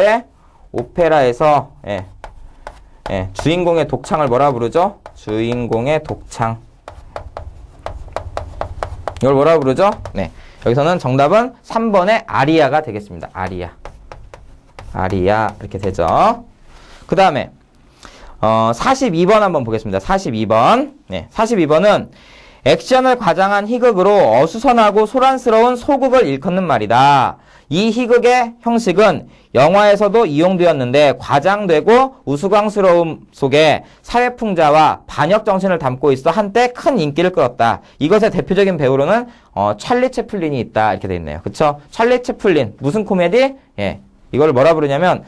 주인공의 독창을 뭐라 부르죠? 주인공의 독창. 이걸 뭐라 부르죠? 네. 여기서는 정답은 3번의 아리아가 되겠습니다. 아리아 이렇게 되죠. 그 다음에 42번 한번 보겠습니다. 42번. 네, 42번은 액션을 과장한 희극으로 어수선하고 소란스러운 소극을 일컫는 말이다. 이 희극의 형식은 영화에서도 이용되었는데 과장되고 우스꽝스러움 속에 사회풍자와 반역 정신을 담고 있어 한때 큰 인기를 끌었다. 이것의 대표적인 배우로는 찰리 채플린이 있다. 이렇게 돼 있네요. 그쵸? 찰리 채플린 무슨 코미디? 예, 이걸 뭐라 부르냐면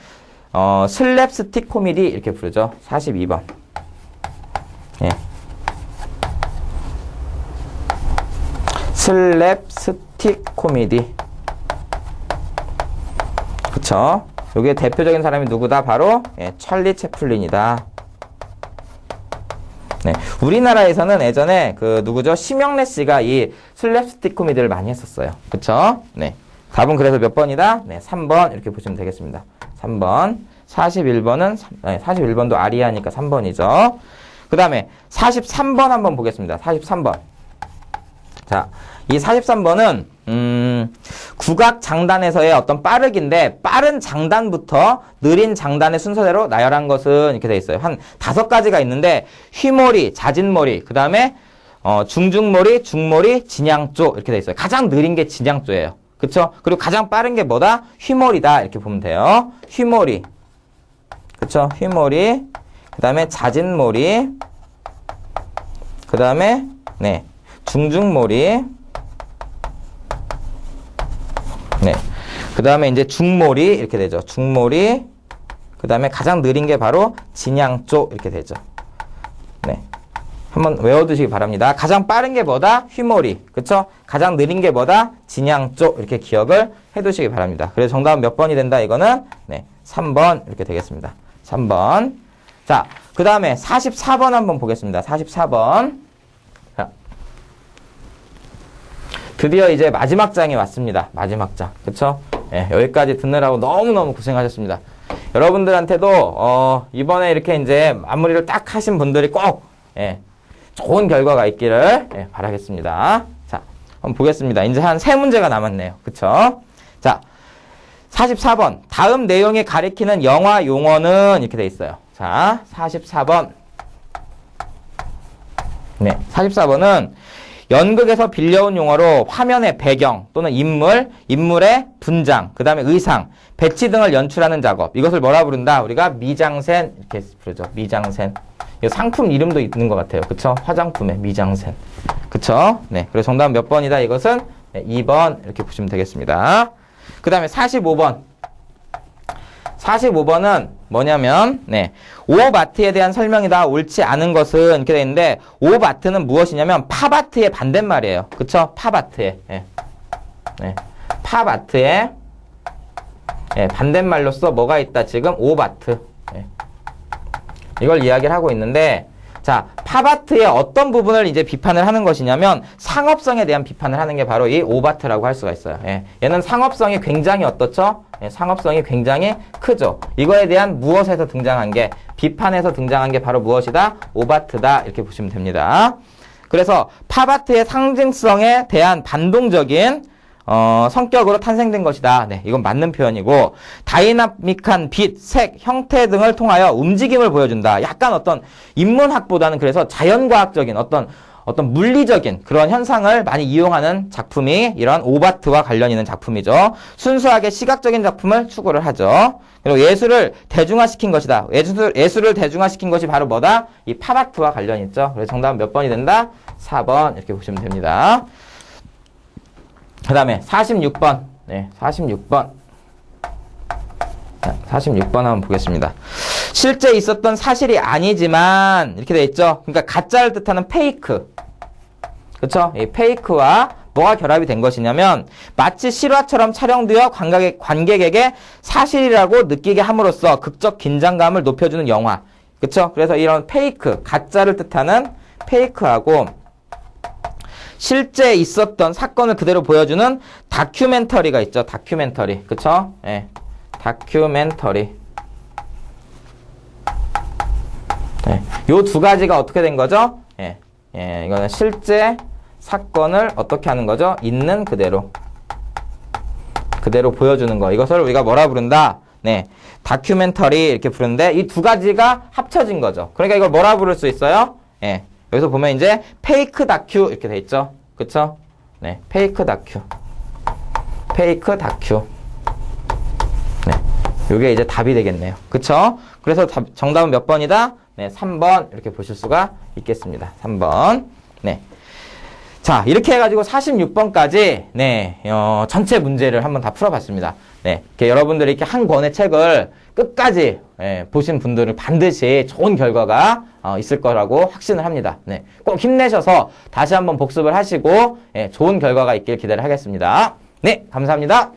슬랩스틱 코미디 이렇게 부르죠. 42번. 예. 슬랩스틱 코미디. 그쵸? 요게 대표적인 사람이 누구다? 바로 찰리 채플린이다. 네, 우리나라에서는 예전에 누구죠? 심영래 씨가 이 슬랩스틱 코미디를 많이 했었어요. 그쵸? 네. 답은 그래서 몇 번이다? 네, 3번 이렇게 보시면 되겠습니다. 3번. 41번은 41번도 아리아니까 3번이죠. 그 다음에 43번 한번 보겠습니다. 43번. 자, 이 43번은 국악 장단에서의 어떤 빠르기인데 빠른 장단부터 느린 장단의 순서대로 나열한 것은 이렇게 돼 있어요. 한 5가지가 있는데 휘몰이, 자진몰이, 그 다음에 중중몰이, 중몰이, 진양조 이렇게 돼 있어요. 가장 느린 게 진양조예요. 그쵸? 그리고 가장 빠른 게 뭐다? 휘몰이다 이렇게 보면 돼요. 휘몰이, 그쵸? 휘몰이, 그 다음에 자진몰이, 그 다음에 네, 중중몰이, 네. 그 다음에 이제 중몰이 이렇게 되죠. 중몰이. 그 다음에 가장 느린 게 바로 진양조 이렇게 되죠. 네. 한번 외워두시기 바랍니다. 가장 빠른 게 뭐다? 휘몰이. 그쵸? 가장 느린 게 뭐다? 진양조. 이렇게 기억을 해두시기 바랍니다. 그래서 정답은 몇 번이 된다? 이거는 네, 3번 이렇게 되겠습니다. 3번. 자, 그 다음에 44번 한번 보겠습니다. 44번. 드디어 이제 마지막 장이 왔습니다. 마지막 장. 그쵸? 예, 여기까지 듣느라고 너무너무 고생하셨습니다. 여러분들한테도, 이번에 이렇게 이제 마무리를 딱 하신 분들이 꼭, 좋은 결과가 있기를, 바라겠습니다. 자, 한번 보겠습니다. 이제 한 3문제가 남았네요. 그쵸? 자, 44번. 다음 내용이 가리키는 영화 용어는 이렇게 돼 있어요. 자, 44번. 네, 44번은 연극에서 빌려온 용어로 화면의 배경 또는 인물의 분장, 그 다음에 의상, 배치 등을 연출하는 작업. 이것을 뭐라 부른다? 우리가 미장센 이렇게 부르죠. 미장센. 이 상품 이름도 있는 것 같아요. 그쵸? 화장품의 미장센. 그쵸? 네. 그래서 정답은 몇 번이다? 이것은 네, 2번 이렇게 보시면 되겠습니다. 그 다음에 45번. 45번은 뭐냐면, 네. 오바트에 대한 설명이다. 옳지 않은 것은 이렇게 되어 있는데, 오바트는 무엇이냐면, 팝아트의 반대말이에요. 그쵸? 팝아트의. 네. 네. 팝아트의 반대말로서 뭐가 있다? 지금 오바트. 네. 이걸 이야기를 하고 있는데, 자, 팝아트의 어떤 부분을 이제 비판을 하는 것이냐면 상업성에 대한 비판을 하는 게 바로 이 오바트라고 할 수가 있어요. 얘는 상업성이 굉장히 어떻죠? 상업성이 굉장히 크죠. 이거에 대한 무엇에서 등장한 게 비판에서 등장한 게 바로 무엇이다? 오바트다. 이렇게 보시면 됩니다. 그래서 팝아트의 상징성에 대한 반동적인 성격으로 탄생된 것이다. 네, 이건 맞는 표현이고, 다이나믹한 빛, 색, 형태 등을 통하여 움직임을 보여준다. 약간 어떤 인문학보다는 그래서 자연과학적인 어떤 물리적인 그런 현상을 많이 이용하는 작품이 이런 오바트와 관련 있는 작품이죠. 순수하게 시각적인 작품을 추구를 하죠. 그리고 예술을 대중화시킨 것이다. 예술을 대중화시킨 것이 바로 뭐다? 이 팝아트와 관련이 있죠. 그래서 정답은 몇 번이 된다? 4번 이렇게 보시면 됩니다. 그 다음에 46번. 네, 46번. 자, 46번 한번 보겠습니다. 실제 있었던 사실이 아니지만 이렇게 돼 있죠. 그러니까 가짜를 뜻하는 페이크. 그쵸? 이 페이크와 뭐가 결합이 된 것이냐면 마치 실화처럼 촬영되어 관객에게 사실이라고 느끼게 함으로써 극적 긴장감을 높여주는 영화. 그쵸? 그래서 이런 페이크, 가짜를 뜻하는 페이크하고 실제 있었던 사건을 그대로 보여주는 다큐멘터리가 있죠. 다큐멘터리. 그쵸? 예. 다큐멘터리. 예. 요 두 가지가 어떻게 된 거죠? 예. 예. 이거는 실제 사건을 어떻게 하는 거죠? 있는 그대로. 그대로 보여주는 거. 이것을 우리가 뭐라 부른다? 네, 다큐멘터리 이렇게 부르는데 이 두 가지가 합쳐진 거죠. 그러니까 이걸 뭐라 부를 수 있어요? 예, 여기서 보면 이제 페이크 다큐 이렇게 돼 있죠. 그쵸? 네, 페이크 다큐. 페이크 다큐. 네, 요게 이제 답이 되겠네요. 그쵸? 그래서 정답은 몇 번이다? 네, 3번 이렇게 보실 수가 있겠습니다. 3번. 네. 자, 이렇게 해가지고 46번까지, 네, 전체 문제를 한번 다 풀어봤습니다. 네, 이렇게 여러분들이 이렇게 한 권의 책을 끝까지, 보신 분들은 반드시 좋은 결과가, 있을 거라고 확신을 합니다. 네, 꼭 힘내셔서 다시 한번 복습을 하시고, 좋은 결과가 있길 기대를 하겠습니다. 네, 감사합니다.